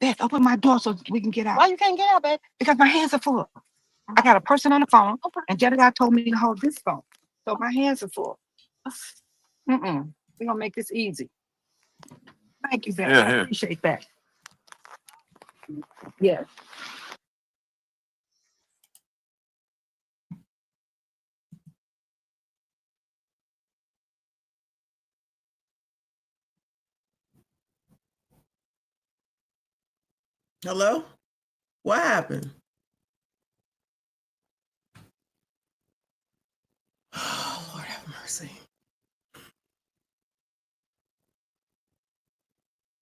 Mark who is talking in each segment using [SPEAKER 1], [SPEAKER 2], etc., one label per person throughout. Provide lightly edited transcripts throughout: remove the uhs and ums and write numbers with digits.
[SPEAKER 1] Beth, open my door so we can get out.
[SPEAKER 2] Why you can't get out, babe?
[SPEAKER 1] Because my hands are full. I got a person on the phone, and Jedediah told me to hold this phone. So my hands are full. We're going to make this easy. Thank you, Beth. I appreciate that. Yes.
[SPEAKER 3] Hello? What happened? Oh, Lord have mercy.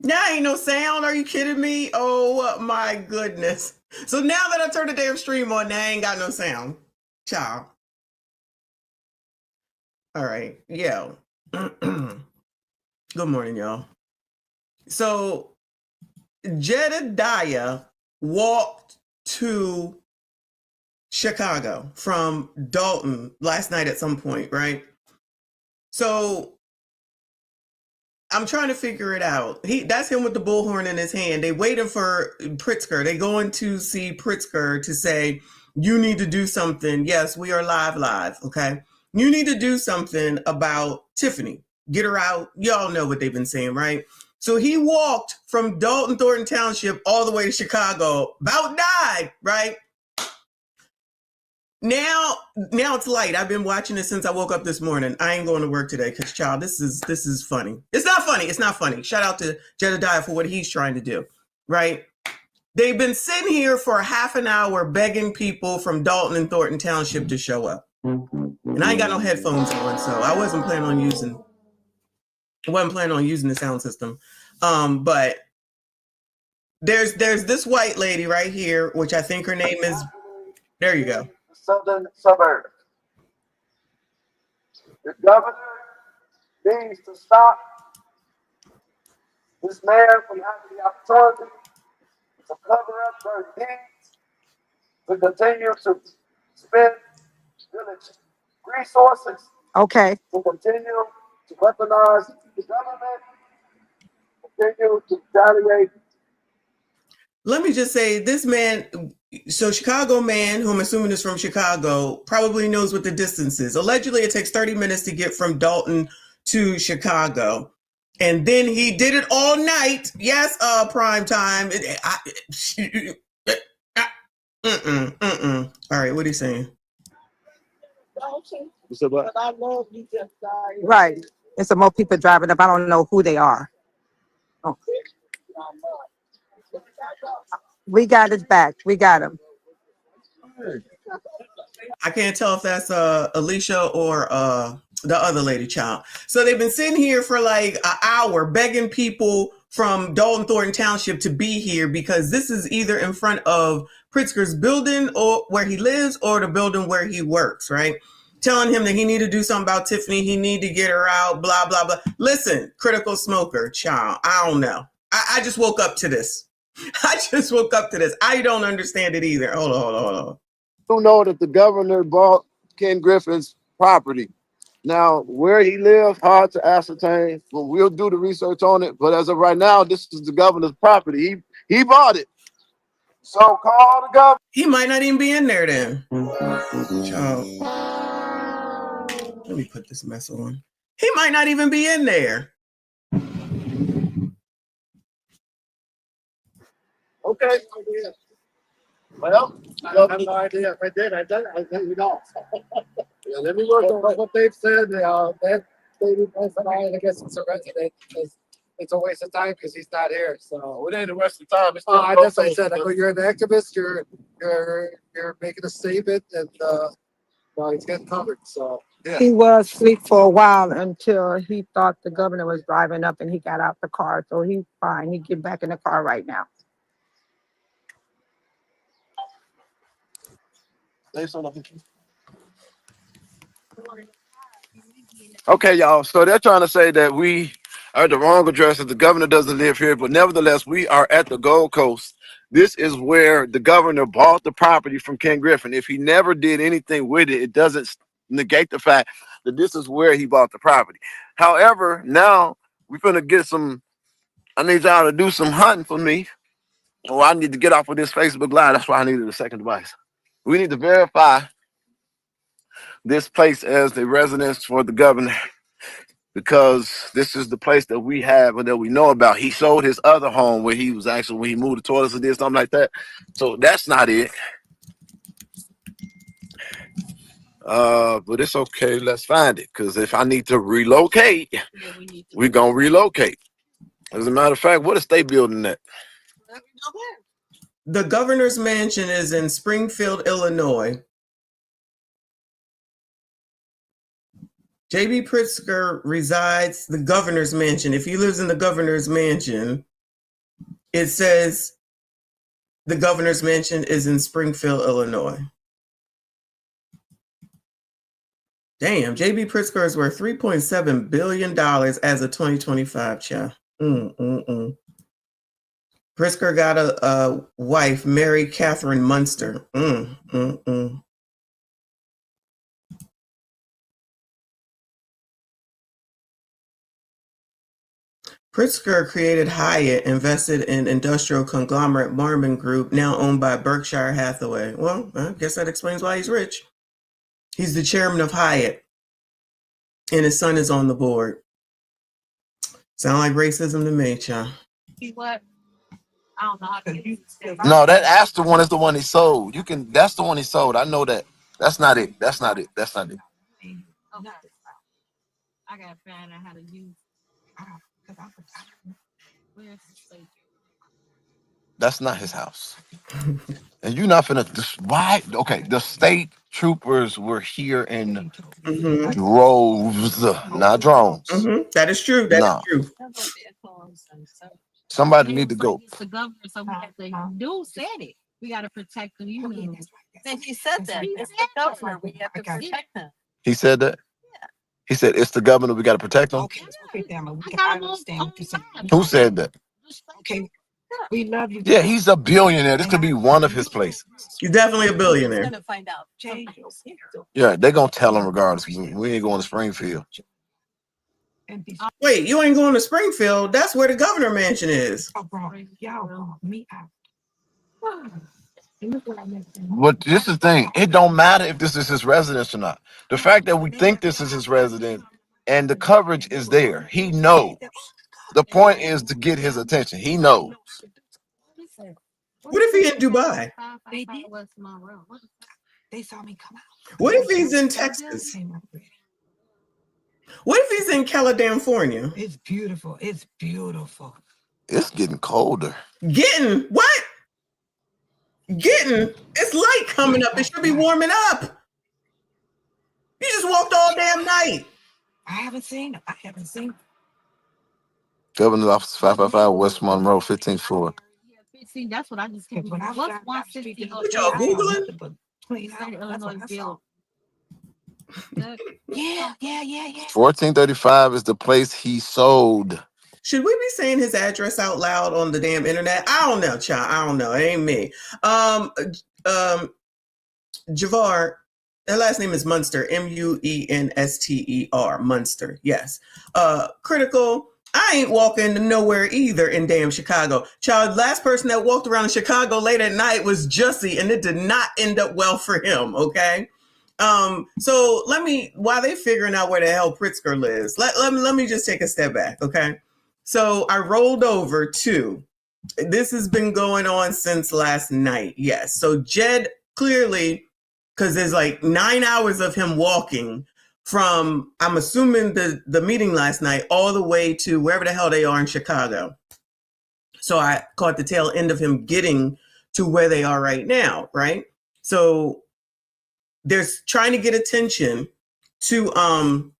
[SPEAKER 3] Now ain't no sound. Are you kidding me? Oh my goodness. So now that I turned the damn stream on, now I ain't got no sound. Ciao. All right. Yeah. Good morning, y'all. So Jedediah walked to Chicago from Dolton last night at some point, right? So I'm trying to figure it out. That's him with the bullhorn in his hand. They waiting for Pritzker. They going to see Pritzker to say, you need to do something. Yes, we are live. Okay. You need to do something about Tiffany. Get her out. Y'all know what they've been saying, right? So he walked from Dolton, Thornton Township all the way to Chicago, about died, right? Now it's light. I've been watching it since I woke up this morning. I ain't going to work today because, child, this is funny. It's not funny. It's not funny. Shout out to Jedediah for what he's trying to do, right? They've been sitting here for half an hour begging people from Dolton and Thornton Township to show up. And I ain't got no headphones on, so I wasn't planning on using the sound system. But there's this white lady right here, which I think her name is, there you go.
[SPEAKER 4] Southern suburbs. The governor needs to stop this man from having the opportunity to cover up their deeds, to continue to spend village resources,
[SPEAKER 1] Okay.
[SPEAKER 4] to continue to weaponize the government, continue to retaliate.
[SPEAKER 3] Let me just say, this man, so Chicago man, who I'm assuming is from Chicago, probably knows what the distance is. Allegedly, it takes 30 minutes to get from Dolton to Chicago. And then he did it all night. Yes, prime time. All right, what are you saying?
[SPEAKER 1] Right. And some more people driving up. I don't know who they are. Oh. We got his back. We got him.
[SPEAKER 3] I can't tell if that's Alicia or the other lady, child. So they've been sitting here for like an hour begging people from Dolton Thornton Township to be here because this is either in front of Pritzker's building or where he lives or the building where he works, right? Telling him that he need to do something about Tiffany. He need to get her out, blah, blah, blah. Listen, critical smoker, child. I don't know. I just woke up to this. I don't understand it either. Hold on.
[SPEAKER 4] You know that the governor bought Ken Griffin's property. Now, where he lives, hard to ascertain, but we'll do the research on it. But as of right now, this is the governor's property. He bought it. So call the governor.
[SPEAKER 3] He might not even be in there then. Child. Let me put this mess on. He might not even be in there.
[SPEAKER 4] Okay. Well, I have no idea if I did. I think we don't. Yeah, let me work on what they've said. I guess it's a resident. It's a waste of time because he's not here. So it ain't a waste of time. I just said, you're an activist. You're making a statement, and he's getting covered. So yeah.
[SPEAKER 1] He was asleep for a while until he thought the governor was driving up and he got out the car. So he's fine. He get back in the car right now.
[SPEAKER 4] Okay, y'all. So they're trying to say that we are at the wrong address, that the governor doesn't live here, but nevertheless, we are at the Gold Coast. This is where the governor bought the property from Ken Griffin. If he never did anything with it, it doesn't negate the fact that this is where he bought the property. However, now we're going to get I need y'all to do some hunting for me. Oh, I need to get off of this Facebook Live. That's why I needed a second device. We need to verify this place as the residence for the governor, because this is the place that we have and that we know about. He sold his other home where he was actually, when he moved the toilets or did something like that. So that's not it. But it's okay. Let's find it. Because if I need to relocate, we're going to relocate. As a matter of fact, what is they building at?
[SPEAKER 3] The governor's mansion is in Springfield, Illinois. J.B. Pritzker resides the governor's mansion. If he lives in the governor's mansion, it says the governor's mansion is in Springfield, Illinois. Damn, J.B. Pritzker is worth $3.7 billion as of 2025, child. Pritzker got a wife, Mary Catherine Munster. Pritzker created Hyatt, invested in industrial conglomerate Marmon Group, now owned by Berkshire Hathaway. Well, I guess that explains why he's rich. He's the chairman of Hyatt, and his son is on the board. Sound like racism to me, child.
[SPEAKER 1] What? I don't know how to use it.
[SPEAKER 4] No, that Astor one is the one he sold. That's the one he sold. I know that. That's not it. That's not it. That's not it.
[SPEAKER 1] Okay. I gotta find out how to use. Where's the state?
[SPEAKER 4] That's not his house. And you're not finna. Why? Okay, the state troopers were here in droves, not drones.
[SPEAKER 3] That is true. That is true.
[SPEAKER 4] Somebody need to go.
[SPEAKER 1] The governor, so we have to do said it. We gotta protect them. You know.
[SPEAKER 2] Then he said that. It's the governor. We have to protect him.
[SPEAKER 4] He said that?
[SPEAKER 2] Yeah.
[SPEAKER 4] He said it's the governor, we gotta protect him.
[SPEAKER 1] Okay, I understand what you're saying.
[SPEAKER 4] Who said that?
[SPEAKER 1] Okay. We love you.
[SPEAKER 4] Yeah, he's a billionaire. This could be one of his places.
[SPEAKER 3] He's definitely a
[SPEAKER 2] We're
[SPEAKER 3] billionaire.
[SPEAKER 2] gonna find out.
[SPEAKER 4] Yeah, they're gonna tell him regardless. We ain't going to Springfield.
[SPEAKER 3] Wait, you ain't going to Springfield? That's where the governor mansion is.
[SPEAKER 1] Oh, bro, y'all me out.
[SPEAKER 4] But this is the thing. It don't matter if this is his residence or not. The fact that we think this is his residence and the coverage is there, he knows. The point is to get his attention. He knows.
[SPEAKER 3] What if he in Dubai?
[SPEAKER 1] They saw me come out.
[SPEAKER 3] What if he's in Texas? What if he's in California?
[SPEAKER 1] It's beautiful. It's beautiful.
[SPEAKER 4] It's getting colder.
[SPEAKER 3] Getting what? Getting? It's light coming up. It should be warming up. You just walked all damn night.
[SPEAKER 1] I haven't seen it.
[SPEAKER 4] Governor's Office 555 West Monroe, 15th floor.
[SPEAKER 1] See, that's what I just came from. What's 160?
[SPEAKER 3] What y'all Googling?
[SPEAKER 1] Yeah.
[SPEAKER 4] 1435 is the place he sold.
[SPEAKER 3] Should we be saying his address out loud on the damn internet? I don't know, child. I don't know. It ain't me. Javar, her last name is Munster, Munster, Munster. Yes. Critical. I ain't walking to nowhere either in damn Chicago. Child, last person that walked around in Chicago late at night was Jussie, and it did not end up well for him, okay? So while they figuring out where the hell Pritzker lives, let me just take a step back, okay? So I rolled over to, this has been going on since last night, yes. So Jed clearly, because there's like 9 hours of him walking from, I'm assuming the meeting last night, all the way to wherever the hell they are in Chicago. So I caught the tail end of him getting to where they are right now, right? So there's trying to get attention to from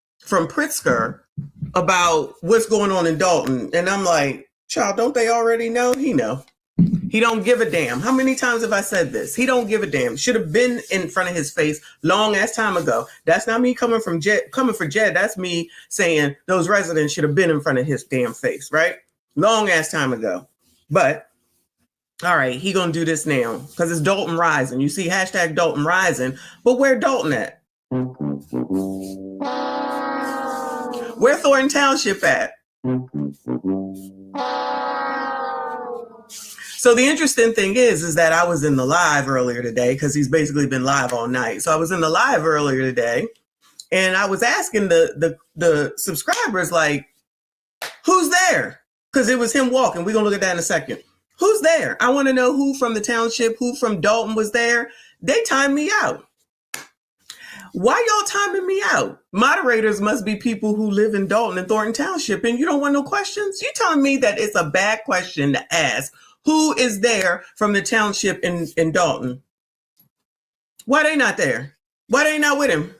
[SPEAKER 3] Pritzker about what's going on in Dolton. And I'm like, child, don't they already know? He know. He don't give a damn. How many times have I said this? He don't give a damn. Should have been in front of his face long ass time ago. That's not me coming for Jed. That's me saying those residents should have been in front of his damn face, right? Long ass time ago. But all right, he gonna do this now because it's Dolton Rising. You see hashtag Dolton Rising, but where Dolton at? Where Thornton Township at? So the interesting thing is that I was in the live earlier today because he's basically been live all night. So I was in the live earlier today, and I was asking the subscribers, like, who's there? Because it was him walking. We're gonna look at that in a second. Who's there? I want to know who from the township, who from Dolton was there. They timed me out. Why y'all timing me out? Moderators must be people who live in Dolton and Thornton Township, and you don't want no questions? You telling me that it's a bad question to ask? Who is there from the township in Dolton? Why they not there? Why they not with him?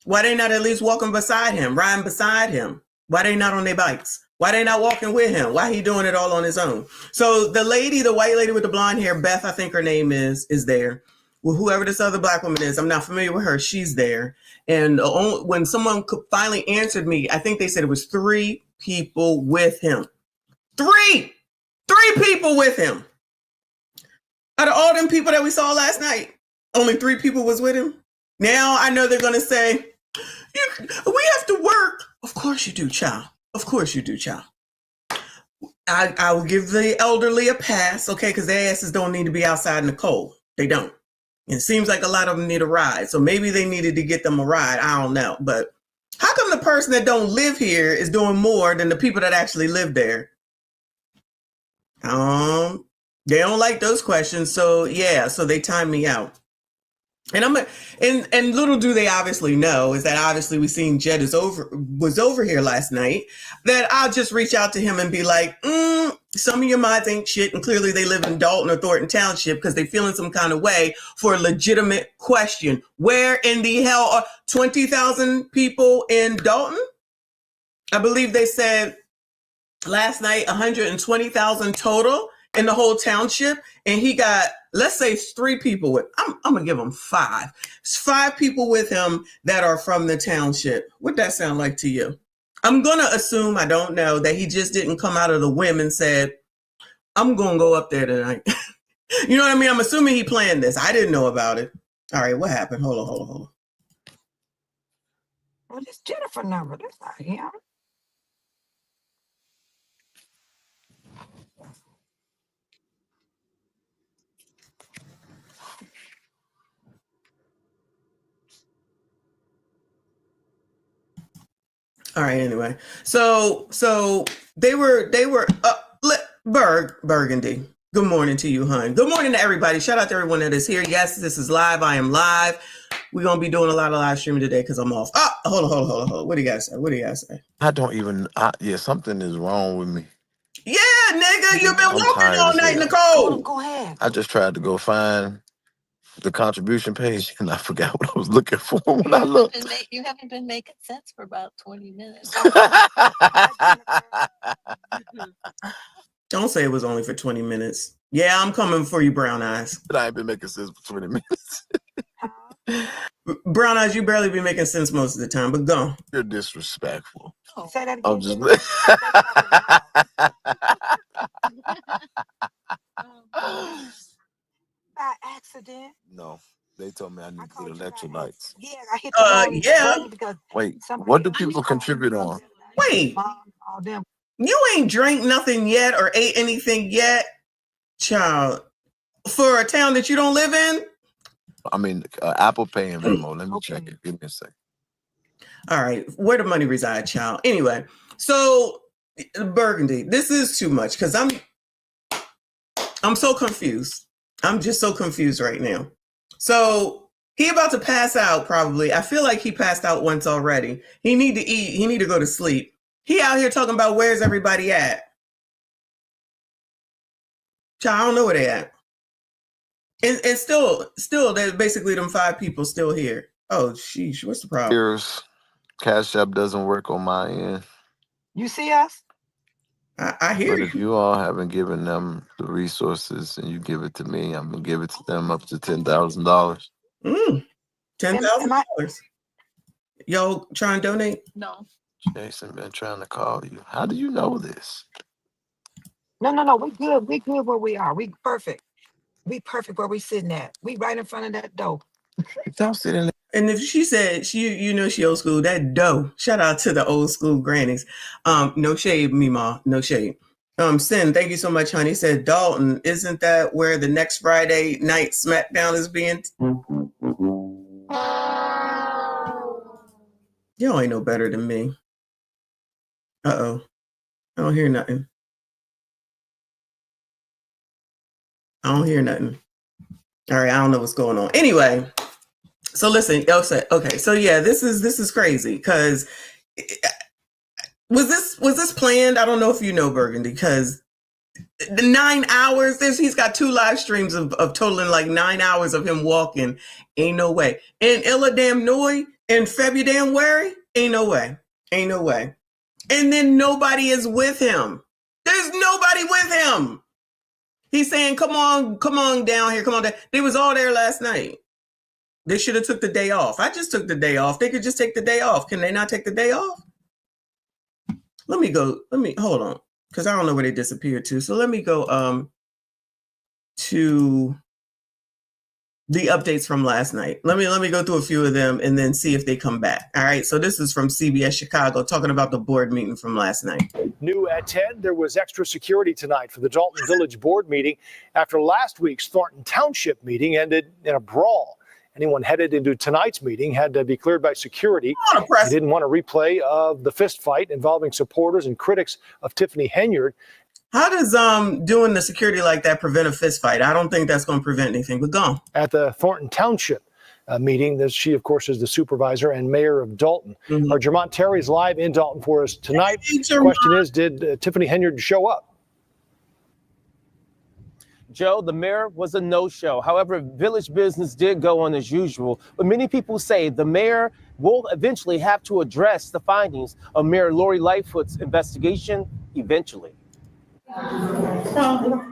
[SPEAKER 3] Why they not at least walking beside him, riding beside him? Why they not on their bikes? Why they not walking with him? Why he doing it all on his own? So the lady, the white lady with the blonde hair, Beth, I think her name is there. Well, whoever this other black woman is, I'm not familiar with her. She's there. And when someone finally answered me, I think they said it was 3 people with him. 3 people with him. Out of all them people that we saw last night, only 3 people was with him. Now I know they're going to say, we have to work. Of course you do, child. Of course you do, child. I will give the elderly a pass, okay, because their asses don't need to be outside in the cold. They don't. And it seems like a lot of them need a ride. So maybe they needed to get them a ride. I don't know. But how come the person that don't live here is doing more than the people that actually live there? They don't like those questions. So yeah, so they time me out. And little do they obviously know is that obviously we seen Jed was over here last night, that I'll just reach out to him and be like, some of your mods ain't shit, and clearly they live in Dolton or Thornton Township because they feeling some kind of way for a legitimate question. Where in the hell are 20,000 people in Dolton? I believe they said last night 120,000 total in the whole township, and he got, let's say, 3 people with, I'm gonna give him 5. It's 5 people with him that are from the township. What'd that sound like to you? I'm gonna assume, I don't know, that he just didn't come out of the whim and said, I'm gonna go up there tonight. You know what I mean? I'm assuming he planned this. I didn't know about it. All right, what happened? Hold on.
[SPEAKER 1] Well, it's Jennifer number. That's not him.
[SPEAKER 3] All right, anyway. So they were Burgundy. Good morning to you, hun. Good morning to everybody. Shout out to everyone that is here. Yes, this is live. I am live. We're gonna be doing a lot of live streaming today because I'm off. Oh, hold on. What do you guys say?
[SPEAKER 4] I don't even. Yeah, something is wrong with me.
[SPEAKER 3] Yeah, nigga, you've been
[SPEAKER 4] I'm
[SPEAKER 3] walking
[SPEAKER 4] tired
[SPEAKER 3] all
[SPEAKER 4] as
[SPEAKER 3] night in the
[SPEAKER 4] hell.
[SPEAKER 3] cold.
[SPEAKER 1] Go ahead.
[SPEAKER 4] I just tried to go find the contribution page and I forgot what I was looking for when I looked.
[SPEAKER 2] You haven't been making sense for about 20 minutes.
[SPEAKER 3] Don't say it was only for 20 minutes. Yeah, I'm coming for you, Brown Eyes.
[SPEAKER 4] But I ain't been making sense for 20 minutes.
[SPEAKER 3] Brown Eyes, you barely be making sense most of the time, but go.
[SPEAKER 4] You're disrespectful.
[SPEAKER 1] Say that again.
[SPEAKER 4] I'm just.
[SPEAKER 1] By accident.
[SPEAKER 4] No, they told me I need to get electrolytes.
[SPEAKER 1] Yeah, I hit the
[SPEAKER 3] yeah.
[SPEAKER 1] because
[SPEAKER 4] wait, what do people contribute on?
[SPEAKER 3] Wait,
[SPEAKER 1] all them.
[SPEAKER 3] You ain't drank nothing yet or ate anything yet, child, for a town that you don't live in?
[SPEAKER 4] I mean, Apple Pay and Venmo. Let me check it. Give me a sec.
[SPEAKER 3] All right, where the money reside, child? Anyway, so Burgundy, this is too much because I'm so confused. I'm just so confused right now. So he about to pass out probably. I feel like he passed out once already. He need to eat. He need to go to sleep. He out here talking about where's everybody at. Child, I don't know where they at. And still, there's basically them 5 people still here. Oh, sheesh, what's the problem?
[SPEAKER 4] Here's Cash App doesn't work on my end.
[SPEAKER 1] You see us?
[SPEAKER 3] I hear
[SPEAKER 4] But
[SPEAKER 3] you.
[SPEAKER 4] if you all haven't given them the resources and you give it to me, I'm gonna give it to them up to $10,000.
[SPEAKER 3] $10,000. Yo, try and donate?
[SPEAKER 2] No.
[SPEAKER 4] Jason been trying to call you. How do you know this?
[SPEAKER 1] No. We good. We good where we are. We perfect. We perfect where we sitting at. We right in front of that door.
[SPEAKER 4] Don't sit in there.
[SPEAKER 3] And if she said she old school, that dough. Shout out to the old school grannies. No shade, Mima. No shade. Sin, thank you so much, honey. Said Dalton, isn't that where the next Friday night SmackDown is being? Y'all ain't no better than me. Uh-oh. I don't hear nothing. I don't hear nothing. All right, I don't know what's going on. Anyway, so listen, okay, so yeah, this is crazy because was this planned? I don't know if you know, Burgundy, because the 9 hours, he's got 2 live streams of totaling like 9 hours of him walking. Ain't no way. And Illa damn Noy in February, ain't no way. Ain't no way. And then nobody is with him. There's nobody with him. He's saying, come on down here, come on down. They was all there last night. They should have took the day off. I just took the day off. They could just take the day off. Can they not take the day off? Hold on. Because I don't know where they disappeared to. So let me go to the updates from last night. Let me go through a few of them and then see if they come back. All right. So this is from CBS Chicago talking about the board meeting from last night.
[SPEAKER 5] New at 10, there was extra security tonight for the Dolton Village board meeting after last week's Thornton Township meeting ended in a brawl. Anyone headed into tonight's meeting had to be cleared by security. They didn't want a replay of the fist fight involving supporters and critics of Tiffany Henyard.
[SPEAKER 3] How does doing the security like that prevent a fist fight? I don't think that's going to prevent anything, but go on.
[SPEAKER 5] At the Thornton Township meeting, she, of course, is the supervisor and mayor of Dolton. Our Jermont Terry is live in Dolton for us tonight. The question is, did Tiffany Henyard show up?
[SPEAKER 6] Joe, the mayor was a no-show. However, village business did go on as usual. But many people say the mayor will eventually have to address the findings of Mayor Lori Lightfoot's investigation eventually.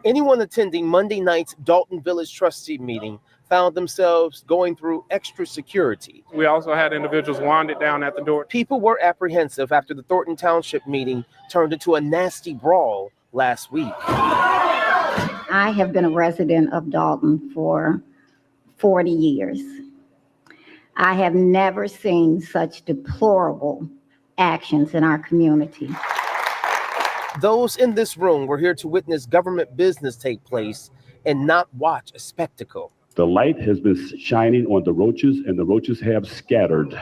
[SPEAKER 6] Anyone attending Monday night's Dolton Village Trustee meeting found themselves going through extra security.
[SPEAKER 7] We also had individuals wandered down at the door.
[SPEAKER 6] People were apprehensive after the Thornton Township meeting turned into a nasty brawl last week.
[SPEAKER 8] I have been a resident of Dolton for 40 years. I have never seen such deplorable actions in our community.
[SPEAKER 6] Those in this room were here to witness government business take place and not watch a spectacle.
[SPEAKER 9] The light has been shining on the roaches, and the roaches have scattered.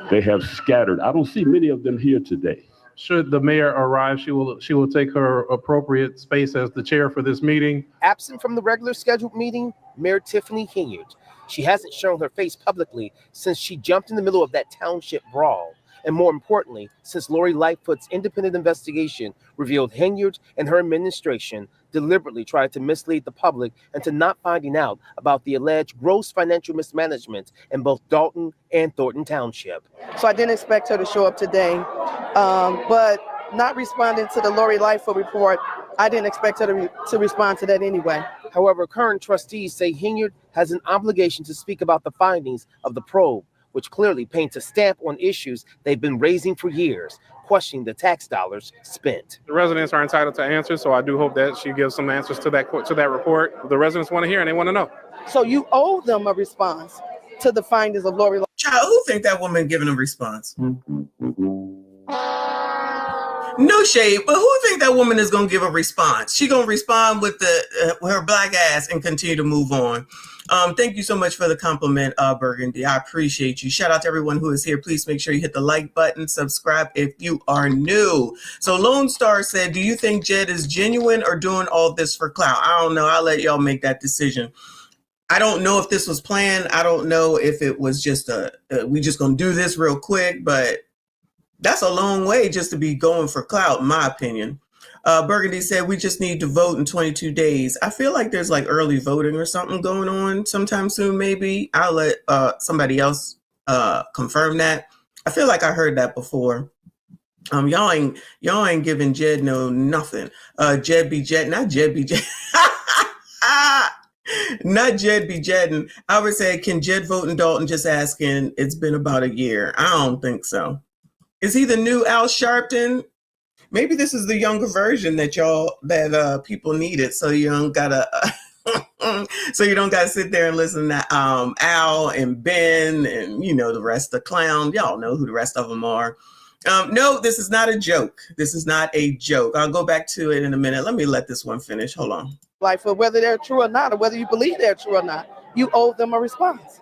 [SPEAKER 9] They have scattered. I don't see many of them here today.
[SPEAKER 7] Should the mayor arrive, she will take her appropriate space as the chair for this meeting.
[SPEAKER 6] Absent from the regular scheduled meeting, Mayor Tiffany Henyard. She hasn't shown her face publicly since she jumped in the middle of that township brawl. And more importantly, since Lori Lightfoot's independent investigation revealed Henyard and her administration deliberately tried to mislead the public into not finding out about the alleged gross financial mismanagement in both Dolton and Thornton Township.
[SPEAKER 10] So I didn't expect her to show up today, but not responding to the Lori Lightfoot report, I didn't expect her to respond to that anyway.
[SPEAKER 6] However, current trustees say Henyard has an obligation to speak about the findings of the probe, which clearly paints a stamp on issues they've been raising for years, questioning the tax dollars spent.
[SPEAKER 7] The residents are entitled to answers, so I do hope that she gives some answers to that report. The residents want to hear and they want to know.
[SPEAKER 10] So you owe them a response to the findings of Lori.
[SPEAKER 3] Child, who think that woman giving a response? No shade, but who think that woman is going to give a response? She going to respond with her black ass and continue to move on. Thank you so much for the compliment, Burgundy. I appreciate you. Shout out to everyone who is here. Please make sure you hit the like button, subscribe if you are new. So Lone Star said, do you think Jed is genuine or doing all this for clout? I don't know. I'll let y'all make that decision. I don't know if this was planned. I don't know if it was just we just going to do this real quick, but that's a long way just to be going for clout, in my opinion. Burgundy said, we just need to vote in 22 days. I feel like there's like early voting or something going on sometime soon, maybe. I'll let somebody else confirm that. I feel like I heard that before. Y'all ain't giving Jed nothing. Jed be Jed, not Jed be Jed. Not Jed be Jedding. I would say, can Jed vote in Dolton? Just asking. It's been about a year. I don't think so. Is he the new Al Sharpton? Maybe this is the younger version that people needed, so you don't gotta sit there and listen to Al and Ben and the rest of the clown. Y'all know who the rest of them are. No, this is not a joke. This is not a joke. I'll go back to it in a minute. Let me let this one finish. Hold on.
[SPEAKER 10] Like, for whether they're true or not, or whether you believe they're true or not, you owe them a response.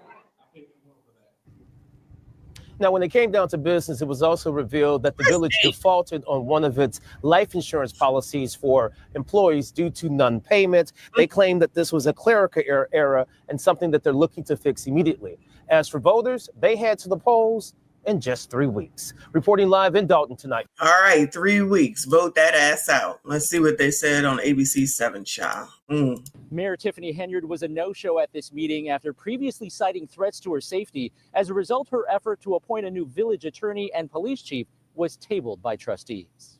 [SPEAKER 6] Now, when it came down to business, it was also revealed that the village defaulted on one of its life insurance policies for employees due to non-payment. They claim that this was a clerical error and something that they're looking to fix immediately. As for voters, they head to the polls in just 3 weeks. Reporting live in Dolton tonight.
[SPEAKER 3] All right, 3 weeks. Vote that ass out. Let's see what they said on ABC 7, child.
[SPEAKER 11] Mayor Tiffany Henyard was a no-show at this meeting after previously citing threats to her safety. As a result, her effort to appoint a new village attorney and police chief was tabled by trustees.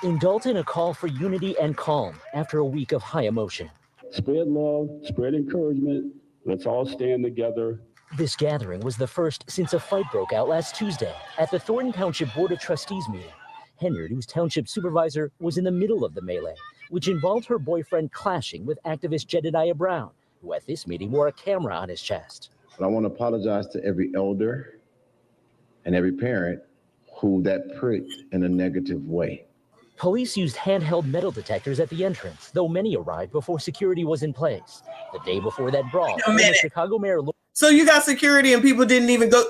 [SPEAKER 11] In Dolton, a call for unity and calm after a week of high emotion.
[SPEAKER 9] Spread love, spread encouragement. Let's all stand together.
[SPEAKER 11] This gathering was the first since a fight broke out last Tuesday at the Thornton Township Board of Trustees meeting. Henyard, who's township supervisor, was in the middle of the melee, which involved her boyfriend clashing with activist Jedediah Brown, who at this meeting wore a camera on his chest.
[SPEAKER 12] But I want to apologize to every elder and every parent who that pricked in a negative way.
[SPEAKER 11] Police used handheld metal detectors at the entrance, though many arrived before security was in place. The day before that brawl, former Chicago Mayor...
[SPEAKER 3] So you got security and people didn't even go...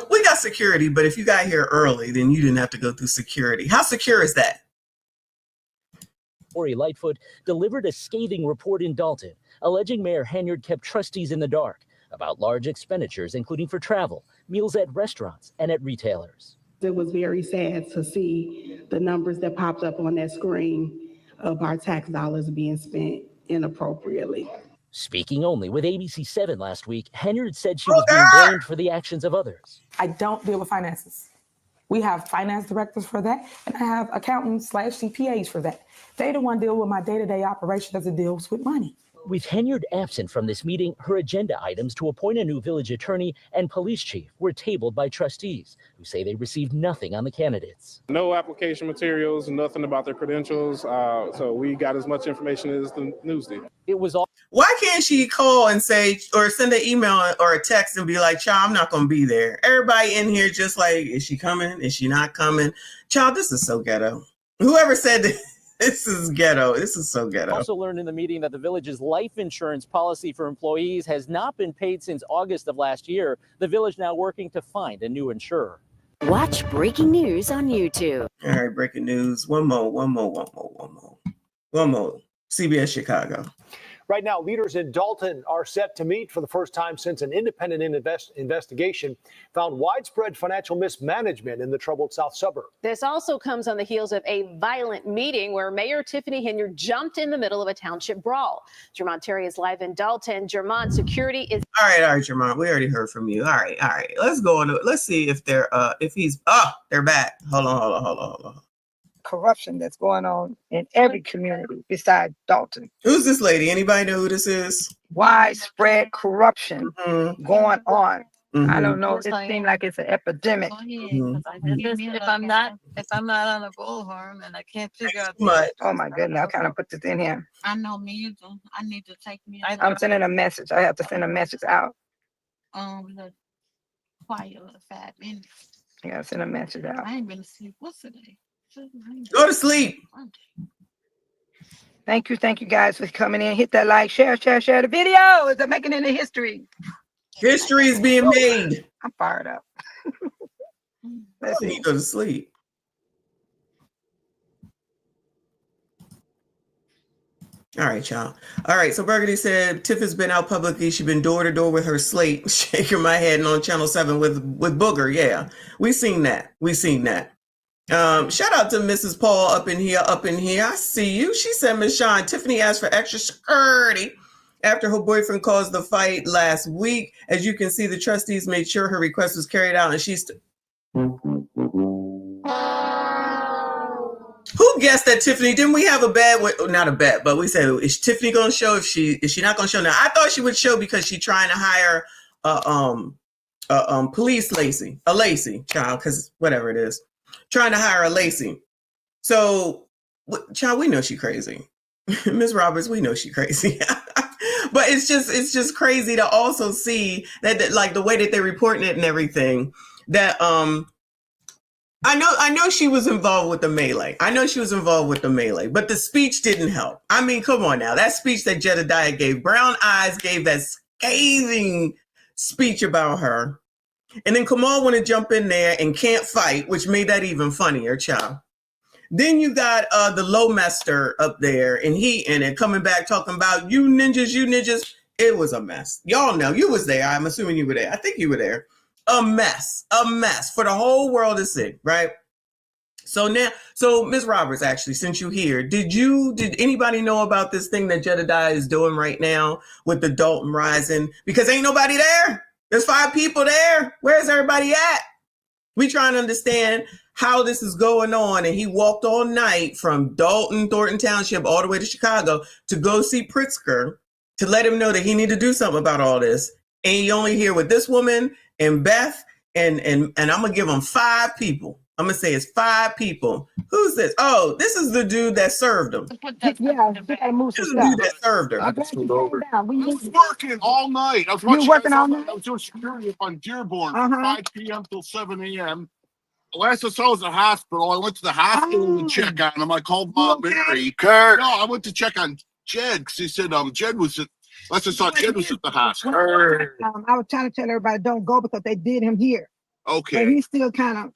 [SPEAKER 3] We got security, but if you got here early, then you didn't have to go through security. How secure is that?
[SPEAKER 11] Lori Lightfoot delivered a scathing report in Dolton, alleging Mayor Henyard kept trustees in the dark about large expenditures, including for travel, meals at restaurants, and at retailers.
[SPEAKER 13] It was very sad to see the numbers that popped up on that screen of our tax dollars being spent inappropriately.
[SPEAKER 11] Speaking only with ABC 7 last week, Henyard said she was being blamed for the actions of others.
[SPEAKER 14] I don't deal with finances. We have finance directors for that, and I have accountants/CPAs for that. They the one deal with my day-to-day operation as it deals with money.
[SPEAKER 11] With Henyard absent from this meeting, her agenda items to appoint a new village attorney and police chief were tabled by trustees, who say they received nothing on the candidates.
[SPEAKER 7] No application materials, nothing about their credentials. So we got as much information as the news did.
[SPEAKER 11] It was all.
[SPEAKER 3] Why can't she call and say, or send an email or a text and be like, child, I'm not going to be there. Everybody in here just like, is she coming? Is she not coming? Child, this is so ghetto. Whoever said that. This is ghetto. This is so ghetto.
[SPEAKER 11] Also learned in the meeting that the village's life insurance policy for employees has not been paid since August of last year. The village now working to find a new insurer.
[SPEAKER 15] Watch breaking news on YouTube.
[SPEAKER 3] All right, breaking news. One more. CBS Chicago.
[SPEAKER 5] Right now, leaders in Dolton are set to meet for the first time since an independent investigation found widespread financial mismanagement in the troubled south suburb.
[SPEAKER 2] This also comes on the heels of a violent meeting where Mayor Tiffany Henyard jumped in the middle of a township brawl. Jermont Terry is live in Dolton. Jermont, security is...
[SPEAKER 3] All right, Jermont. We already heard from you. All right. Let's go on. Let's see if they're, they're back. Hold on.
[SPEAKER 1] Corruption that's going on in every community besides Dolton.
[SPEAKER 3] Who's this lady? Anybody know who this is?
[SPEAKER 1] Widespread corruption going on. I don't know. It
[SPEAKER 2] It
[SPEAKER 1] seems like it's an epidemic.
[SPEAKER 2] If I'm not on a bullhorn and I can't figure out...
[SPEAKER 1] Oh my goodness, I kind of put this in here.
[SPEAKER 2] I know me either. I need to take me...
[SPEAKER 1] I'm sending a message. I have to send a message out.
[SPEAKER 2] The quiet little fat minute.
[SPEAKER 1] I gotta send a message out.
[SPEAKER 2] I ain't been asleep. What's today?
[SPEAKER 3] Go to sleep.
[SPEAKER 1] Thank you guys for coming in. Hit that like, share the video. It's making it into history.
[SPEAKER 3] History is being made.
[SPEAKER 1] I'm fired up. Let's see.
[SPEAKER 3] Go to sleep. All right, y'all. All right, so Burgundy said Tiff has been out publicly. She's been door to door with her slate, shaking my head, and on Channel 7 with Booger. Yeah, we seen that. Shout out to Mrs. Paul up in here. I see you. She said, Miss Sean, Tiffany asked for extra security after her boyfriend caused the fight last week. As you can see, the trustees made sure her request was carried out, and she's... Who guessed that Tiffany? Didn't we have a bet? Not a bet, but we said, is Tiffany going to show? Is she not going to show now? I thought she would show because she's trying to hire police Lacey, child, because whatever it is. Trying to hire a Lacey. So, child, we know she crazy. Ms. Roberts, we know she crazy. But it's just crazy to also see that like the way that they're reporting it and everything. That I know she was involved with the melee. But the speech didn't help. I mean, come on now. That speech that Jedediah gave, Brown Eyes gave that scathing speech about her. And then Kamal want to jump in there and can't fight, which made that even funnier, child. Then you got the Lowmaster up there and he in it coming back talking about you ninjas. It was a mess. Y'all know you was there. I'm assuming you were there. I think you were there. A mess for the whole world to see, right? So Ms. Roberts, actually, since you're here, did anybody know about this thing that Jedediah is doing right now with the Dolton Rising? Because ain't nobody there. There's 5 people there. Where's everybody at? We trying to understand how this is going on. And he walked all night from Dolton, Thornton Township, all the way to Chicago to go see Pritzker to let him know that he need to do something about all this. And he only here with this woman and Beth, and I'm gonna give him 5 people. I'm gonna say it's 5 people. Who's this? Oh, this is the dude that served him.
[SPEAKER 1] Yeah, you gotta move
[SPEAKER 3] This
[SPEAKER 1] some
[SPEAKER 3] is the dude
[SPEAKER 1] stuff.
[SPEAKER 3] that served her.
[SPEAKER 4] I was working all night. I was
[SPEAKER 1] You working all night?
[SPEAKER 4] I was doing security up on Dearborn,
[SPEAKER 1] Uh-huh.
[SPEAKER 4] 5 p.m. till 7 a.m. Last I saw was the hospital. I went to the hospital to check on him. I called Mom Mary. Kurt. No, I went to check on Jed because he said Jed was at. Last I saw Jed was at the hospital.
[SPEAKER 1] I was trying to tell everybody don't go because they did him here.
[SPEAKER 4] Okay.
[SPEAKER 1] But he's still kind of,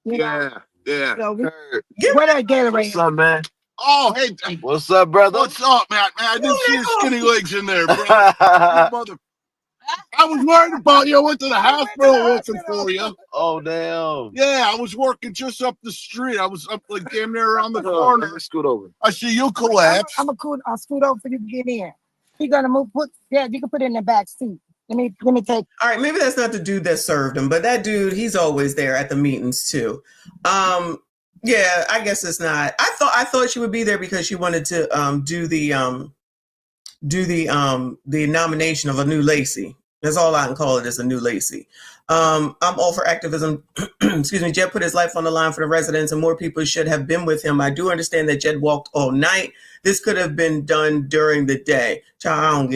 [SPEAKER 4] Yeah.
[SPEAKER 1] So
[SPEAKER 4] Kurt.
[SPEAKER 1] where that Gatorade?
[SPEAKER 4] What's up, man? Oh, hey.
[SPEAKER 16] What's up, brother?
[SPEAKER 4] What's up, man? I didn't see your skinny legs in there, bro. Mother. I was worried about you. I went to the hospital looking for you.
[SPEAKER 16] Oh, damn.
[SPEAKER 4] Yeah, I was working just up the street. I was up like damn near around the corner.
[SPEAKER 16] Scoot over.
[SPEAKER 4] I see you collapse.
[SPEAKER 1] I'll scoot over so you can get in. He's gonna move. You can put it in the back seat. Let me take.
[SPEAKER 3] All right, maybe that's not the dude that served him, but that dude, he's always there at the meetings too. Yeah, I guess it's not. I thought she would be there because she wanted to do the nomination of a new Lacey. That's all I can call it, is a new Lacey. I'm all for activism. Excuse me. Jed put his life on the line for the residents, and more people should have been with him. I do understand that Jed walked all night. This could have been done during the day. Child, I don't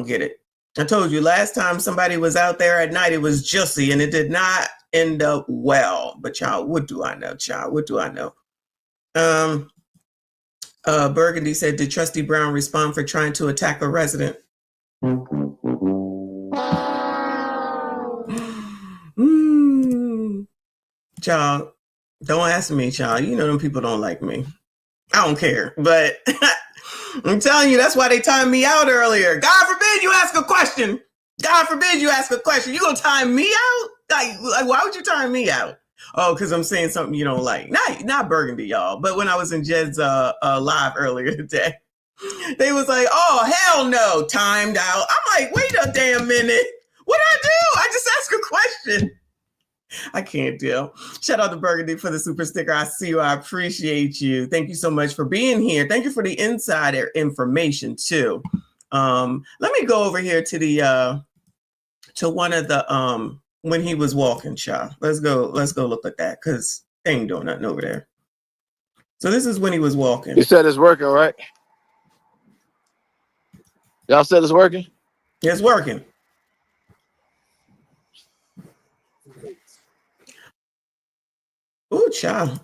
[SPEAKER 3] get it. I told you last time somebody was out there at night, it was Jussie, and it did not end up well. But child, what do I know? Burgundy said, did Trustee Brown respond for trying to attack a resident? Child, don't ask me, child. You know them people don't like me. I don't care, but I'm telling you, that's why they timed me out earlier. God forbid you ask a question. You gonna time me out? Like why would you time me out? Oh, because I'm saying something you don't like. Not Burgundy, y'all. But when I was in Jed's live earlier today, they was like, oh, hell no, timed out. I'm like, wait a damn minute. What'd I do? I just asked a question. I can't deal. Shout out to Burgundy for the super sticker. I see you. I appreciate you. Thank you so much for being here. Thank you for the insider information too. Let me go over here to the to one of the when he was walking, child. Let's go look at that because they ain't doing nothing over there. So this is when he was walking.
[SPEAKER 4] You said it's working, right? Y'all said it's working?
[SPEAKER 3] It's working. Ooh, child.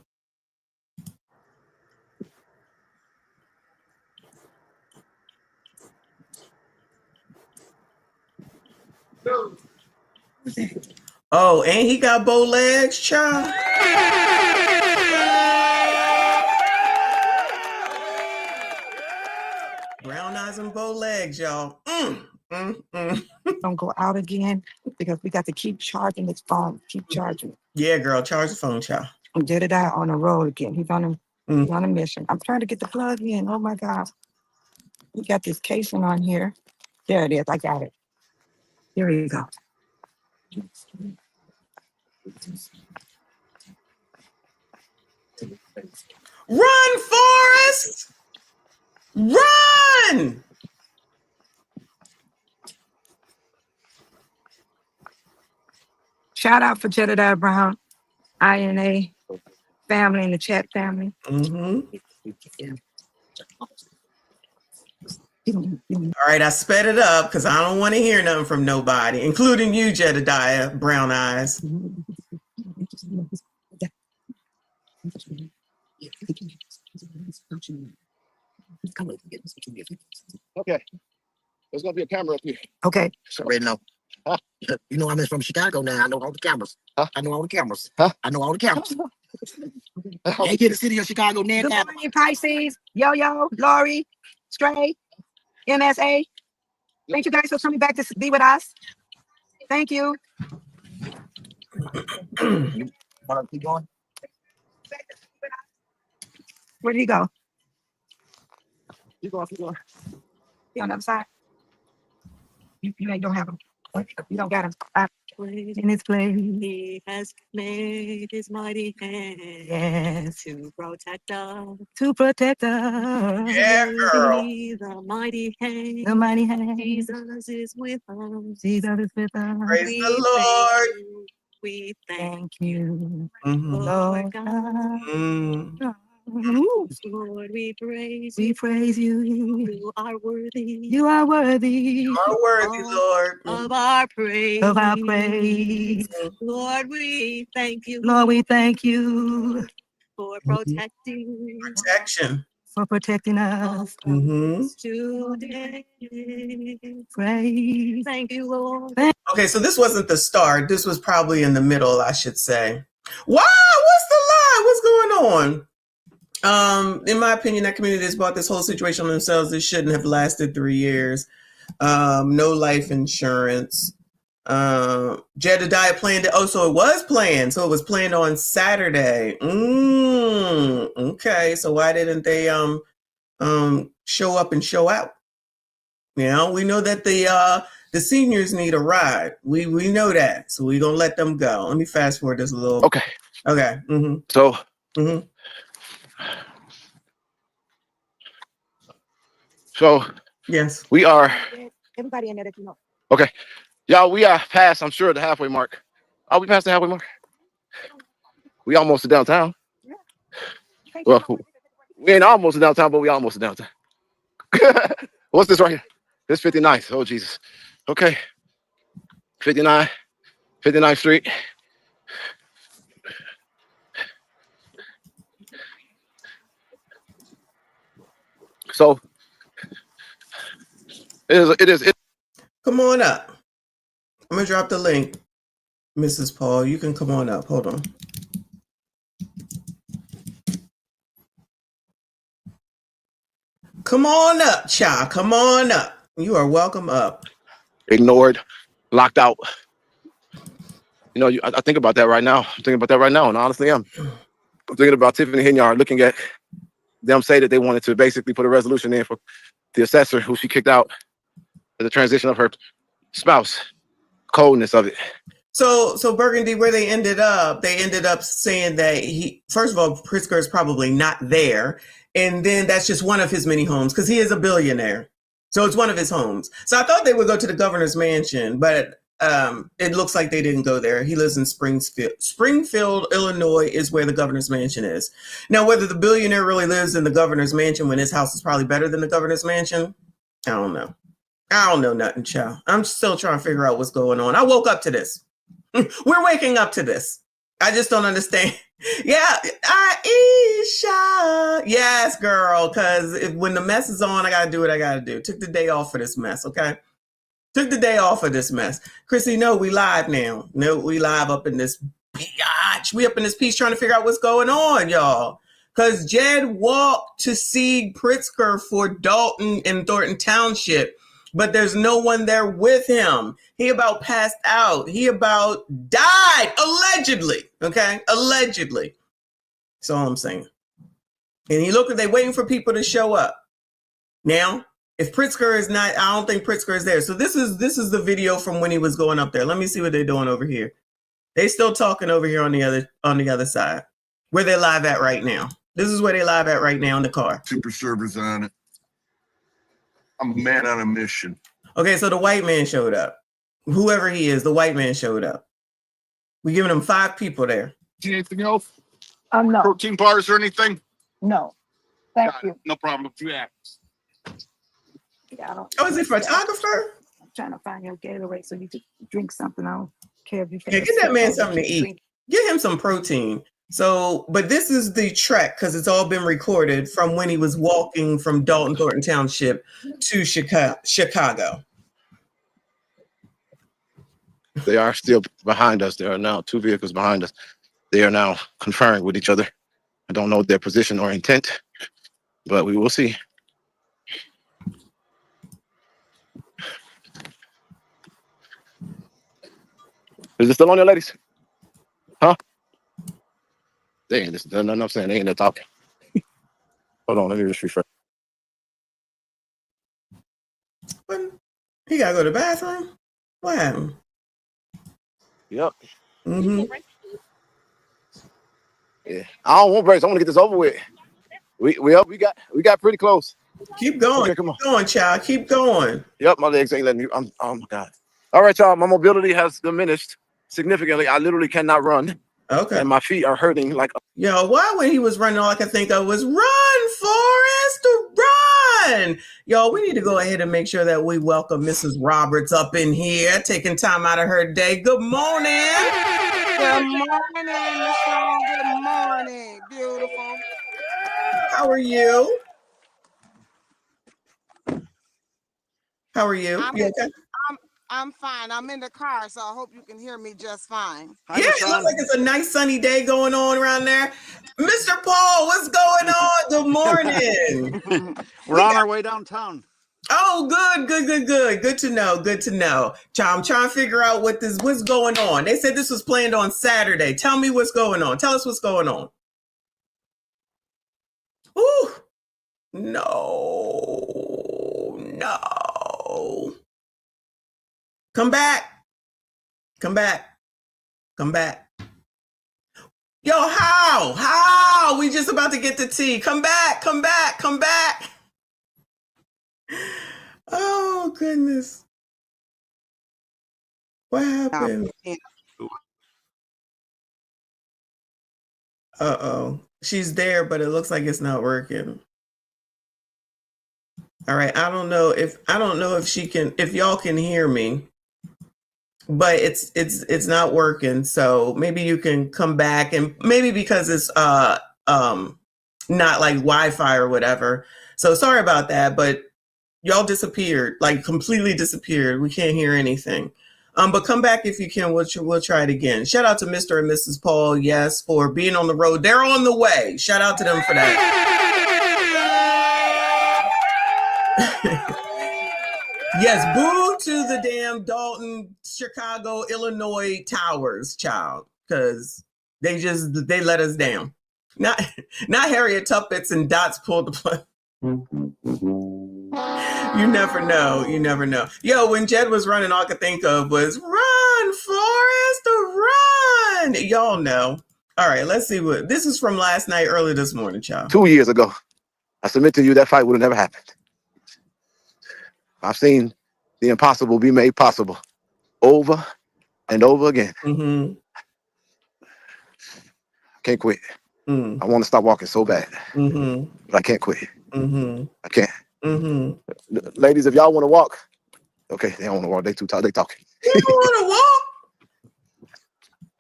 [SPEAKER 3] Oh, and he got bow legs, child. Brown eyes and bow legs, y'all.
[SPEAKER 1] Don't go out again because we got to keep charging this phone. Keep charging.
[SPEAKER 3] Yeah, girl, charge the phone, child.
[SPEAKER 1] Jedediah on the road again. He's on a mission. I'm trying to get the plug in. Oh my God. We got this casing on here. There it is. I got it. Here you go.
[SPEAKER 3] Run, Forrest! Run!
[SPEAKER 1] Shout out for Jedediah Brown, INA family and the chat family.
[SPEAKER 3] All right, I sped it up because I don't want to hear nothing from nobody, including you, Jedediah, Brown Eyes.
[SPEAKER 4] Okay. There's gonna be a camera up here.
[SPEAKER 1] Okay.
[SPEAKER 17] So right now, you know I'm from Chicago now. I know all the cameras. I know all the cameras. I know all the cameras. Ain't get the city of Chicago now.
[SPEAKER 1] Good morning, Pisces. Yo, Lori, Stray, MSA. Thank you guys for coming back to be with us. Thank you.
[SPEAKER 17] Want to keep going?
[SPEAKER 1] Where did he go?
[SPEAKER 4] Keep going.
[SPEAKER 1] He on the other side. You don't have him. You don't got him. In his place.
[SPEAKER 18] He has made his mighty hand to protect us.
[SPEAKER 1] To protect us.
[SPEAKER 3] Yeah, girl.
[SPEAKER 18] The mighty hand.
[SPEAKER 1] The mighty hand.
[SPEAKER 18] Jesus is with us.
[SPEAKER 1] Jesus is with us.
[SPEAKER 3] Praise the Lord.
[SPEAKER 18] We thank
[SPEAKER 1] you,
[SPEAKER 18] Lord God.
[SPEAKER 1] Lord,
[SPEAKER 18] we praise
[SPEAKER 1] you. We praise you.
[SPEAKER 18] You are worthy.
[SPEAKER 1] You are worthy.
[SPEAKER 3] You are worthy, Lord.
[SPEAKER 18] Of our praise.
[SPEAKER 1] Of our praise.
[SPEAKER 18] Lord, we thank you.
[SPEAKER 1] Lord, we thank you.
[SPEAKER 18] For protecting.
[SPEAKER 3] Protection.
[SPEAKER 1] For protecting us.
[SPEAKER 18] Today.
[SPEAKER 1] Praise.
[SPEAKER 18] Thank you, Lord.
[SPEAKER 3] Okay, so this wasn't the start. This was probably in the middle, I should say. Wow, what's the lie? What's going on? In my opinion, that community has brought this whole situation on themselves. This shouldn't have lasted 3 years. No life insurance. Jedediah planned it. Oh, so it was planned. So it was planned on Saturday. Okay, so why didn't they show up and show out? You know, we know that the seniors need a ride. We know that. So we're gonna let them go. Let me fast forward this a little.
[SPEAKER 4] Okay.
[SPEAKER 3] Okay.
[SPEAKER 4] So So
[SPEAKER 3] yes,
[SPEAKER 4] we are
[SPEAKER 1] Everybody in there that you know.
[SPEAKER 4] okay. Y'all, we are past, I'm sure, the halfway mark. Are we past the halfway mark? We almost to downtown. Well, we ain't almost to downtown, but we almost to downtown. What's this right here? This 59th. Oh, Jesus. Okay. 59th Street. So it is.
[SPEAKER 3] Come on up. I'm gonna drop the link, Mrs. Paul. You can come on up. Hold on. Come on up, child. Come on up. You are welcome up.
[SPEAKER 4] Ignored, locked out. You know, I think about that right now. I'm thinking about that right now, and honestly, I'm thinking about Tiffany Henyard looking at them say that they wanted to basically put a resolution in for the assessor who she kicked out at the transition of her spouse. Coldness of it.
[SPEAKER 3] So Burgundy, where they ended up saying that first of all, Pritzker is probably not there. And then that's just one of his many homes because he is a billionaire. So it's one of his homes. So I thought they would go to the governor's mansion, but it looks like they didn't go there. He lives in Springfield, Illinois is where the governor's mansion is. Now, whether the billionaire really lives in the governor's mansion when his house is probably better than the governor's mansion, I don't know. I don't know nothing, child. I'm still trying to figure out what's going on. I woke up to this. We're waking up to this. I just don't understand. Yeah, Aisha. Yes, girl. Because when the mess is on, I got to do what I got to do. Took the day off for this mess, okay? Took the day off for this mess. Chrissy, no, we live now. No, we live up in this biatch. We up in this piece trying to figure out what's going on, y'all. Because Jed walked to see Pritzker for Dolton and Thornton Township, but there's no one there with him. He about passed out. He about died, allegedly. Okay, allegedly. That's all I'm saying. And he looked, they waiting for people to show up. Now, if Pritzker is not, I don't think Pritzker is there. So this is the video from when he was going up there. Let me see what they're doing over here. They still talking over here on the other side, where they're live at right now. This is where they live at right now in the car.
[SPEAKER 19] Super servers on it. I'm a man on a mission.
[SPEAKER 3] Okay, so the white man showed up. Whoever he is, the white man showed up. We're giving him 5 people there.
[SPEAKER 19] Anything else?
[SPEAKER 1] No.
[SPEAKER 19] Protein bars or anything?
[SPEAKER 1] No. Thank you.
[SPEAKER 19] No problem. If you ask.
[SPEAKER 1] Yeah, I don't.
[SPEAKER 3] Oh, is he a photographer?
[SPEAKER 1] I'm trying to find your Gatorade so you can drink something. I don't care if you
[SPEAKER 3] Yeah, get that man something to eat. Get him some protein. So, but this is the trek because it's all been recorded from when he was walking from Dolton, Thornton Township to Chicago.
[SPEAKER 4] They are still behind us. There are now 2 vehicles behind us. They are now conferring with each other. I don't know their position or intent, but we will see. Is it still on there, ladies? Huh? They ain't just done nothing. I'm saying they ain't there talking. Hold on, let me just refresh.
[SPEAKER 3] He gotta go to the bathroom. What happened?
[SPEAKER 4] Yep.
[SPEAKER 3] Mm-hmm.
[SPEAKER 4] Yeah. I don't want breaks. I want to get this over with. We got pretty close.
[SPEAKER 3] Keep going.
[SPEAKER 4] Okay, come on.
[SPEAKER 3] Keep going, child. Keep going.
[SPEAKER 4] Yep, my legs ain't letting me. Oh my God. All right, y'all. My mobility has diminished significantly. I literally cannot run.
[SPEAKER 3] Okay.
[SPEAKER 4] And my feet are hurting like.
[SPEAKER 3] Yo, why when he was running, all I could think of was run, Forrest, run. Yo, we need to go ahead and make sure that we welcome Mrs. Roberts up in here, taking time out of her day. Good morning.
[SPEAKER 20] Good morning, Michonne. Good morning, beautiful.
[SPEAKER 3] How are you? How are you? You okay?
[SPEAKER 20] I'm fine. I'm in the car, so I hope you can hear me just fine.
[SPEAKER 3] Yeah, it looks like it's a nice sunny day going on around there. Mr. Paul, what's going on? Good morning.
[SPEAKER 21] We're on our way downtown.
[SPEAKER 3] Oh, good. Good to know. Good to know. I'm trying to figure out what's going on. They said this was planned on Saturday. Tell me what's going on. Tell us what's going on. Ooh. No. Come back. Yo, how? We just about to get the tea. Come back. Oh, goodness. What happened? Uh-oh. She's there, but it looks like it's not working. All right. I don't know if y'all can hear me, but it's not working. So maybe you can come back, and maybe because it's not like Wi-Fi or whatever. So sorry about that, but y'all disappeared, like completely disappeared. We can't hear anything. But come back if you can. We'll try it again. Shout out to Mr. and Mrs. Paul, yes, for being on the road. They're on the way. Shout out to them for that. Yes, boo to the damn Dolton, Chicago, Illinois towers, child, because they let us down. Not Harriet Tuppence and Dots pulled the plug. You never know. Yo, when Jed was running, all I could think of was run, Forrest, run. Y'all know. All right, let's see what this is from last night, early this morning, child.
[SPEAKER 4] 2 years ago, I submit to you that fight would have never happened. I've seen the impossible be made possible over and over again.
[SPEAKER 3] Mm-hmm.
[SPEAKER 4] Can't quit. I want to stop walking so bad, but I can't quit. I can't. Ladies, if y'all want to walk, okay, they don't want to walk. They too tired. They talking.
[SPEAKER 3] You don't want to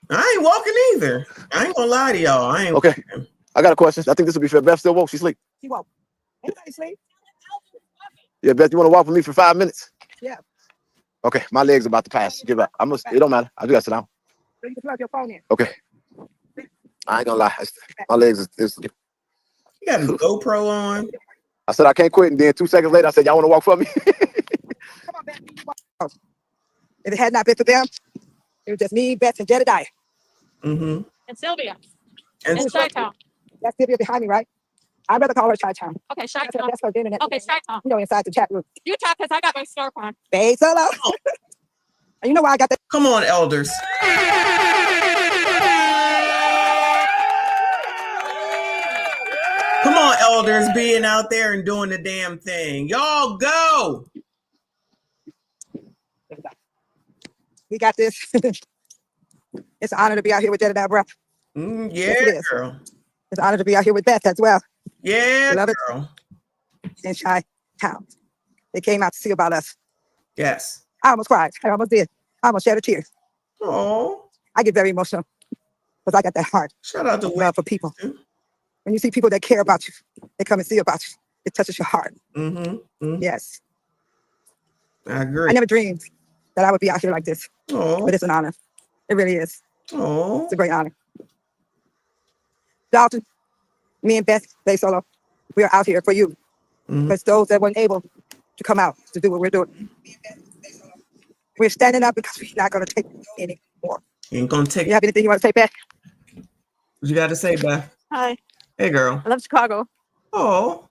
[SPEAKER 3] walk? I ain't walking either. I ain't gonna lie to y'all. I ain't.
[SPEAKER 4] Okay, I got a question. I think this will be fair. Beth still woke. She sleep.
[SPEAKER 1] She woke. Anybody sleep?
[SPEAKER 4] Yeah, Beth, you want to walk with me for 5 minutes?
[SPEAKER 1] Yeah.
[SPEAKER 4] Okay, my leg's about to pass. Give up. It don't matter. I do got to sit down.
[SPEAKER 1] So you can plug your phone in.
[SPEAKER 4] Okay. I ain't gonna lie. My legs is.
[SPEAKER 3] You got his GoPro on.
[SPEAKER 4] I said I can't quit, and then 2 seconds later, I said, y'all want to walk for me?
[SPEAKER 1] If it had not been for them, it was just me, Beth, and Jedediah.
[SPEAKER 3] Mm-hmm.
[SPEAKER 22] And Sylvia.
[SPEAKER 3] And
[SPEAKER 22] Chi-Town.
[SPEAKER 1] That's Sylvia behind me, right? I'd rather call her Chi-Town.
[SPEAKER 22] Okay, Chi-Town.
[SPEAKER 1] That's her internet.
[SPEAKER 22] Okay, Chi-Town.
[SPEAKER 1] You know, inside the chat room.
[SPEAKER 22] You talk because I got my store on.
[SPEAKER 1] Hey, solo. And you know why I got that?
[SPEAKER 3] Come on, elders. Come on, elders, being out there and doing the damn thing. Y'all go.
[SPEAKER 1] We got this. It's an honor to be out here with Jedediah, bro.
[SPEAKER 3] Yeah,
[SPEAKER 1] yes,
[SPEAKER 3] girl.
[SPEAKER 1] It's an honor to be out here with Beth as well.
[SPEAKER 3] Yeah,
[SPEAKER 1] Love
[SPEAKER 3] girl.
[SPEAKER 1] it. In Chi-Town. They came out to see about us.
[SPEAKER 3] Yes.
[SPEAKER 1] I almost cried. I almost did. I almost shed a tear.
[SPEAKER 3] Oh.
[SPEAKER 1] I get very emotional because I got that heart.
[SPEAKER 3] Shout out to
[SPEAKER 1] love for people. When you see people that care about you, they come and see about you. It touches your heart.
[SPEAKER 3] Mm-hmm.
[SPEAKER 1] Yes.
[SPEAKER 3] I agree.
[SPEAKER 1] I never dreamed that I would be out here like this.
[SPEAKER 3] Oh.
[SPEAKER 1] But it's an honor. It really is.
[SPEAKER 3] Oh.
[SPEAKER 1] It's a great honor. Dolton, me and Beth Solo, we are out here for you. Because those that weren't able to come out to do what we're doing. We're standing up because we're not going to take any more.
[SPEAKER 3] You ain't gonna take.
[SPEAKER 1] You have anything you want to say, Beth?
[SPEAKER 3] What you got to say, Beth?
[SPEAKER 22] Hi.
[SPEAKER 3] Hey, girl.
[SPEAKER 22] I love Chicago.
[SPEAKER 3] Oh.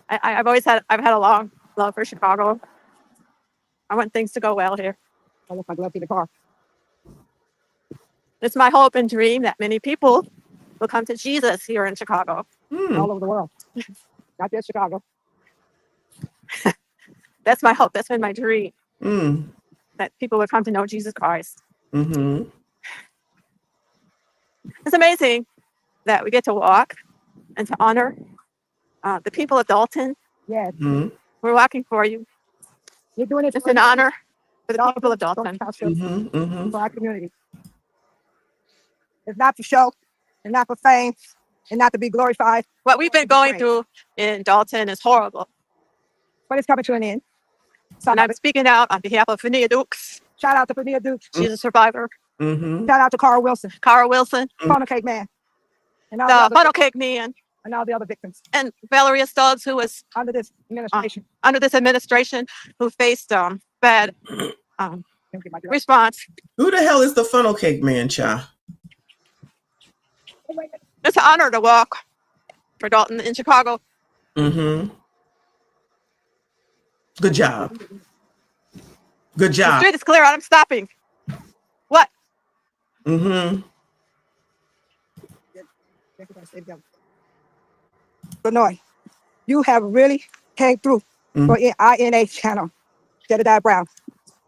[SPEAKER 22] I've had a long love for Chicago. I want things to go well here.
[SPEAKER 1] I left my glove in the car.
[SPEAKER 22] It's my hope and dream that many people will come to Jesus here in Chicago.
[SPEAKER 1] All over the world. Not just Chicago.
[SPEAKER 22] That's my hope. That's been my dream.
[SPEAKER 3] Mm.
[SPEAKER 22] That people will come to know Jesus Christ.
[SPEAKER 3] Mm-hmm.
[SPEAKER 22] It's amazing that we get to walk and to honor the people of Dolton.
[SPEAKER 1] Yes.
[SPEAKER 3] Mm-hmm.
[SPEAKER 22] We're walking for you.
[SPEAKER 1] You're doing it.
[SPEAKER 22] It's an honor for the people of Dolton.
[SPEAKER 1] For our community. It's not for show, and not for fame, and not to be glorified.
[SPEAKER 22] What we've been going through in Dolton is horrible.
[SPEAKER 1] But it's coming to an end.
[SPEAKER 22] And I'm speaking out on behalf of Fania Dukes.
[SPEAKER 1] Shout out to Fania Dukes.
[SPEAKER 22] She's a survivor.
[SPEAKER 3] Mm-hmm.
[SPEAKER 1] Shout out to Carl Wilson.
[SPEAKER 22] Carl Wilson.
[SPEAKER 1] Funnel Cake Man. And all
[SPEAKER 22] The Funnel Cake Man.
[SPEAKER 1] And all the other victims.
[SPEAKER 22] And Valeria Stuggs, who was
[SPEAKER 1] under this
[SPEAKER 22] administration, who faced bad response.
[SPEAKER 3] Who the hell is the Funnel Cake Man, child?
[SPEAKER 22] It's an honor to walk for Dolton in Chicago.
[SPEAKER 3] Mm-hmm. Good job. Good
[SPEAKER 22] The
[SPEAKER 3] job.
[SPEAKER 22] street is clear. I'm stopping. What?
[SPEAKER 3] Mm-hmm.
[SPEAKER 1] Illinois, you have really came through for INA channel, Jedediah Brown.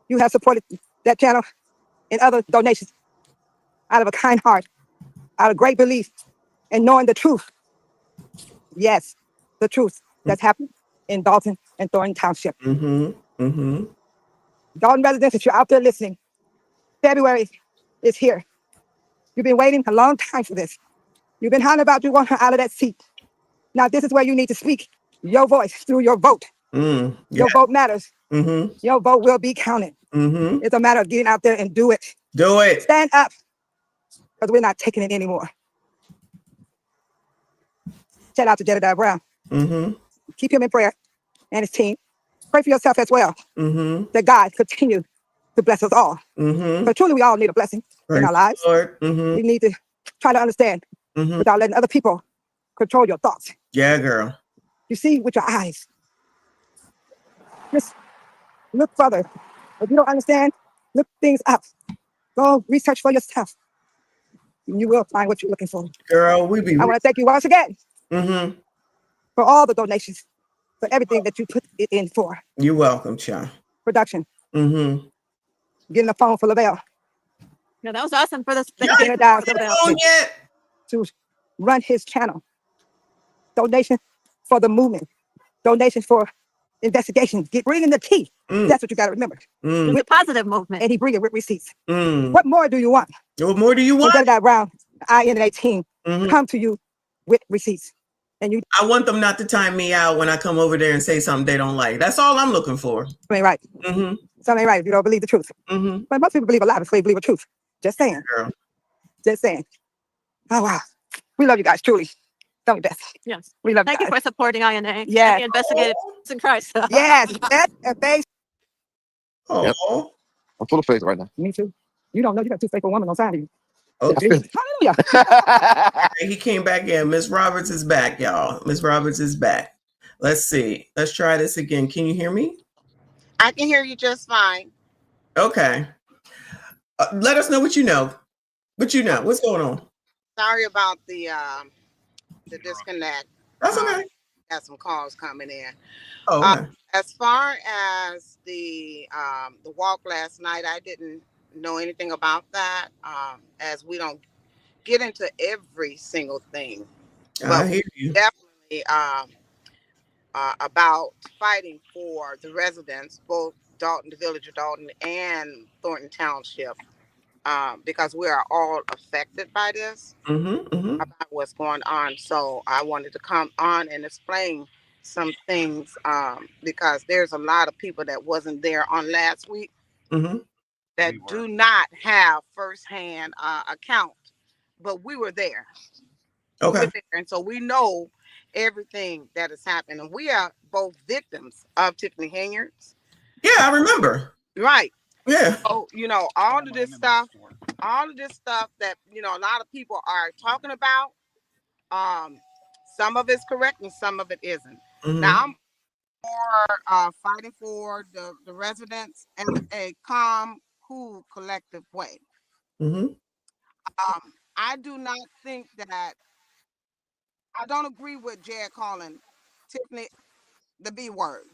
[SPEAKER 1] You have supported that channel and other donations out of a kind heart, out of great belief, and knowing the truth. Yes, the truth that's happened in Dolton and Thornton Township.
[SPEAKER 3] Mm-hmm. Mm-hmm.
[SPEAKER 1] Dolton residents, if you're out there listening, February is here. You've been waiting a long time for this. You've been hollering about you want her out of that seat. Now this is where you need to speak your voice through your vote. Your vote matters.
[SPEAKER 3] Mm-hmm.
[SPEAKER 1] Your vote will be counted.
[SPEAKER 3] Mm-hmm.
[SPEAKER 1] It's a matter of getting out there and do it.
[SPEAKER 3] Do it.
[SPEAKER 1] Stand up, because we're not taking it anymore. Shout out to Jedediah Brown.
[SPEAKER 3] Mm-hmm.
[SPEAKER 1] Keep him in prayer and his team. Pray for yourself as well.
[SPEAKER 3] Mm-hmm.
[SPEAKER 1] That God continue to bless us all.
[SPEAKER 3] Mm-hmm.
[SPEAKER 1] Because truly we all need a blessing in our lives.
[SPEAKER 3] Lord. Mm-hmm.
[SPEAKER 1] We need to try to understand without letting other people control your thoughts.
[SPEAKER 3] Yeah, girl.
[SPEAKER 1] You see with your eyes. Just look further. If you don't understand, look things up. Go research for yourself. And you will find what you're looking for.
[SPEAKER 3] Girl,
[SPEAKER 1] I want to thank you once again for all the donations, for everything that you put it in for.
[SPEAKER 3] You're welcome, child.
[SPEAKER 1] Production.
[SPEAKER 3] Mm-hmm.
[SPEAKER 1] Getting a phone for Lavelle.
[SPEAKER 22] Yeah, that was awesome for this.
[SPEAKER 1] To run his channel. Donation for the movement. Donation for investigation. Bringing the tea. That's what you got to remember.
[SPEAKER 22] It's a positive movement.
[SPEAKER 1] And he bring it with receipts. What more do you want?
[SPEAKER 3] What more do you want?
[SPEAKER 1] Jedediah Brown, INA team, come to you with receipts. And you.
[SPEAKER 3] I want them not to time me out when I come over there and say something they don't like. That's all I'm looking for.
[SPEAKER 1] Something ain't right. Something ain't right if you don't believe the truth. But most people believe a lie before they believe the truth. Just saying.
[SPEAKER 3] Girl.
[SPEAKER 1] Just saying. Oh, wow. We love you guys, truly. Don't we, Beth?
[SPEAKER 22] Yes.
[SPEAKER 1] We love
[SPEAKER 22] Thank you for supporting INA.
[SPEAKER 1] Yes.
[SPEAKER 22] We investigated in Christ.
[SPEAKER 1] Yes. Beth and Faith.
[SPEAKER 3] Oh.
[SPEAKER 4] Yep. I'm full of faith right now.
[SPEAKER 1] Me too. You don't know you got two faithful women on side of you.
[SPEAKER 3] Oh,
[SPEAKER 1] hallelujah.
[SPEAKER 3] He came back in. Miss Roberts is back, y'all. Miss Roberts is back. Let's see. Let's try this again. Can you hear me?
[SPEAKER 20] I can hear you just fine.
[SPEAKER 3] Okay. Let us know what you know. What you know. What's going on?
[SPEAKER 20] Sorry about the disconnect.
[SPEAKER 3] That's okay.
[SPEAKER 20] Got some calls coming in.
[SPEAKER 3] Oh, okay.
[SPEAKER 20] As far as the walk last night, I didn't know anything about that. As we don't get into every single thing.
[SPEAKER 3] I hear you.
[SPEAKER 20] Definitely about fighting for the residents, both Dolton, the village of Dolton, and Thornton Township, because we are all affected by this, about what's going on. So I wanted to come on and explain some things, because there's a lot of people that wasn't there on last week that do not have firsthand account, but we were there. We were there, and so we know everything that is happening. We are both victims of Tiffany Henyard's.
[SPEAKER 3] Yeah, I remember.
[SPEAKER 20] Right.
[SPEAKER 3] Yeah.
[SPEAKER 20] So, you know, all of this stuff that, you know, a lot of people are talking about, some of it's correct and some of it isn't. Now, I'm for fighting for the residents in a calm, cool, collective way. I do not think that, I don't agree with Jared calling Tiffany the B word.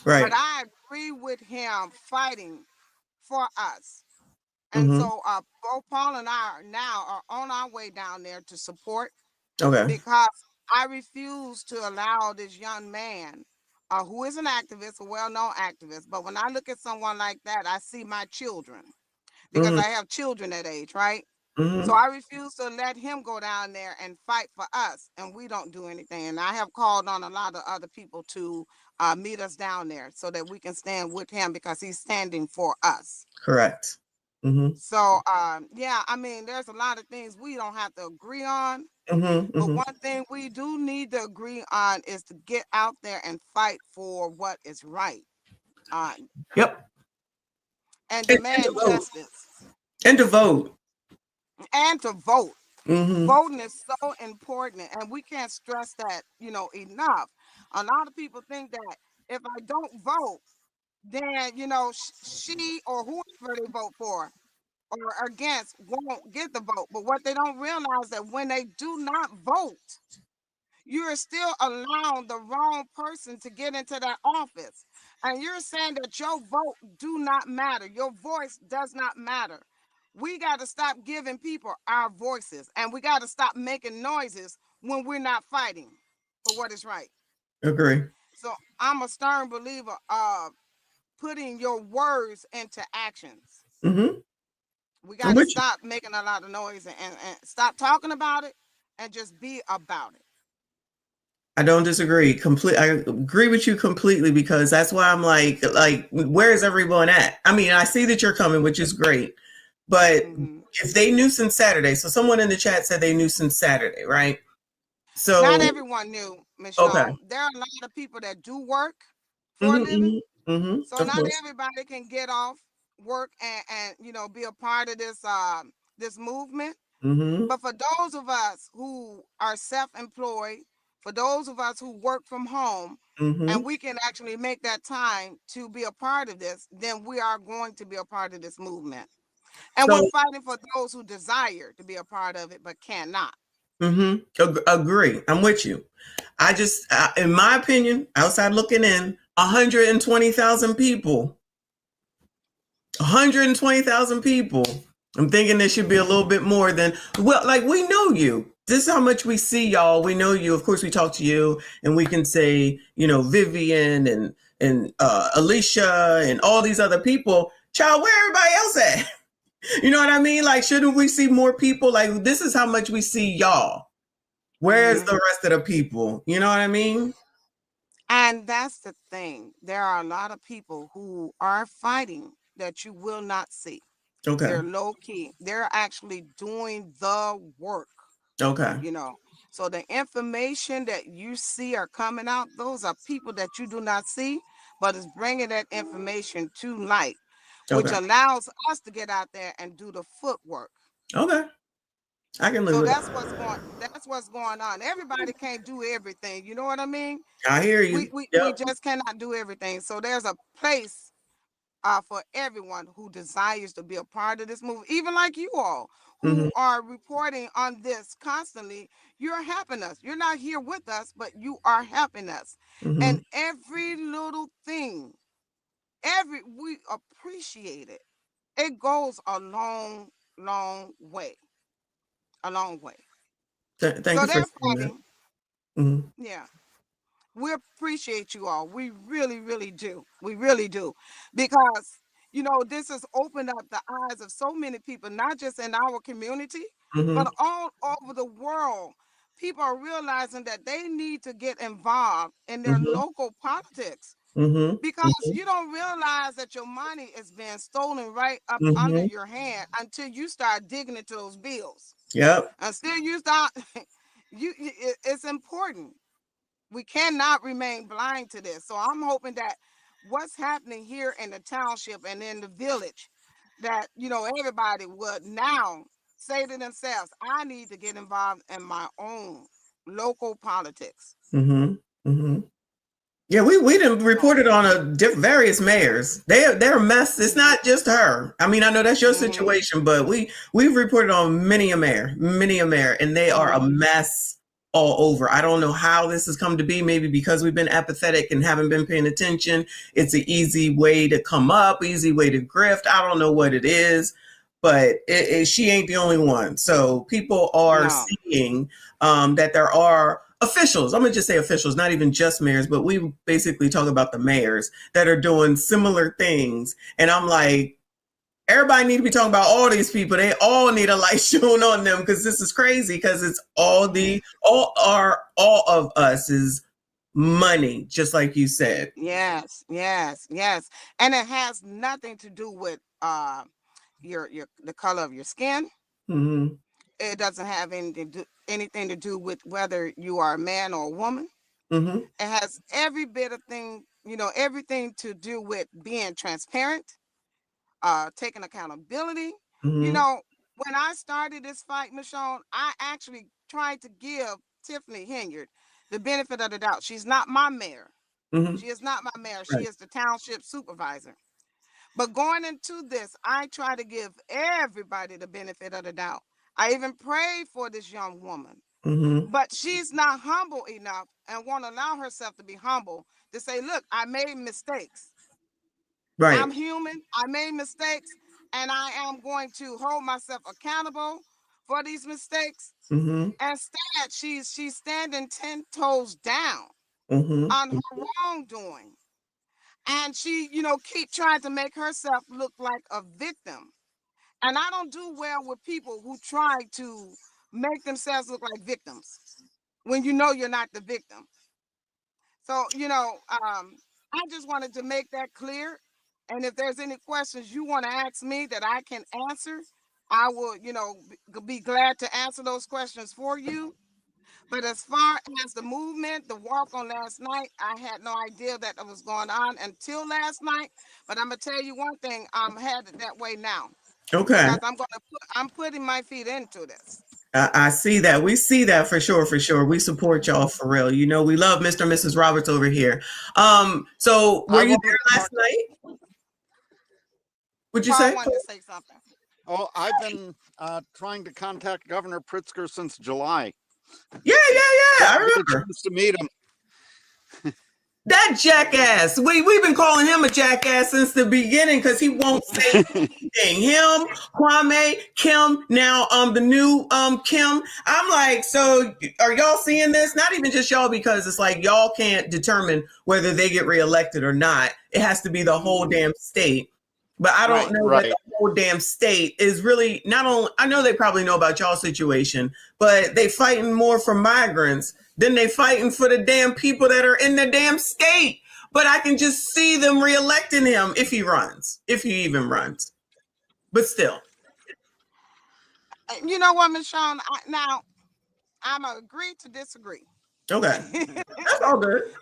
[SPEAKER 3] Right.
[SPEAKER 20] But I agree with him fighting for us. And so both Paul and I are now on our way down there to support.
[SPEAKER 3] Okay.
[SPEAKER 20] Because I refuse to allow this young man, who is an activist, a well-known activist, but when I look at someone like that, I see my children, because I have children that age, right? So I refuse to let him go down there and fight for us, and we don't do anything. And I have called on a lot of other people to meet us down there so that we can stand with him, because he's standing for us.
[SPEAKER 3] Correct.
[SPEAKER 20] So yeah, I mean, there's a lot of things we don't have to agree on. But one thing we do need to agree on is to get out there and fight for what is right.
[SPEAKER 3] Yep.
[SPEAKER 20] And demand justice.
[SPEAKER 3] And to vote.
[SPEAKER 20] And to vote. Voting is so important, and we can't stress that, you know, enough. A lot of people think that if I don't vote, then, you know, she or whoever they vote for or against won't get the vote. But what they don't realize that when they do not vote, you're still allowing the wrong person to get into that office. And you're saying that your vote do not matter. Your voice does not matter. We got to stop giving people our voices, and we got to stop making noises when we're not fighting for what is right.
[SPEAKER 3] Agree.
[SPEAKER 20] So I'm a stern believer of putting your words into actions. We got to stop making a lot of noise and stop talking about it and just be about it.
[SPEAKER 3] I don't disagree. I agree with you completely, because that's why I'm like, where is everyone at? I mean, I see that you're coming, which is great. But if they knew since Saturday, so someone in the chat said they knew since Saturday, right? So
[SPEAKER 20] not everyone knew, Michelle. Okay. There are a lot of people that do work for a living. So not everybody can get off work and you know, be a part of this this movement. But for those of us who are self-employed, for those of us who work from home, and we can actually make that time to be a part of this, then we are going to be a part of this movement. And we're fighting for those who desire to be a part of it, but cannot.
[SPEAKER 3] Agree. I'm with you. I just, in my opinion, outside looking in, 120,000 people. 120,000 people. I'm thinking there should be a little bit more than, well, like, we know you. This is how much we see y'all. We know you. Of course, we talk to you, and we can say, you know, Vivian and Alicia and all these other people. Child, where everybody else at? You know what I mean? Like, shouldn't we see more people? Like, this is how much we see y'all. Where's the rest of the people? You know what I mean?
[SPEAKER 20] And that's the thing. There are a lot of people who are fighting that you will not see.
[SPEAKER 3] Okay.
[SPEAKER 20] They're low key. They're actually doing the work.
[SPEAKER 3] Okay.
[SPEAKER 20] You know, so the information that you see are coming out, those are people that you do not see, but it's bringing that information to light, which allows us to get out there and do the footwork.
[SPEAKER 3] Okay. I can live
[SPEAKER 20] so
[SPEAKER 3] with
[SPEAKER 20] that's what's going on. Everybody can't do everything. You know what I mean?
[SPEAKER 3] I hear you.
[SPEAKER 20] We just cannot do everything. So there's a place for everyone who desires to be a part of this movement, even like you all who are reporting on this constantly. You're helping us. You're not here with us, but you are helping us. And every little thing, we appreciate it. It goes a long, long way. A long way.
[SPEAKER 3] Thank you for saying that.
[SPEAKER 20] Yeah. We appreciate you all. We really, really do. We really do. Because, you know, this has opened up the eyes of so many people, not just in our community,
[SPEAKER 3] Mhm.
[SPEAKER 20] but all over the world. People are realizing that they need to get involved in their
[SPEAKER 3] Mhm.
[SPEAKER 20] local politics
[SPEAKER 3] Mhm.
[SPEAKER 20] because you don't realize that your money is being stolen right up under
[SPEAKER 3] Mhm.
[SPEAKER 20] your hand until you start digging into those bills.
[SPEAKER 3] Yep.
[SPEAKER 20] Until you start, it's important. We cannot remain blind to this. So I'm hoping that what's happening here in the township and in the village, that, you know, everybody would now say to themselves, I need to get involved in my own local politics.
[SPEAKER 3] Mhm. Mhm. Yeah, we didn't report it on various mayors. They're a mess. It's not just her. I mean, I know that's your situation, but we've reported on many a mayor, and they are a mess all over. I don't know how this has come to be. Maybe because we've been apathetic and haven't been paying attention. It's an easy way to come up, easy way to grift. I don't know what it is, but she ain't the only one. So people are seeing that there are officials, I'm gonna just say officials, not even just mayors, but we basically talk about the mayors that are doing similar things. And I'm like, everybody need to be talking about all these people. They all need a light shown on them because this is crazy, because it's all of us is money, just like you said.
[SPEAKER 20] Yes, yes, yes. And it has nothing to do with your the color of your skin.
[SPEAKER 3] Mm-hmm.
[SPEAKER 20] It doesn't have anything to do with whether you are a man or a woman.
[SPEAKER 3] Mm-hmm.
[SPEAKER 20] It has every bit of thing, you know, everything to do with being transparent, taking accountability.
[SPEAKER 3] Mm-hmm.
[SPEAKER 20] You know, when I started this fight, Michonne, I actually tried to give Tiffany Henyard the benefit of the doubt. She's not my mayor.
[SPEAKER 3] Mm-hmm.
[SPEAKER 20] She is not my mayor.
[SPEAKER 3] Right.
[SPEAKER 20] She is the township supervisor. But going into this, I try to give everybody the benefit of the doubt. I even prayed for this young woman,
[SPEAKER 3] Mm-hmm.
[SPEAKER 20] but she's not humble enough and won't allow herself to be humble to say, look, I made mistakes.
[SPEAKER 3] Right.
[SPEAKER 20] I'm human. I made mistakes, and I am going to hold myself accountable for these mistakes.
[SPEAKER 3] Mm-hmm.
[SPEAKER 20] Instead, she's standing 10 toes down
[SPEAKER 3] Mm-hmm.
[SPEAKER 20] on her wrongdoing. And she, you know, keep trying to make herself look like a victim. And I don't do well with people who try to make themselves look like victims when you know you're not the victim. So, you know, I just wanted to make that clear. And if there's any questions you want to ask me that I can answer, I will, you know, be glad to answer those questions for you. But as far as the movement, the walk on last night, I had no idea that it was going on until last night. But I'm gonna tell you one thing, I'm headed that way now.
[SPEAKER 3] Okay.
[SPEAKER 20] Because I'm putting my feet into this.
[SPEAKER 3] I see that. We see that for sure, for sure. We support y'all for real. You know, we love Mr. and Mrs. Roberts over here. So were you there last night? Would you say?
[SPEAKER 20] I wanted to say something.
[SPEAKER 8] Oh, I've been trying to contact Governor Pritzker since July.
[SPEAKER 3] Yeah. I remember.
[SPEAKER 8] Get a chance to meet him.
[SPEAKER 3] That jackass. We've been calling him a jackass since the beginning because he won't say anything. Him, Kwame, Kim, now the new Kim. I'm like, so are y'all seeing this? Not even just y'all, because it's like y'all can't determine whether they get reelected or not. It has to be the whole damn state. But I don't know that the whole damn state is really not only. I know they probably know about y'all's situation, but they fighting more for migrants than they fighting for the damn people that are in the damn state. But I can just see them reelecting him if he runs, if he even runs. But still.
[SPEAKER 20] You know what, Michonne? Now, I'm agree to disagree.
[SPEAKER 3] Okay. That's all good.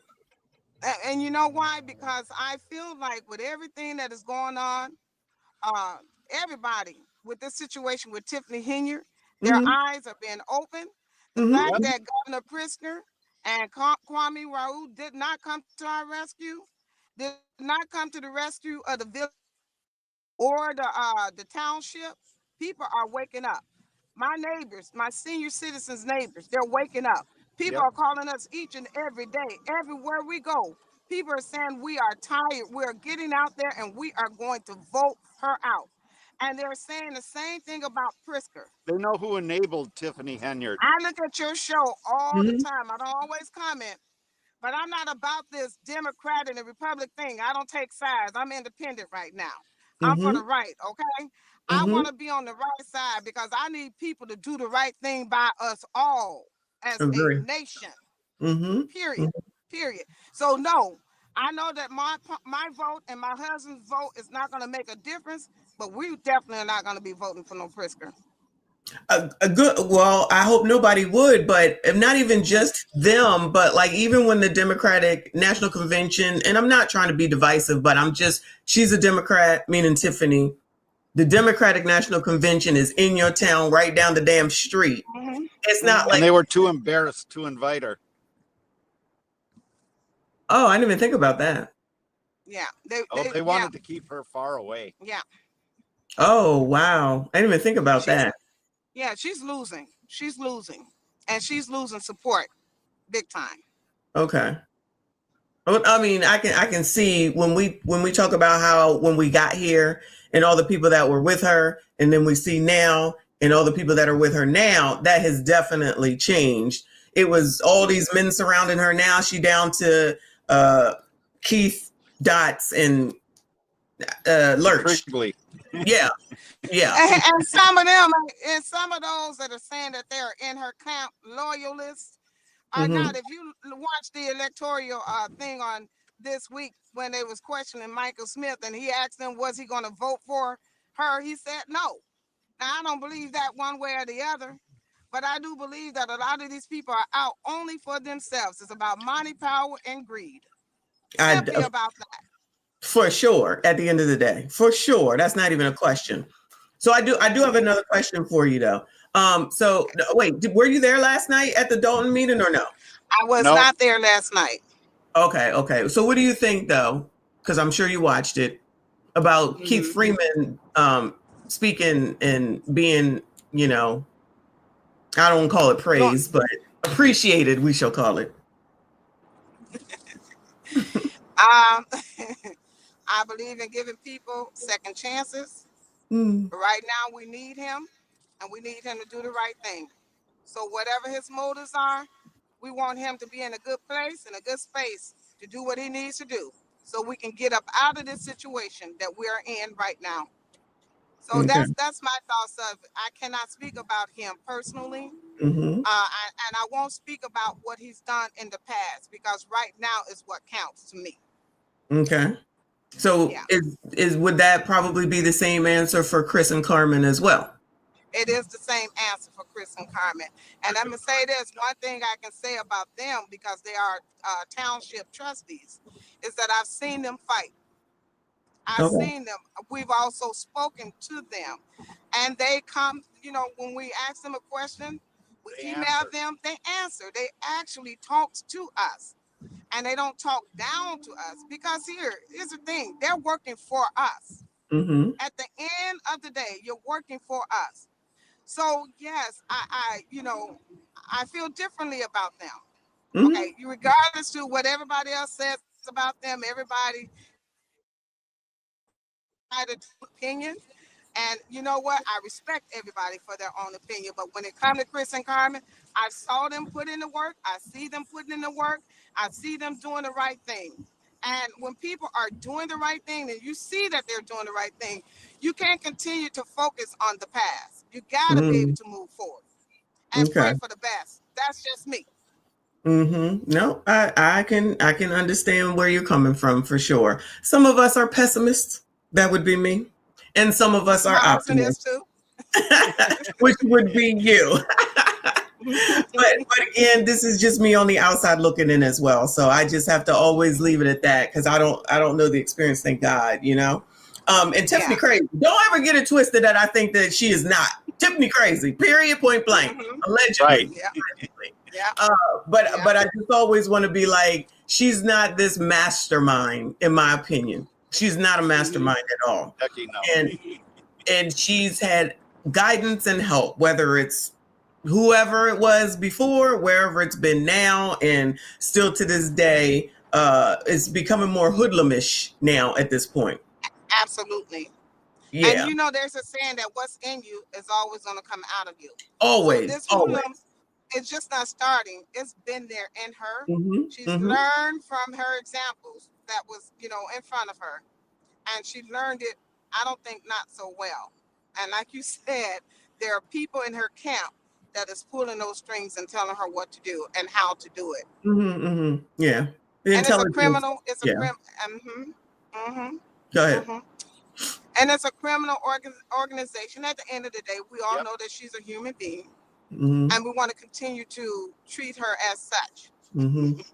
[SPEAKER 20] And you know why? Because I feel like with everything that is going on, everybody with this situation with Tiffany Henyard, their eyes are being opened. The fact that Governor Pritzker and Kwame Raoul did not come to our rescue, did not come to the rescue of the village or the township, people are waking up. My neighbors, my senior citizens neighbors, they're waking up. People are calling us each and every day, everywhere we go. People are saying we are tired. We're getting out there and we are going to vote her out. And they're saying the same thing about Pritzker.
[SPEAKER 8] They know who enabled Tiffany Henyard.
[SPEAKER 20] I look at your show all the time. I don't always comment, But I'm not about this Democrat and the Republic thing. I don't take sides. I'm independent right now. I'm for the right, okay? I want to be on the right side because I need people to do the right thing by us all as a
[SPEAKER 3] Agree.
[SPEAKER 20] nation.
[SPEAKER 3] Mm-hmm.
[SPEAKER 20] Period. Period. So no, I know that my vote and my husband's vote is not going to make a difference, but we definitely are not going to be voting for no Pritzker.
[SPEAKER 3] A good, well, I hope nobody would, but not even just them, but like even when the Democratic National Convention, and I'm not trying to be divisive, but she's a Democrat, meaning Tiffany. The Democratic National Convention is in your town, right down the damn street. It's not like,
[SPEAKER 8] and they were too embarrassed to invite her.
[SPEAKER 3] Oh, I didn't even think about that.
[SPEAKER 20] Yeah,
[SPEAKER 8] they wanted to keep her far away.
[SPEAKER 20] Yeah.
[SPEAKER 3] Oh, wow. I didn't even think about that.
[SPEAKER 20] Yeah, she's losing. She's losing. And she's losing support big time.
[SPEAKER 3] Okay. I mean, I can see when we talk about how when we got here and all the people that were with her, and then we see now and all the people that are with her now, that has definitely changed. It was all these men surrounding her. Now she down to Keith, Dots, and Lurch. Yeah. Yeah.
[SPEAKER 20] And some of them, and some of those that are saying that they're in her camp loyalists are not. If you watch the electoral thing on this week when they was questioning Michael Smith and he asked them, was he going to vote for her? He said no. Now, I don't believe that one way or the other, but I do believe that a lot of these people are out only for themselves. It's about money, power, and greed. Simply about that.
[SPEAKER 3] For sure. At the end of the day, for sure. That's not even a question. So I do have another question for you though. So wait, were you there last night at the Dolton meeting or no?
[SPEAKER 20] I was not there last night.
[SPEAKER 3] Okay. So what do you think though? Because I'm sure you watched it, about Keith Freeman speaking and being, I don't call it praise, but appreciated, we shall call it.
[SPEAKER 20] I believe in giving people second chances. Right now, we need him, and we need him to do the right thing. So whatever his motives are, we want him to be in a good place, in a good space, to do what he needs to do, so we can get up out of this situation that we're in right now. So that's my thoughts of it. I cannot speak about him personally, and I won't speak about what he's done in the past, because right now is what counts to me.
[SPEAKER 3] Okay. So would that probably be the same answer for Chris and Carmen as well?
[SPEAKER 20] It is the same answer for Chris and Carmen. And I'm going to say this, one thing I can say about them, because they are township trustees, is that I've seen them fight. I've seen them. We've also spoken to them. And they come, when we ask them a question, we email them, they answer. They actually talk to us. And they don't talk down to us, because here's the thing, they're working for us. At the end of the day, you're working for us. So yes, I feel differently about them. Okay, regardless to what everybody else says about them, everybody had an opinion. And you know what? I respect everybody for their own opinion. But when it comes to Chris and Carmen, I saw them put in the work. I see them putting in the work. I see them doing the right thing. And when people are doing the right thing, and you see that they're doing the right thing, you can't continue to focus on the past. You got to be able to move forward and pray for the best. That's just me.
[SPEAKER 3] No, I can understand where you're coming from, for sure. Some of us are pessimists. That would be me. And some of us are optimists,
[SPEAKER 20] too.
[SPEAKER 3] which would be you. but again, this is just me on the outside looking in as well. So I just have to always leave it at that, because I don't know the experience, thank God, And Tiffany crazy. Don't ever get it twisted that I think that she is not. Tiffany crazy, period, point blank. Allegedly.
[SPEAKER 8] Right.
[SPEAKER 3] But I just always want to be like, she's not this mastermind, in my opinion. She's not a mastermind at all. And she's had guidance and help, whether it's whoever it was before, wherever it's been now, and still to this day, it's becoming more hoodlumish now at this point.
[SPEAKER 20] Absolutely.
[SPEAKER 3] Yeah.
[SPEAKER 20] And there's a saying that what's in you is always going to come out of you.
[SPEAKER 3] Always.
[SPEAKER 20] So it's just not starting. It's been there in her. She's
[SPEAKER 3] Mm-hmm.
[SPEAKER 20] learned from her examples that was, in front of her. And she learned it, I don't think, not so well. And like you said, there are people in her camp that is pulling those strings and telling her what to do and how to do it.
[SPEAKER 3] Yeah. The
[SPEAKER 20] And it's a
[SPEAKER 3] intelligence.
[SPEAKER 20] criminal, it's a
[SPEAKER 3] Yeah. Go ahead.
[SPEAKER 20] And it's a criminal organization. At the end of the day, we all know that she's a human being. And we want to continue to treat her as such. We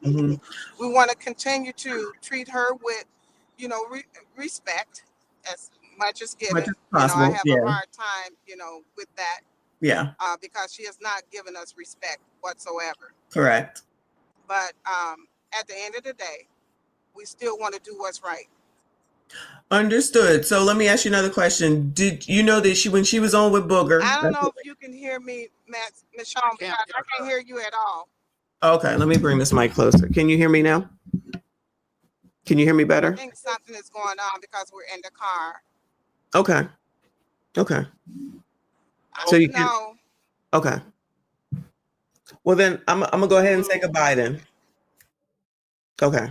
[SPEAKER 20] want to continue to treat her with, respect as much as given.
[SPEAKER 3] Much as possible.
[SPEAKER 20] I have a hard time, with that.
[SPEAKER 3] Yeah.
[SPEAKER 20] Because she has not given us respect whatsoever.
[SPEAKER 3] Correct.
[SPEAKER 20] But at the end of the day, we still want to do what's right.
[SPEAKER 3] Understood. So let me ask you another question. Did you know that when she was on with Booger?
[SPEAKER 20] I don't know if you can hear me, Michonne, because I can't hear you at all.
[SPEAKER 3] Okay, let me bring this mic closer. Can you hear me now? Can you hear me better?
[SPEAKER 20] I think something is going on because we're in the car.
[SPEAKER 3] Okay. Okay. So you can. Okay. Well, then I'm gonna go ahead and say goodbye then. Okay.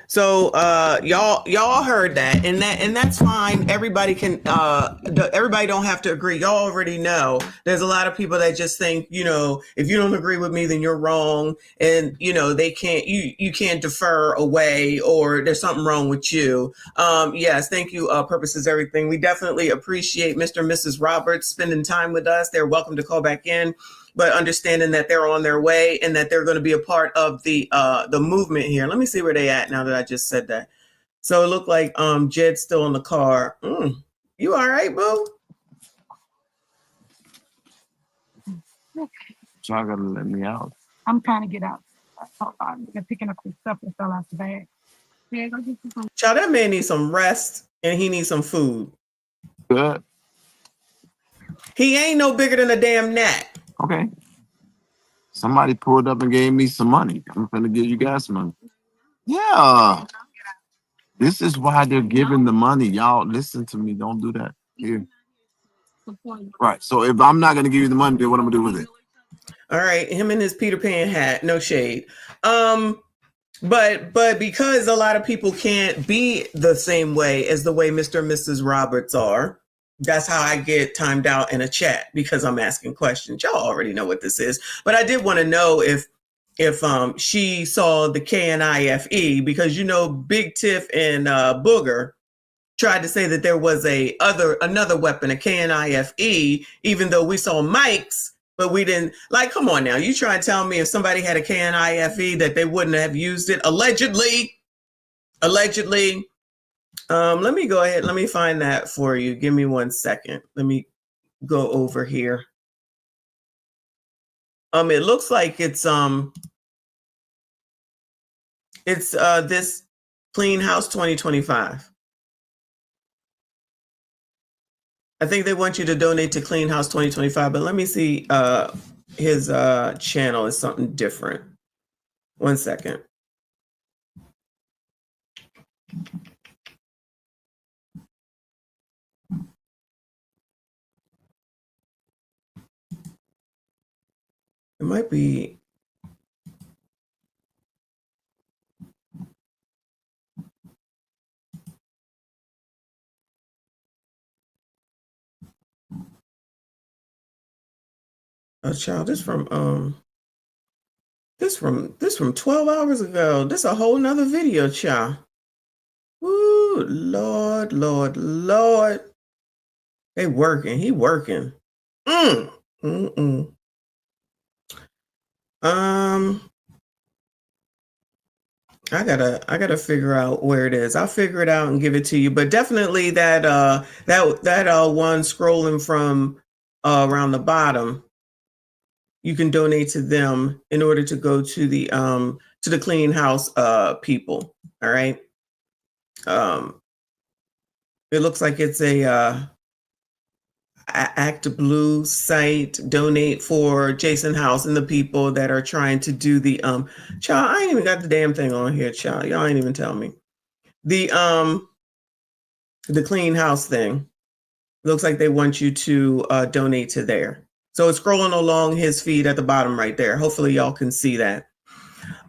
[SPEAKER 3] So y'all heard that, and that's fine. Everybody can everybody don't have to agree. Y'all already know there's a lot of people that just think, if you don't agree with me, then you're wrong, and they can't you can't defer away, or there's something wrong with you. Yes, thank you. Purpose is everything. We definitely appreciate Mr. and Mrs. Roberts spending time with us. They're welcome to call back in, but understanding that they're on their way and that they're going to be a part of the movement here. Let me see where they at now that I just said that. So it looked like Jed's still in the car. You all right, boo?
[SPEAKER 4] So I gotta let me out.
[SPEAKER 1] I'm trying to get out. They're picking up the stuff that fell out the bag. Yeah, go get some.
[SPEAKER 3] Child, that man needs some rest and he needs some food.
[SPEAKER 4] Good.
[SPEAKER 3] He ain't no bigger than a damn gnat.
[SPEAKER 4] Okay. Somebody pulled up and gave me some money. I'm gonna give you guys some money. Yeah. This is why they're giving the money. Y'all listen to me. Don't do that. Here. Right. So if I'm not gonna give you the money, then what I'm gonna do with it?
[SPEAKER 3] All right, him in his Peter Pan hat, no shade. But because a lot of people can't be the same way as the way Mr. and Mrs. Roberts are, that's how I get timed out in a chat, because I'm asking questions. Y'all already know what this is, but I did want to know if she saw the KNIFE, because Big Tiff and Booger tried to say that there was another weapon, a KNIFE, even though we saw Mike's, but we didn't. Like, come on now, you try to tell me if somebody had a KNIFE that they wouldn't have used it allegedly. Let me go ahead. Let me find that for you. Give me 1 second. Let me go over here. It looks like it's this Clean House 2025. I think they want you to donate to Clean House 2025, but let me see. His channel is something different. 1 second. It might be. Oh, child, this from 12 hours ago. This a whole nother video, child. Ooh, Lord. They working. He working. I gotta figure out where it is. I'll figure it out and give it to you. But definitely that one scrolling from around the bottom, you can donate to them in order to go to the Clean House people. All right. It looks like it's a Act Blue site. Donate for Jason House and the people that are trying to do the child. I ain't even got the damn thing on here, child. Y'all ain't even tell me the Clean House thing. Looks like they want you to donate to there. So it's scrolling along his feed at the bottom right there. Hopefully y'all can see that.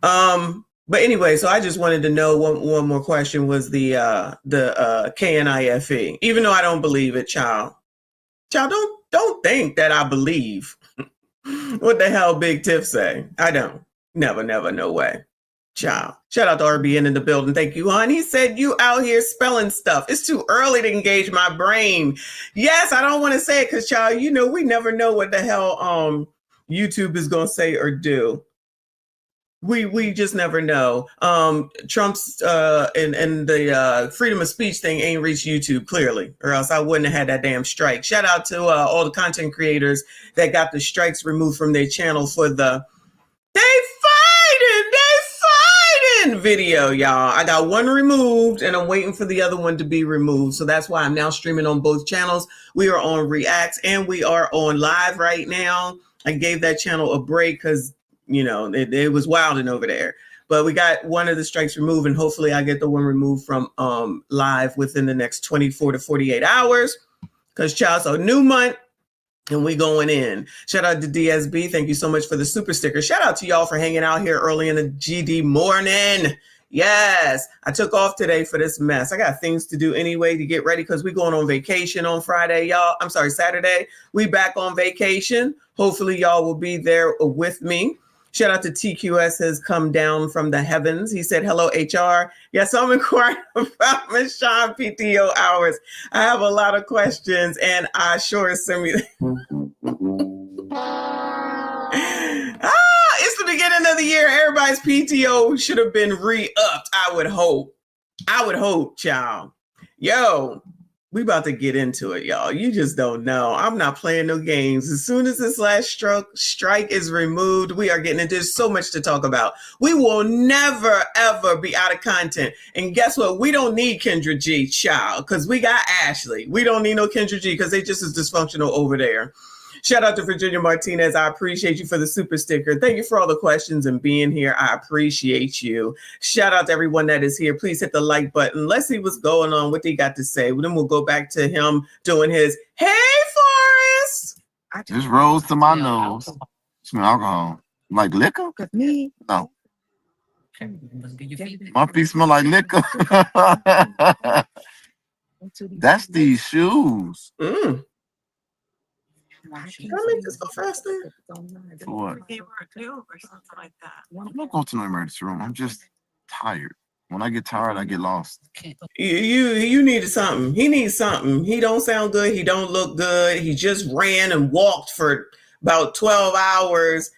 [SPEAKER 3] But anyway, so I just wanted to know one more question was the KNIFE. Even though I don't believe it, child, don't think that I believe what the hell Big Tiff say. I don't. Never, no way. Child. Shout out to RBN in the building. Thank you, hon. He said you out here spelling stuff. It's too early to engage my brain. Yes, I don't want to say it because, child, you know, we never know what the hell YouTube is gonna say or do. We just never know. Trump's and the freedom of speech thing ain't reached YouTube clearly, or else I wouldn't have had that damn strike. Shout out to all the content creators that got the strikes removed from their channel for the they fighting video, y'all. I got one removed and I'm waiting for the other one to be removed. So that's why I'm now streaming on both channels. We are on Reacts and we are on Live right now. I gave that channel a break because, you know, it was wilding over there. But we got one of the strikes removed and hopefully I get the one removed from Live within the next 24 to 48 hours. Because, child, so new month. And we going in. Shout out to DSB. Thank you so much for the super sticker. Shout out to y'all for hanging out here early in the GD morning. Yes, I took off today for this mess. I got things to do anyway to get ready because we going on vacation on Friday, y'all. I'm sorry, Saturday. We back on vacation. Hopefully y'all will be there with me. Shout out to TQS has come down from the heavens. He said, hello, HR. Yes, I'm inquiring about Ms. Sean PTO hours. I have a lot of questions and I sure send me. It's the beginning of the year. Everybody's PTO should have been re-upped. I would hope, child. Yo, we about to get into it, y'all. You just don't know. I'm not playing no games. As soon as this last strike is removed, we are getting into there's so much to talk about. We will never, ever be out of content. And guess what? We don't need Kendra G, child, because we got Ashley. We don't need no Kendra G because they just as dysfunctional over there. Shout out to Virginia Martinez. I appreciate you for the super sticker. Thank you for all the questions and being here. I appreciate you. Shout out to everyone that is here. Please hit the like button. Let's see what's going on, what they got to say. Then we'll go back to him doing his, hey, Forrest.
[SPEAKER 4] This rose to my nose. Smell alcohol. Like liquor? No. My feet smell like liquor. That's these shoes.
[SPEAKER 3] Can I make this go faster?
[SPEAKER 4] For what? I'm not going to no emergency room. I'm just tired. When I get tired, I get lost.
[SPEAKER 3] You needed something. He needs something. He don't sound good. He don't look good. He just ran and walked for about 12 hours.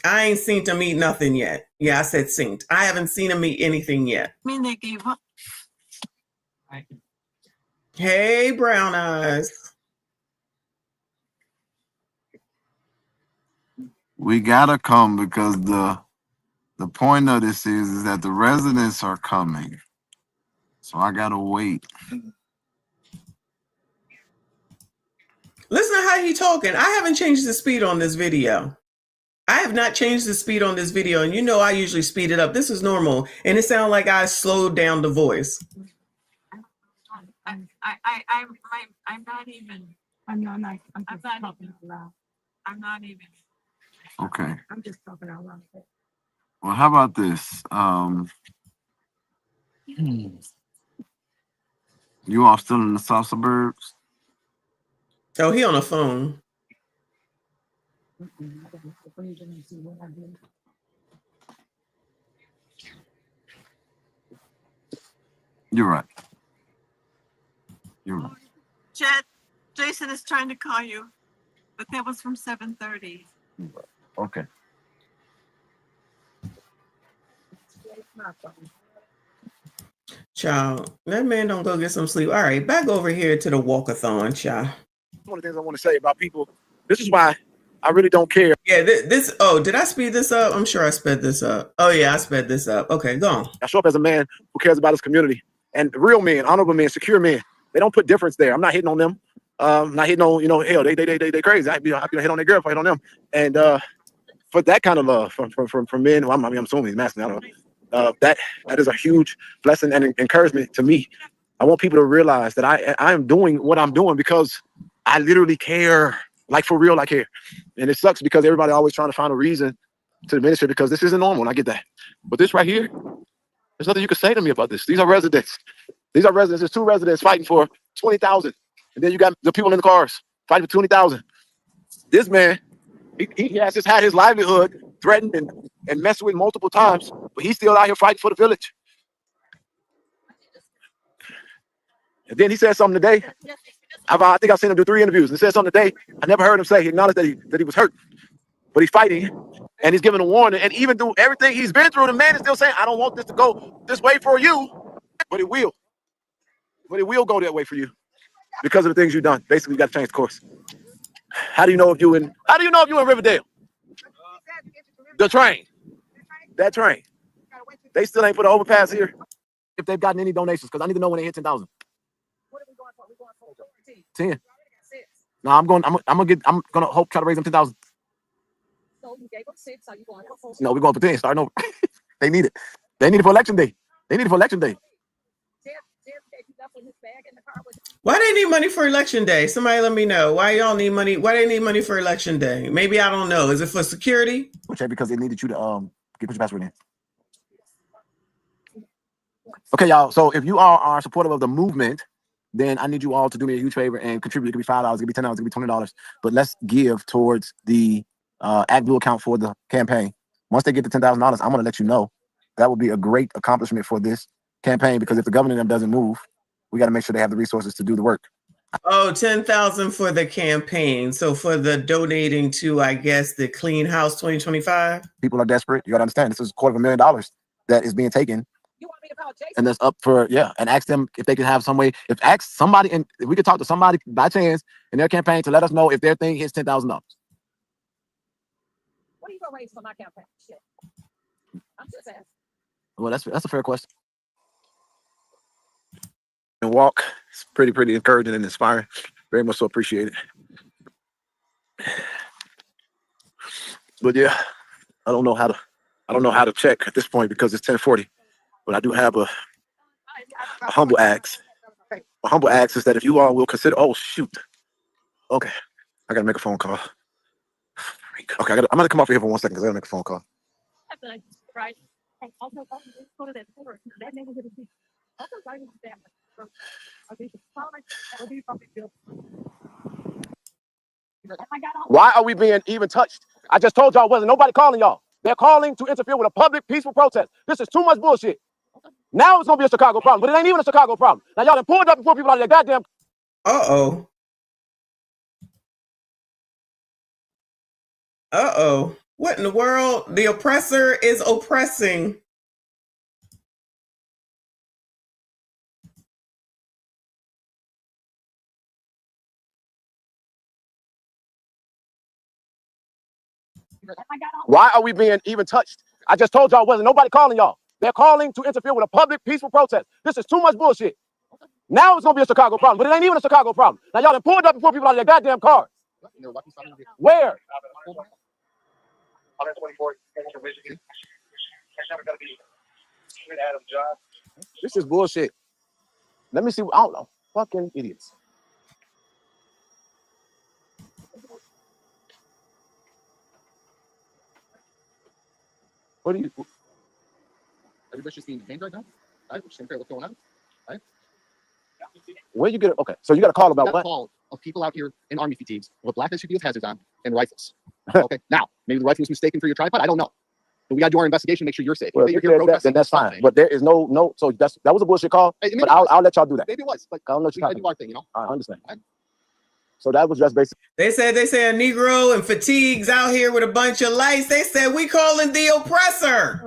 [SPEAKER 3] I ain't seen him eat nothing yet. Yeah, I said synced. I haven't seen him eat anything yet.
[SPEAKER 18] I mean, they gave up.
[SPEAKER 3] Hey, Brown Eyes.
[SPEAKER 4] We gotta come because the point of this is that the residents are coming. So I gotta wait.
[SPEAKER 3] Listen to how he talking. I haven't changed the speed on this video. I have not changed the speed on this video, and you know I usually speed it up. This is normal, and it sounded like I slowed down the voice.
[SPEAKER 18] I'm not even. I'm not even.
[SPEAKER 4] Okay.
[SPEAKER 18] I'm just talking out loud.
[SPEAKER 4] Well, how about this? You all still in the south suburbs?
[SPEAKER 3] Oh, he on the phone.
[SPEAKER 4] You're right. You're right.
[SPEAKER 18] Jet, Jason is trying to call you, but that was from 7:30.
[SPEAKER 4] Okay.
[SPEAKER 3] Child, that man don't go get some sleep. All right, back over here to the walkathon, child.
[SPEAKER 4] One of the things I want to say about people, this is why I really don't care.
[SPEAKER 3] Yeah, oh, did I speed this up? I'm sure I sped this up. Oh, yeah, I sped this up. Okay, go on.
[SPEAKER 4] I show up as a man who cares about his community. And real men, honorable men, secure men, they don't put difference there. I'm not hitting on them. Not hitting on, hell, they crazy. I'd be hit on their girl if I hit on them. And for that kind of love from men, well, I'm assuming he's masculine, I don't know. That is a huge blessing and encouragement to me. I want people to realize that I am doing what I'm doing because I literally care. Like for real, like here. And it sucks because everybody always trying to find a reason to diminish it because this isn't normal, and I get that. But this right here, there's nothing you can say to me about this. These are residents. These are residents. There's 2 residents fighting for 20,000. And then you got the people in the cars fighting for 20,000. This man, he has just had his livelihood threatened and messed with multiple times, but he's still out here fighting for the village. And then he said something today. I think I've seen him do 3 interviews. He said something today. I never heard him say. He acknowledged that he was hurt, but he's fighting and he's giving a warning. And even through everything he's been through, the man is still saying, I don't want this to go this way for you, but it will. But it will go that way for you because of the things you've done. Basically, you got to change the course. How do you know if you in Riverdale? The train. That train. They still ain't put an overpass here. If they've gotten any donations, because I need to know when they hit 10,000. 10. No, I'm gonna hope try to raise them 10,000. No, we're going for 10. Starting over. They need it. They need it for election day. They need it for election day.
[SPEAKER 3] Why they need money for election day? Somebody let me know. Why y'all need money? Why they need money for election day? Maybe I don't know. Is it for security?
[SPEAKER 4] Because they needed you to put your password in. Okay, y'all. So if you all are supportive of the movement, then I need you all to do me a huge favor and contribute. It could be $5, it could be $10, it could be $20. But let's give towards the ActBlue account for the campaign. Once they get to $10,000, I'm going to let you know. That would be a great accomplishment for this campaign because if the government doesn't move, we got to make sure they have the resources to do the work.
[SPEAKER 3] Oh, 10,000 for the campaign. So for the donating to, I guess, the Clean House 2025.
[SPEAKER 4] People are desperate. You got to understand. This is $250,000 that is being taken. And that's up for, and ask them if they can have some way. If we could talk to somebody by chance in their campaign to let us know if their thing hits $10,000.
[SPEAKER 22] What are you gonna raise for my campaign? Shit. I'm just asking.
[SPEAKER 4] Well, that's a fair question. And walk, it's pretty encouraging and inspiring. Very much so appreciate it. But yeah, I don't know how to check at this point because it's 10:40. But I do have a humble ask. A humble ask is that if you all will consider, oh shoot. Okay. I gotta make a phone call. Okay, I'm gonna come off here for 1 second because I gotta make a phone call.
[SPEAKER 22] Right.
[SPEAKER 4] Why are we being even touched? I just told y'all wasn't nobody calling y'all. They're calling to interfere with a public peaceful protest. This is too much bullshit. Now it's gonna be a Chicago problem, but it ain't even a Chicago problem. Now y'all done pulled up before people out of their goddamn.
[SPEAKER 3] Uh-oh. What in the world? The oppressor is oppressing.
[SPEAKER 4] Why are we being even touched? I just told y'all wasn't nobody calling y'all. They're calling to interfere with a public peaceful protest. This is too much bullshit. Now it's gonna be a Chicago problem, but it ain't even a Chicago problem. Now y'all done pulled up before people out of their goddamn cars. Where? This is bullshit. Let me see. I don't know. Fucking idiots. What do you? Everybody's just being detained right now. Right? We're just gonna figure out what's going on. Right? Where you get it? Okay, so you got a call about what? Call of people out here in army fatigues with black SUV with hazards on and rifles. Okay, now maybe the rifle was mistaken for your tripod. I don't know, but we got to do our investigation, make sure you're safe. Well, if you're then that's fine. But there is no. So that was a bullshit call. Hey, but I'll let y'all do that. Maybe it was, but I don't know. You do our thing, you know. I understand. Right. So that was just basically.
[SPEAKER 3] They say a Negro in fatigues out here with a bunch of lights. They said we calling the oppressor.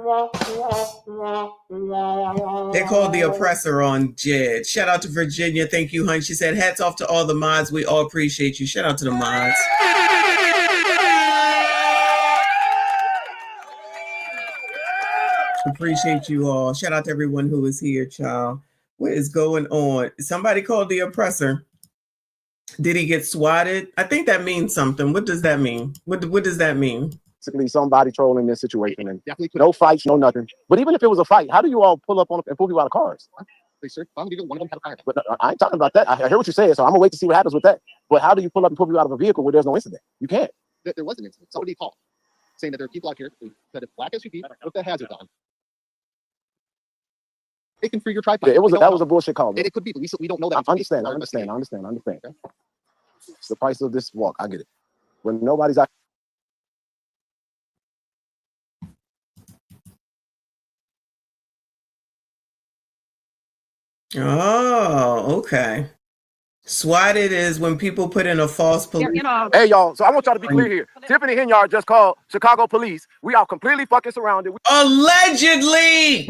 [SPEAKER 3] They called the oppressor on Jed. Shout out to Virginia. Thank you, hun. She said, hats off to all the mods. We all appreciate you. Shout out to the mods. Appreciate you all. Shout out to everyone who is here, child. What is going on? Somebody called the oppressor. Did he get swatted? I think that means something. What does that mean? What does that mean?
[SPEAKER 4] Basically, somebody trolling this situation and no fights, no nothing. But even if it was a fight, how do you all pull up on and pull people out of cars?
[SPEAKER 17] But I ain't talking about that. I hear what you're saying, so I'm gonna wait to see what happens with that. But how do you pull up and pull people out of a vehicle where there's no incident? You can't.
[SPEAKER 10] There was an incident. Somebody called saying that there are people out here that have black SUV with the hazard on. They can free your tripod.
[SPEAKER 17] Yeah, that was a bullshit call.
[SPEAKER 10] And it could be, but we don't know that.
[SPEAKER 17] I understand. Okay? It's the price of this walk. I get it. When nobody's out.
[SPEAKER 3] Oh, okay. Swatted is when people put in a false police.
[SPEAKER 4] Hey, y'all. So I want y'all to be clear here. Tiffany Henyard just called Chicago police. We are completely fucking surrounded.
[SPEAKER 3] Allegedly,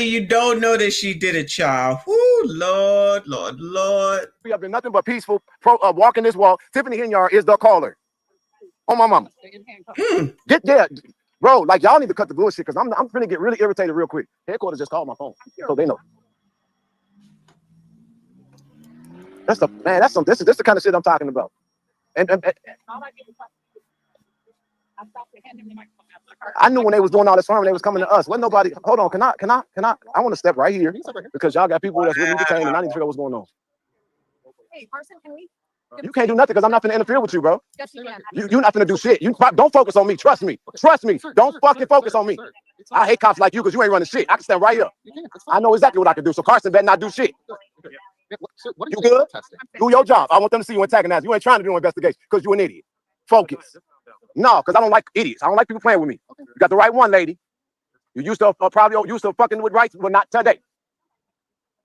[SPEAKER 3] you don't know that she did it, child. Whoo, Lord.
[SPEAKER 4] We have been nothing but peaceful walking this walk. Tiffany Henyard is the caller. Oh, my mama. Get there. Bro, like, y'all need to cut the bullshit because I'm finna get really irritated real quick. Headquarters just called my phone, so they know. This is the kind of shit I'm talking about. And I knew when they was doing all this farming, they was coming to us. Wasn't nobody. Hold on, can I? I want to step right here because y'all got people that's really detained, and I need to figure out what's going on.
[SPEAKER 2] Hey, Carson, can we?
[SPEAKER 4] You can't do nothing because I'm not finna interfere with you, bro.
[SPEAKER 2] Yes, you can.
[SPEAKER 4] You're not finna do shit. You don't focus on me. Trust me. Don't fucking focus on me. I hate cops like you because you ain't running shit. I can stand right here. I know exactly what I can do. So Carson better not do shit. You good? Do your job. I want them to see you antagonize. You ain't trying to do an investigation because you're an idiot. Focus. No, because I don't like idiots. I don't like people playing with me. You got the right one, lady. You used to probably used to fucking with rights, but not today.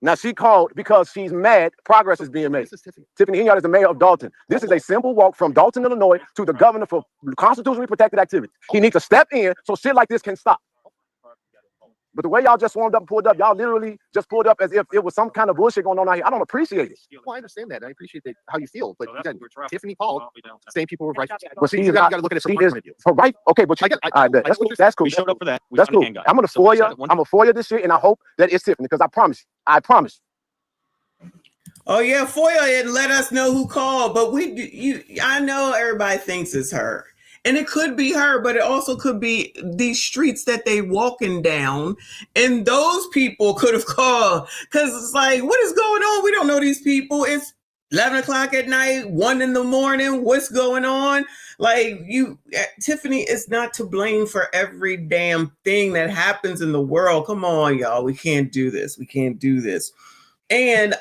[SPEAKER 4] Now she called because she's mad progress is being made. Tiffany Henyard is the mayor of Dolton. This is a simple walk from Dolton, Illinois to the governor for constitutionally protected activity. He needs to step in so shit like this can stop. But the way y'all just warmed up and pulled up, y'all literally just pulled up as if it was some kind of bullshit going on out here. I don't appreciate it.
[SPEAKER 10] Well, I understand that. I appreciate that, how you feel. But again, Tiffany called, same people were right.
[SPEAKER 4] But she
[SPEAKER 10] you
[SPEAKER 4] is
[SPEAKER 10] got
[SPEAKER 4] not.
[SPEAKER 10] to look at it
[SPEAKER 4] She
[SPEAKER 10] from her
[SPEAKER 4] is
[SPEAKER 10] point of view.
[SPEAKER 4] right. Okay, but that's cool. That's cool.
[SPEAKER 10] We showed up for that. We
[SPEAKER 4] That's
[SPEAKER 10] found a
[SPEAKER 4] cool.
[SPEAKER 10] handgun.
[SPEAKER 4] I'm gonna FOIA this shit, and I hope that it's Tiffany because I promise.
[SPEAKER 3] Oh yeah, FOIA and let us know who called. But I know everybody thinks it's her. And it could be her, but it also could be these streets that they walking down. And those people could have called. Because it's like, what is going on? We don't know these people. It's 11 o'clock at night, 1 in the morning. What's going on? Like, Tiffany is not to blame for every damn thing that happens in the world. Come on, y'all. We can't do this. And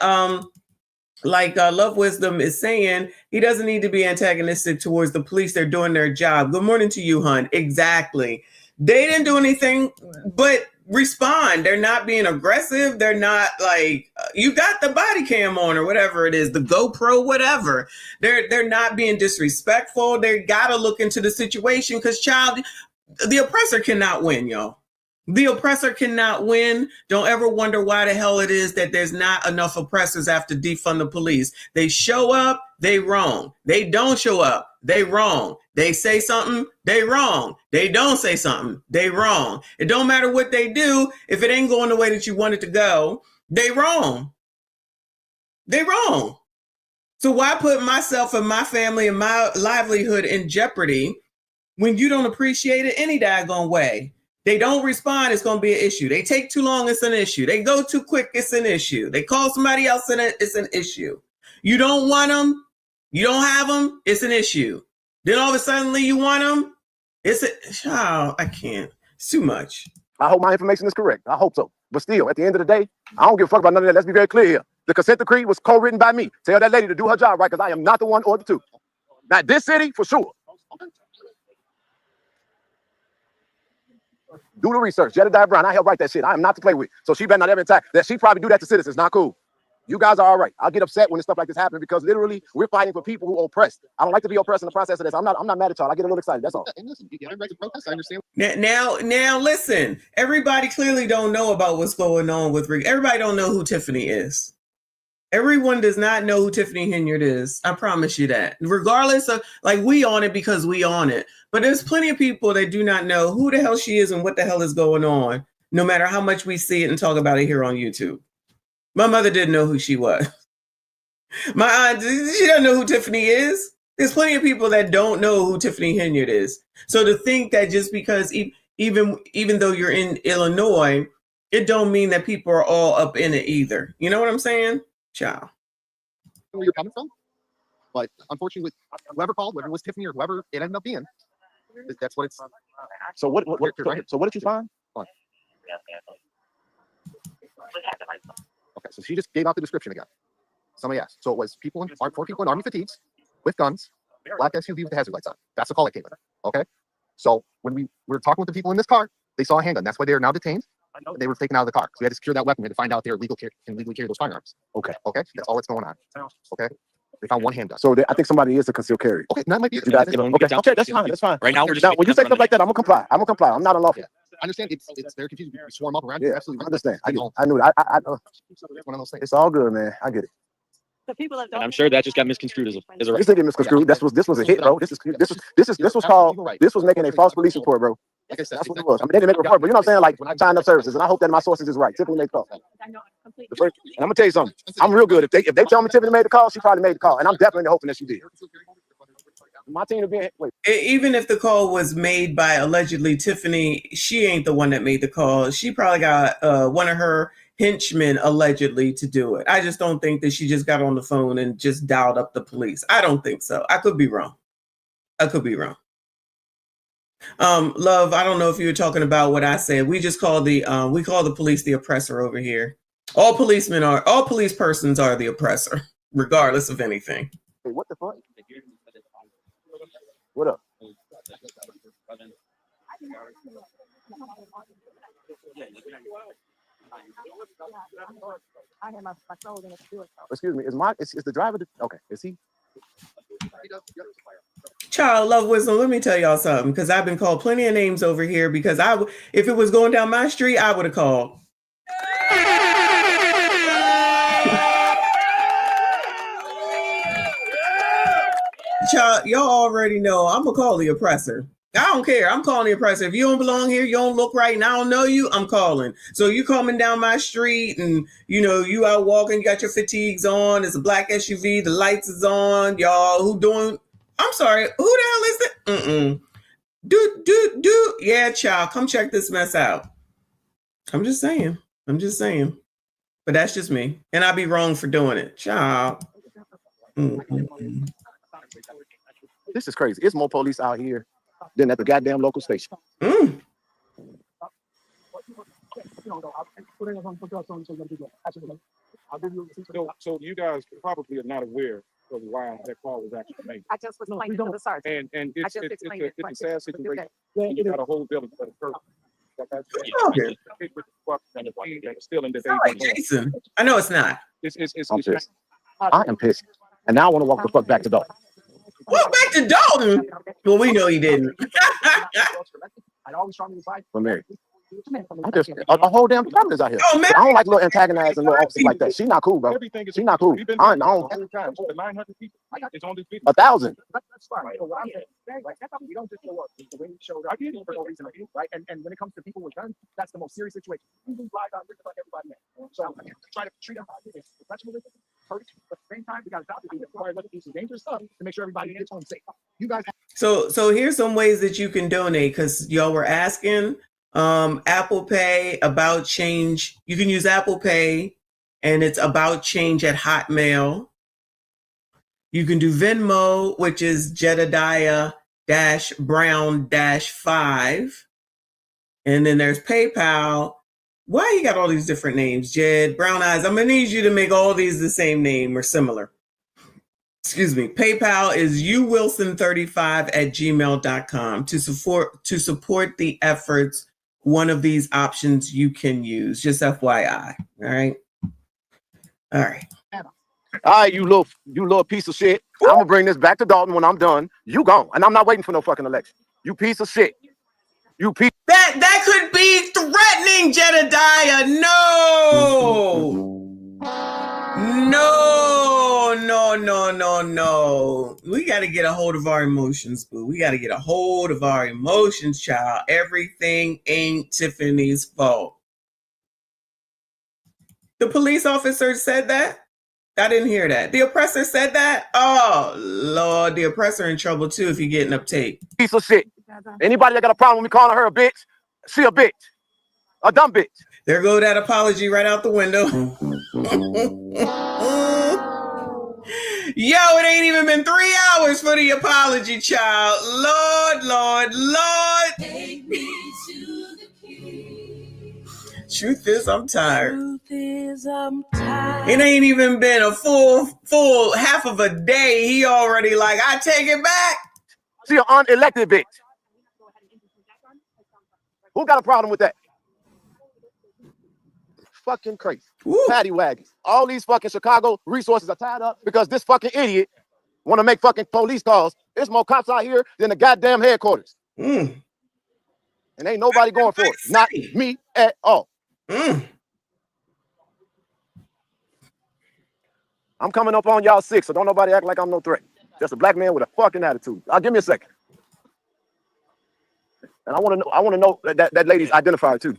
[SPEAKER 3] like Love Wisdom is saying, he doesn't need to be antagonistic towards the police. They're doing their job. Good morning to you, hun. Exactly. They didn't do anything but respond. They're not being aggressive. They're not like, you got the body cam on or whatever it is, the GoPro, whatever. They're not being disrespectful. They got to look into the situation because, the oppressor cannot win, y'all. The oppressor cannot win. Don't ever wonder why the hell it is that there's not enough oppressors after defund the police. They show up, they wrong. They don't show up, they wrong. They say something, they wrong. They don't say something, they wrong. It don't matter what they do. If it ain't going the way that you want it to go, they wrong. They wrong. So why put myself and my family and my livelihood in jeopardy when you don't appreciate it any daggone way? They don't respond, it's going to be an issue. They take too long, it's an issue. They go too quick, it's an issue. They call somebody else, it's an issue. You don't want them, you don't have them, it's an issue. Then all of a sudden you want them, I can't. It's too much.
[SPEAKER 4] I hope my information is correct. I hope so. But still, at the end of the day, I don't give a fuck about none of that. Let's be very clear here. The consent decree was co-written by me. Tell that lady to do her job right because I am not the one or the two. Now, this city, for sure. Do the research. Jedediah Brown, I helped write that shit. I am not to play with. So she better not ever attack. That she probably do that to citizens. Not cool. You guys are all right. I'll get upset when stuff like this happens because literally we're fighting for people who are oppressed. I don't like to be oppressed in the process of this. I'm not mad at y'all. I get a little excited. That's all.
[SPEAKER 10] And listen, you get right to protest. I understand.
[SPEAKER 3] Now listen. Everybody clearly don't know about what's going on with Rick. Everybody don't know who Tiffany is. Everyone does not know who Tiffany Henyard is. I promise you that. Regardless of, like, we on it because we on it. But there's plenty of people that do not know who the hell she is and what the hell is going on, no matter how much we see it and talk about it here on YouTube. My mother didn't know who she was. My aunt, she doesn't know who Tiffany is. There's plenty of people that don't know who Tiffany Henyard is. So to think that just because even though you're in Illinois, it don't mean that people are all up in it either. You know what I'm saying? Ciao.
[SPEAKER 10] Where you're coming from, but unfortunately, whoever called, whether it was Tiffany or whoever it ended up being, that's what it's.
[SPEAKER 17] So what so what did you find?
[SPEAKER 10] Okay, so she just gave out the description again. Somebody asked. So it was four people in army fatigues with guns, black SUV with the hazard lights on. That's the call that came in. Okay. So when we were talking with the people in this car, they saw a handgun. That's why they are now detained. They were taken out of the car. So we had to secure that weapon. We had to find out they're can legally carry those firearms.
[SPEAKER 17] Okay.
[SPEAKER 10] Okay. That's all that's going on. Okay. They found one handgun.
[SPEAKER 17] So I think somebody is a concealed carry.
[SPEAKER 10] Okay. That might be.
[SPEAKER 17] Okay, that's fine. That's fine.
[SPEAKER 10] Right now, we're just.
[SPEAKER 17] Now, when you say stuff like that, I'm gonna comply. I'm not unlawful.
[SPEAKER 10] Yeah. I understand it's very confusing. You swarm up around.
[SPEAKER 17] Yeah,
[SPEAKER 10] you. Absolutely.
[SPEAKER 17] I understand. I knew it.
[SPEAKER 10] It's one of those things.
[SPEAKER 17] It's all good, man. I get it.
[SPEAKER 22] The people that
[SPEAKER 11] And I'm sure that just got misconstrued as a
[SPEAKER 17] This didn't get misconstrued. This was a hit, bro. This was called. This was making a false police report, bro.
[SPEAKER 10] Like I said,
[SPEAKER 17] That's what it was. I mean, they didn't make a report, but you know what I'm saying? Like, signed up services, and I hope that my sources is right. Tiffany made the call. And I'm gonna tell you something. I'm real good. If they tell me Tiffany made the call, she probably made the call, and I'm definitely hoping that she did. My team again. Wait.
[SPEAKER 3] Even if the call was made by allegedly Tiffany, she ain't the one that made the call. She probably got one of her henchmen allegedly to do it. I just don't think that she just got on the phone and just dialed up the police. I don't think so. I could be wrong. Love, I don't know if you were talking about what I said. We just call the police the oppressor over here. All police persons are the oppressor, regardless of anything.
[SPEAKER 17] Hey, what the fuck? What up? Excuse me. Is the driver? Okay. Is he?
[SPEAKER 3] Child, love, wisdom. Let me tell y'all something, because I've been called plenty of names over here. Because if it was going down my street, I would have called. Child, y'all already know I'm gonna call the oppressor. I don't care. I'm calling the oppressor. If you don't belong here, you don't look right, and I don't know you, I'm calling. So you coming down my street, and you out walking, you got your fatigues on. It's a black SUV. The lights is on. Y'all who doing? I'm sorry. Who the hell is it? Do. Yeah, child. Come check this mess out. I'm just saying. But that's just me, and I'd be wrong for doing it, child.
[SPEAKER 17] This is crazy. It's more police out here than at the goddamn local station.
[SPEAKER 7] So you guys probably are not aware of why that call was actually made.
[SPEAKER 22] I just was explaining to the sergeant.
[SPEAKER 7] And it's a sad situation.
[SPEAKER 22] Okay.
[SPEAKER 7] You got a whole building for the person.
[SPEAKER 3] Sorry, Jason. I know it's not.
[SPEAKER 17] I'm pissed. I am pissed. And now I want to walk the fuck back to Dolton.
[SPEAKER 3] Walk back to Dolton? Well, we know he didn't.
[SPEAKER 17] For Mary. I just a whole damn family is out here.
[SPEAKER 3] Oh, man.
[SPEAKER 17] I don't like little antagonizing little officers like that. She not cool, bro. She not cool. I don't. 1,000.
[SPEAKER 10] That's fine. We don't just show up. The way we showed up for no reason, right? And when it comes to people with guns, that's the most serious situation. We do live on everybody. So try to treat them as professionalism, but at the same time, we got to stop it. Let it do some dangerous stuff to make sure everybody gets home safe. You guys.
[SPEAKER 3] So here's some ways that you can donate, because y'all were asking. Apple Pay, About Change. You can use Apple Pay, and it's About Change at Hotmail. You can do Venmo, which is Jedediah-Brown-5. And then there's PayPal. Why you got all these different names? Jed, Brown Eyes. I'm gonna need you to make all these the same name or similar. Excuse me. PayPal is uwilson35@gmail.com. To support the efforts, one of these options you can use. Just FYI. All right.
[SPEAKER 17] All right, you little piece of shit. I'm gonna bring this back to Dolton when I'm done. You gone. And I'm not waiting for no fucking election. You piece of shit. You piece.
[SPEAKER 3] That could be threatening, Jedediah. No. No. We got to get a hold of our emotions, boo. We got to get a hold of our emotions, child. Everything ain't Tiffany's fault. The police officer said that? I didn't hear that. The oppressor said that? Oh, Lord, the oppressor in trouble, too, if you're getting up tape.
[SPEAKER 17] Piece of shit. Anybody that got a problem with me calling her a bitch, She a bitch. A dumb bitch.
[SPEAKER 3] There go that apology right out the window. Yo, it ain't even been 3 hours for the apology, child. Lord, Lord, Lord. Take me to the king. Truth is, I'm tired. Truth is, I'm tired. It ain't even been a full half of a day. He already like, I take it back.
[SPEAKER 17] She an unelected bitch. Who got a problem with that? Fucking crazy. Paddy wagons. All these fucking Chicago resources are tied up because this fucking idiot want to make fucking police calls. There's more cops out here than the goddamn headquarters. And ain't nobody going for it. Not me at all. I'm coming up on y'all 6, so don't nobody act like I'm no threat. Just a black man with a fucking attitude. Give me a second. And I want to know that lady's identifier too.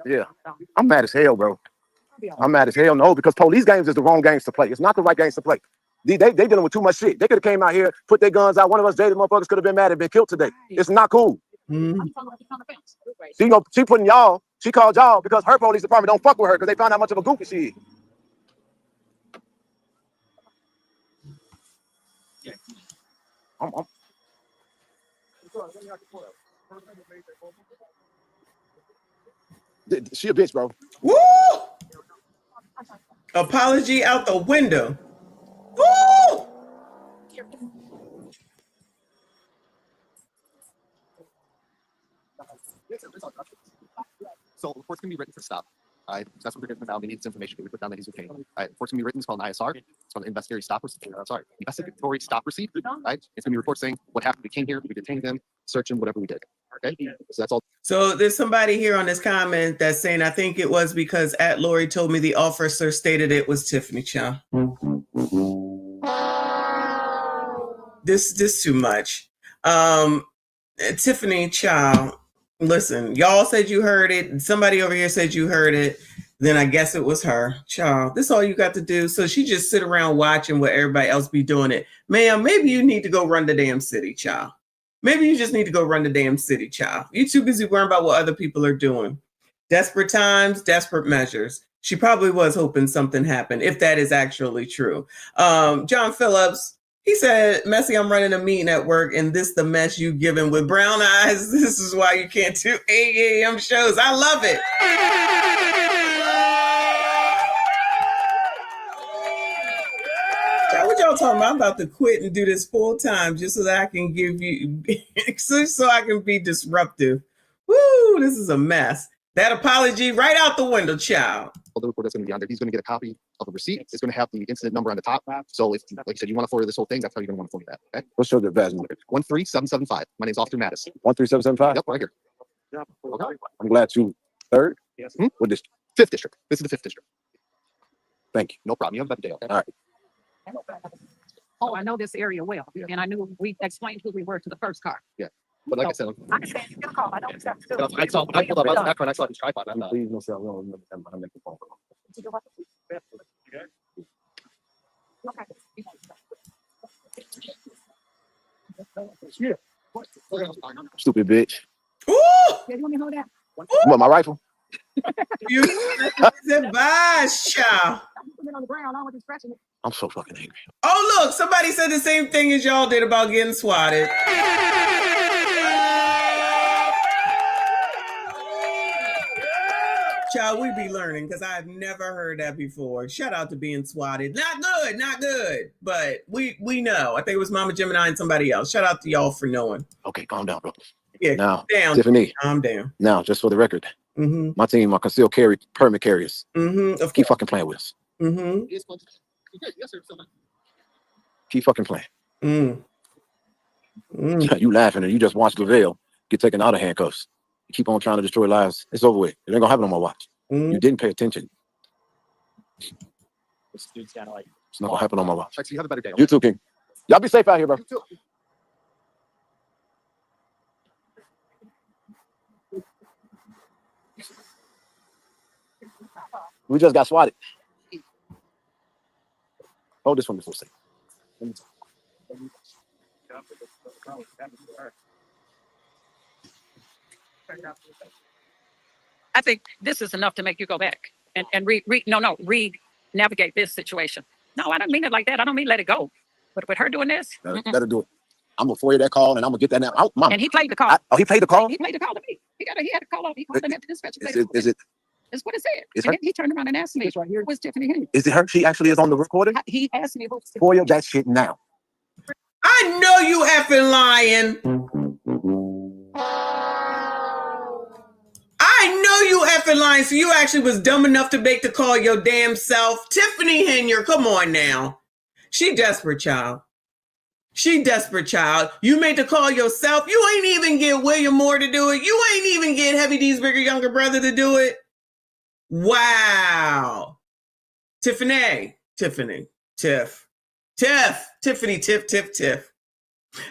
[SPEAKER 17] Yeah, I'm mad as hell, bro. I'm mad as hell. No, because police games is the wrong games to play. It's not the right games to play. They dealing with too much shit. They could have came out here, put their guns out. One of us jaded motherfuckers could have been mad and been killed today. It's not cool. She putting y'all. She called y'all because her police department don't fuck with her because they found out how much of a goofy she is. She a bitch, bro.
[SPEAKER 3] Woo! Apology out the window. Woo!
[SPEAKER 10] So report's gonna be written for stop. All right, so that's what we're gonna now. They need this information. We put down that he's okay. All right, report's gonna be written. It's called an ISR. It's called an investigatory stop receipt. Investigatory stop receipt. Right. It's gonna be a report saying what happened. We came here. We detained them, searched him, whatever we did. Okay. So that's all.
[SPEAKER 3] So there's somebody here on this comment that's saying, I think it was because at Lori told me the officer stated it was Tiffany Chow. This too much. Tiffany Chow, listen, y'all said you heard it. Somebody over here said you heard it. Then I guess it was her. Child, this all you got to do. So she just sit around watching what everybody else be doing it. Ma'am, maybe you need to go run the damn city, child. Maybe you just need to go run the damn city, child. You're too busy worrying about what other people are doing. Desperate times, desperate measures. She probably was hoping something happened, if that is actually true. John Phillips, he said, Messi, I'm running a meeting at work, and this the mess you giving with brown eyes. This is why you can't do 8 a.m. shows. I love it. What y'all talking about? I'm about to quit and do this full time just so that I can give you, so I can be disruptive. Woo, this is a mess. That apology right out the window, child.
[SPEAKER 10] The report that's going to be on there. He's going to get a copy of a receipt. It's going to have the incident number on the top. So if, like you said, you want to forward this whole thing, that's how you're going to want to forward that. Okay.
[SPEAKER 17] What's your badge number?
[SPEAKER 10] 13775. My name's Officer Mattis.
[SPEAKER 17] 13775?
[SPEAKER 10] Yep, right here.
[SPEAKER 17] Okay. I'm glad you third.
[SPEAKER 10] Yes.
[SPEAKER 17] What district?
[SPEAKER 10] 5th district. This is the 5th district.
[SPEAKER 17] Thank you.
[SPEAKER 10] No problem. You have a better day. Okay?
[SPEAKER 17] All right.
[SPEAKER 1] Oh, I know this area well, and I knew we explained who we were to the first car.
[SPEAKER 10] Yeah. But like I said,
[SPEAKER 1] I understand you get a call. I know exactly.
[SPEAKER 10] I saw his tripod.
[SPEAKER 17] Please don't say I won't remember them. I make the phone call. Stupid bitch.
[SPEAKER 3] Ooh!
[SPEAKER 1] Yeah, you want me to hold that?
[SPEAKER 17] You want my rifle?
[SPEAKER 3] You advice, child.
[SPEAKER 17] I'm so fucking angry.
[SPEAKER 3] Oh, look, somebody said the same thing as y'all did about getting swatted. Child, we be learning because I've never heard that before. Shout out to being swatted. Not good. But we know. I think it was Mama Gemini and somebody else. Shout out to y'all for knowing.
[SPEAKER 17] Okay, calm down, bro.
[SPEAKER 3] Yeah,
[SPEAKER 17] now,
[SPEAKER 3] calm down.
[SPEAKER 17] Tiffany.
[SPEAKER 3] Calm down.
[SPEAKER 17] Now, just for the record, my team are concealed carry permit carriers. Keep fucking playing with us. Keep fucking playing. You laughing and you just watched Lavelle get taken out of handcuffs. You keep on trying to destroy lives. It's over with. It ain't gonna happen on my watch. You didn't pay attention. It's not gonna happen on my watch.
[SPEAKER 10] You have a better day.
[SPEAKER 17] You too, King. Y'all be safe out here, bro. We just got swatted. Hold this one before a second.
[SPEAKER 1] I think this is enough to make you go back and navigate this situation. No, I don't mean it like that. I don't mean let it go. But with her doing this,
[SPEAKER 17] Let her do it. I'm gonna forward that call and I'm gonna get that now. Oh, Mom.
[SPEAKER 1] and he played the call.
[SPEAKER 17] Oh, he played the call?
[SPEAKER 1] He played the call to me. He had a call off. He called in at the dispatch.
[SPEAKER 17] Is it?
[SPEAKER 1] That's what it said.
[SPEAKER 17] Is
[SPEAKER 1] And
[SPEAKER 17] her?
[SPEAKER 1] then he turned around and asked me, "Where's Tiffany Henry?"
[SPEAKER 17] Is it her? She actually is on the recording?
[SPEAKER 1] He asked me, "Who's Tiffany?"
[SPEAKER 17] Foil that shit now.
[SPEAKER 3] I know you effing lying. I know you effing lying. So you actually was dumb enough to make the call your damn self. Tiffany Henry, come on now. She desperate, child. She desperate, child. You made the call yourself. You ain't even get William Moore to do it. You ain't even get Heavy D's bigger younger brother to do it. Wow. Tiffany. Tiff.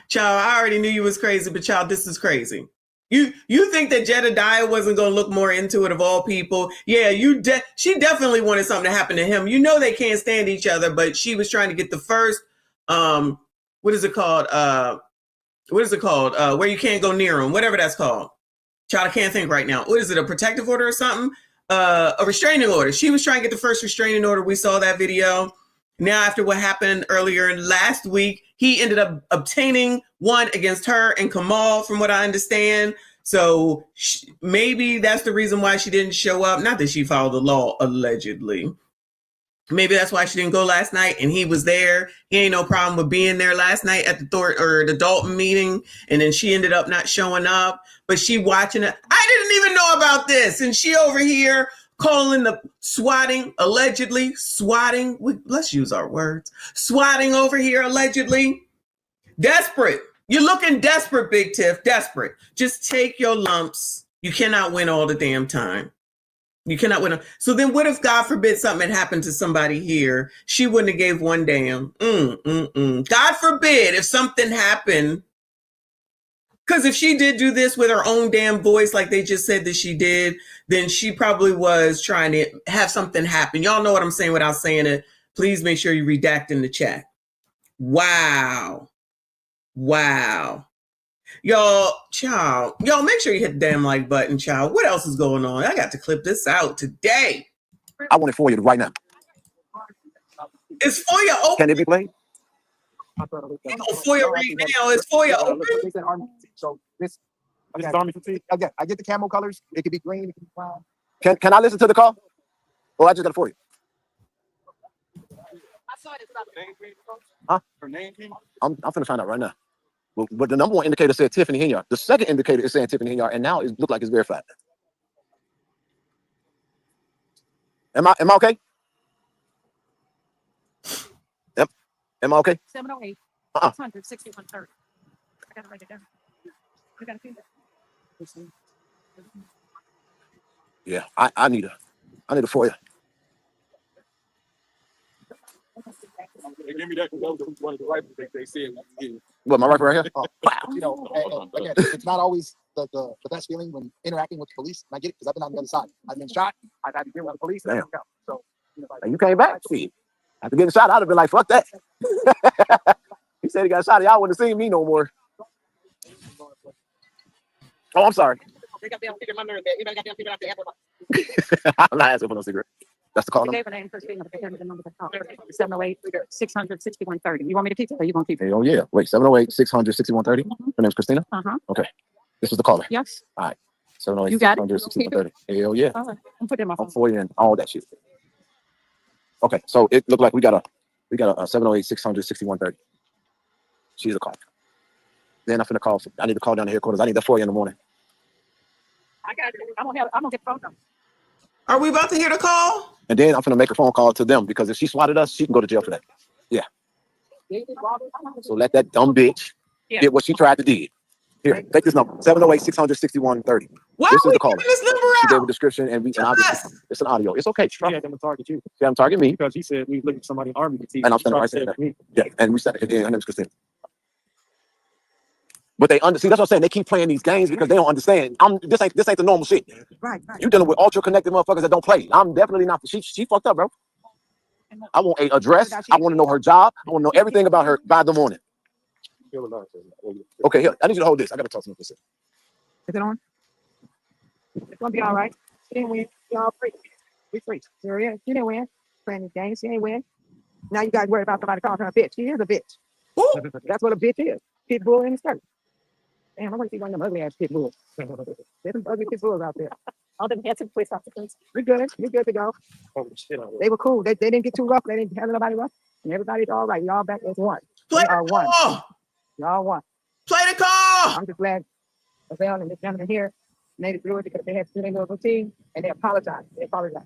[SPEAKER 3] Child, I already knew you was crazy, but child, this is crazy. You think that Jedediah wasn't going to look more into it of all people? Yeah, she definitely wanted something to happen to him. You know they can't stand each other, but she was trying to get the first, what is it called? Where you can't go near him, whatever that's called. Child, I can't think right now. What is it, a protective order or something? A restraining order. She was trying to get the first restraining order. We saw that video. Now, after what happened earlier last week, he ended up obtaining one against her and Kamal, from what I understand. So maybe that's the reason why she didn't show up. Not that she followed the law, allegedly. Maybe that's why she didn't go last night, and he was there. He ain't no problem with being there last night at the Dolton meeting, and then she ended up not showing up. But she watching it. I didn't even know about this, and she over here calling the swatting, allegedly swatting. Let's use our words. Swatting over here, allegedly. Desperate. You're looking desperate, Big Tiff. Desperate. Just take your lumps. You cannot win all the damn time. You cannot win. So then what if, God forbid, something had happened to somebody here? She wouldn't have gave one damn. God forbid if something happened. Because if she did do this with her own damn voice, like they just said that she did, then she probably was trying to have something happen. Y'all know what I'm saying without saying it. Please make sure you redact in the chat. Wow. Y'all, child. Y'all, make sure you hit the damn like button, child. What else is going on? I got to clip this out today.
[SPEAKER 17] I want it for you right now.
[SPEAKER 3] It's for you open.
[SPEAKER 17] Can it be played?
[SPEAKER 3] For you right now. It's for you open.
[SPEAKER 17] So this, again, I get the camo colors. It could be green. It could be brown. Can I listen to the call? Oh, I just got it for you. Huh? I'm finna find out right now. But the number one indicator said Tiffany Henry. The second indicator is saying Tiffany Henry, and now it looks like it's verified. Am I okay? Yep. Am I okay?
[SPEAKER 1] 708 600 6130. I gotta write it down. You gotta feel it.
[SPEAKER 17] Yeah, I need a for you.
[SPEAKER 6] Give me that. One of the rifles they said.
[SPEAKER 17] What, my rifle right here?
[SPEAKER 10] You know, again, it's not always the best feeling when interacting with the police. And I get it because I've been on the other side. I've been shot. I've had to deal with the police.
[SPEAKER 17] Damn.
[SPEAKER 10] So,
[SPEAKER 17] You came back. See, after getting shot, I'd have been like, fuck that. He said he got shot. Y'all wouldn't have seen me no more. Oh, I'm sorry. I'm not asking for no cigarette. That's the call number.
[SPEAKER 1] 708 600 6130. You want me to keep it or you want to keep it?
[SPEAKER 17] Oh, yeah. Wait, 708 600 6130. Her name's Christina? Okay. This was the caller.
[SPEAKER 1] Yes.
[SPEAKER 17] All right. 708
[SPEAKER 1] You got it?
[SPEAKER 17] 600 6130. Hell yeah.
[SPEAKER 1] All right. I'm putting my phone.
[SPEAKER 17] I'm for you and all that shit. Okay, so it looked like we got a 708 600 6130. She's a call. Then I'm finna call. I need to call down the headquarters. I need that for you in the morning.
[SPEAKER 1] I got it. I'm gonna get the phone number.
[SPEAKER 3] Are we about to hear the call?
[SPEAKER 17] And then I'm finna make a phone call to them because if she swatted us, she can go to jail for that. Yeah. So let that dumb bitch get what she tried to do. Here, take this number. 708 600 6130.
[SPEAKER 3] Why
[SPEAKER 17] This
[SPEAKER 3] are
[SPEAKER 17] is
[SPEAKER 3] we
[SPEAKER 17] the caller.
[SPEAKER 3] giving this number
[SPEAKER 17] She gave a
[SPEAKER 3] out?
[SPEAKER 17] description and obviously it's an audio. It's okay.
[SPEAKER 6] She had them to target you.
[SPEAKER 17] She had them target me.
[SPEAKER 6] Because he said we looking for somebody in the army to teach.
[SPEAKER 17] And I'm standing right there. Yeah, and we said, her name's Christina. But they see, that's what I'm saying. They keep playing these games because they don't understand. This ain't the normal shit.
[SPEAKER 1] Right.
[SPEAKER 17] You dealing with ultra connected motherfuckers that don't play. I'm definitely not. She fucked up, bro. I want a address. I want to know her job. I want to know everything about her by the morning. Okay, here, I need you to hold this. I gotta talk to you for a second.
[SPEAKER 1] Is it on? It's gonna be all right. She didn't win. Y'all free. We free. Sure is. She didn't win. Playing this game. She ain't win. Now you guys worry about somebody calling her a bitch. She is a bitch. That's what a bitch is. Pit bull in the skirt. Damn, I want to see one of them ugly ass pit bulls. There's some ugly pit bulls out there. All them handsome twist off the fence. We good. We good to go. They were cool. They didn't get too rough. They didn't have nobody rough. And everybody's all right. Y'all back as one.
[SPEAKER 3] Play
[SPEAKER 1] We are
[SPEAKER 3] the
[SPEAKER 1] one.
[SPEAKER 3] call.
[SPEAKER 1] Y'all one.
[SPEAKER 3] Play the call.
[SPEAKER 1] I'm just glad Lavelle and this gentleman here made it through it because they had to do their little routine and they apologized. They apologized.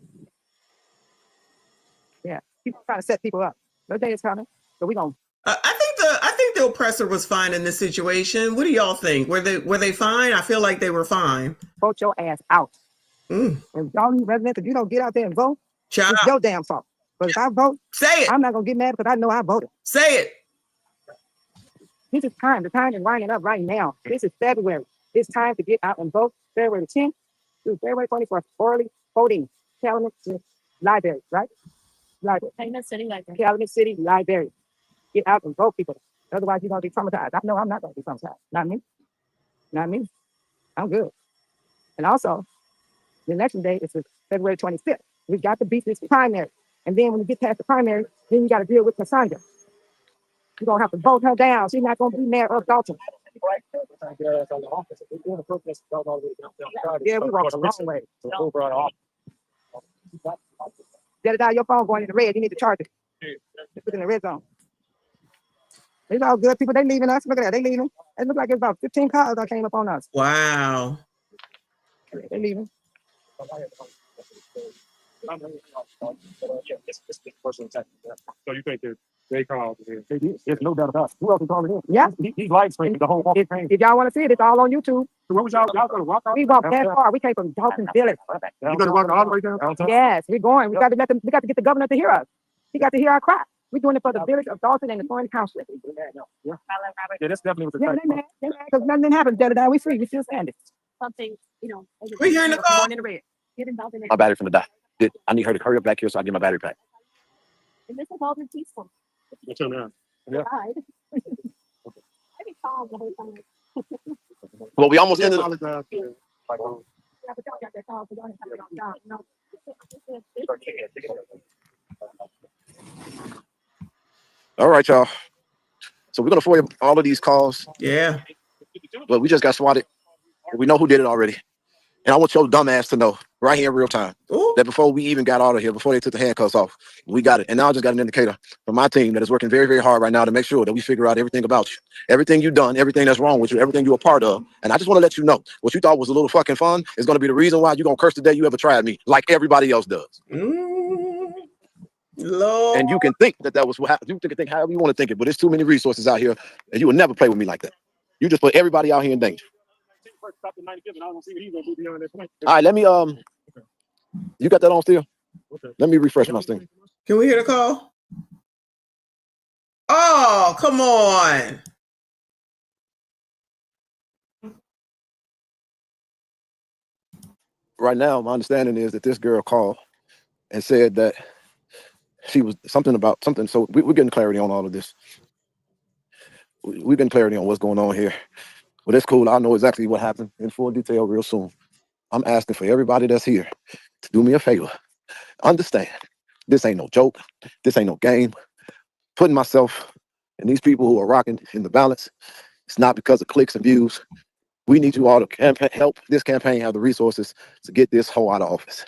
[SPEAKER 1] Yeah. People trying to set people up. No day is coming. So we gonna
[SPEAKER 3] I think the oppressor was fine in this situation. What do y'all think? Were they fine? I feel like they were fine.
[SPEAKER 1] vote your ass out. And all you residents, if you don't get out there and vote, it's your damn fault. But if I vote,
[SPEAKER 3] say it.
[SPEAKER 1] I'm not gonna get mad because I know I voted.
[SPEAKER 3] Say it.
[SPEAKER 1] This is time. The time is winding up right now. This is February. It's time to get out and vote. February 10th through February 24th. Early voting. Calumet Library, right? Library. Calumet City Library. Calumet City Library. Get out and vote, people. Otherwise, you're gonna be traumatized. I know I'm not gonna be traumatized. Not me. Not me. I'm good. And also, the election day is February 25th. We got to beat this primary. And then when you get past the primary, then you got to deal with Cassandra. You're going to have to vote her down. She's not going to be mayor of Dolton. Yeah, we walked a long way. Get it out your phone going in the red. You need to charge it. Put it in the red zone. It's all good. People, they leaving us. Look at that. They leaving. It looks like it's about 15 cars that came up on us.
[SPEAKER 3] Wow.
[SPEAKER 1] They leaving.
[SPEAKER 6] So you think they called?
[SPEAKER 1] There's no doubt about it. Who else is calling in? Yeah. He's live streaming the whole walk. If y'all want to see it, it's all on YouTube. So what was y'all gonna walk out? We walked that far. We came from Dolton Village.
[SPEAKER 6] You gonna walk all the way down?
[SPEAKER 1] Yes, we're going. We got to let them. We got to get the governor to hear us. He got to hear our cry. We're doing it for the village of Dolton and the Thornton Township.
[SPEAKER 6] Yeah, that's definitely what the
[SPEAKER 1] Yeah, they mad. They mad because nothing happened. We free. We still standing. Something,
[SPEAKER 3] We hearing the call.
[SPEAKER 1] In the red.
[SPEAKER 17] My battery finna die. I need her to hurry up back here so I get my battery back.
[SPEAKER 22] And this is all been peaceful.
[SPEAKER 6] What's your name? Yeah.
[SPEAKER 22] I'd be calm the whole time.
[SPEAKER 17] Well, we almost ended. All right, y'all. So we're gonna forward all of these calls.
[SPEAKER 3] Yeah.
[SPEAKER 17] But we just got swatted. We know who did it already. And I want your dumb ass to know right here in real time that before we even got out of here, before they took the handcuffs off, we got it. And now I just got an indicator from my team that is working very, very hard right now to make sure that we figure out everything about you, everything you've done, everything that's wrong with you, everything you're a part of. And I just want to let you know what you thought was a little fucking fun is going to be the reason why you're going to curse the day you ever tried me, like everybody else does.
[SPEAKER 3] Lord.
[SPEAKER 17] And you can think that was what happened. You can think however you want to think it, but there's too many resources out here, and you will never play with me like that. You just put everybody out here in danger. All right, let me you got that on still? Let me refresh my thing.
[SPEAKER 3] Can we hear the call? Oh, come on.
[SPEAKER 17] Right now, my understanding is that this girl called and said that she was something about something. So we're getting clarity on all of this. We're getting clarity on what's going on here. But it's cool. I'll know exactly what happened in full detail real soon. I'm asking for everybody that's here to do me a favor. Understand, this ain't no joke. This ain't no game. Putting myself and these people who are rocking in the balance, it's not because of clicks and views. We need you all to help this campaign have the resources to get this hoe out of office.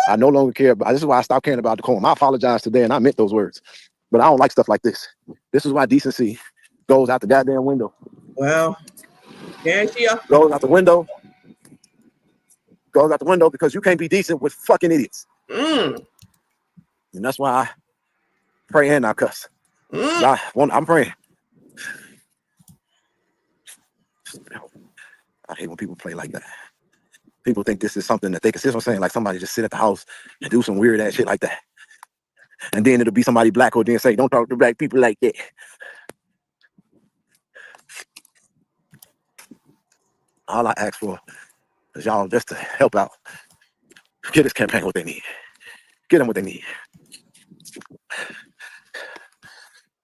[SPEAKER 17] I no longer care about, this is why I stopped caring about the decorum. I apologize today and I meant those words, but I don't like stuff like this. This is why decency goes out the goddamn window.
[SPEAKER 3] Well, yeah,
[SPEAKER 17] goes out the window. Goes out the window because you can't be decent with fucking idiots. And that's why I pray and I cuss. I'm praying. I hate when people play like that. People think this is something that they can sit on saying, like somebody just sit at the house and do some weird ass shit like that. And then it'll be somebody black who then say, don't talk to black people like that. All I ask for is y'all just to help out. Get this campaign what they need. Get them what they need.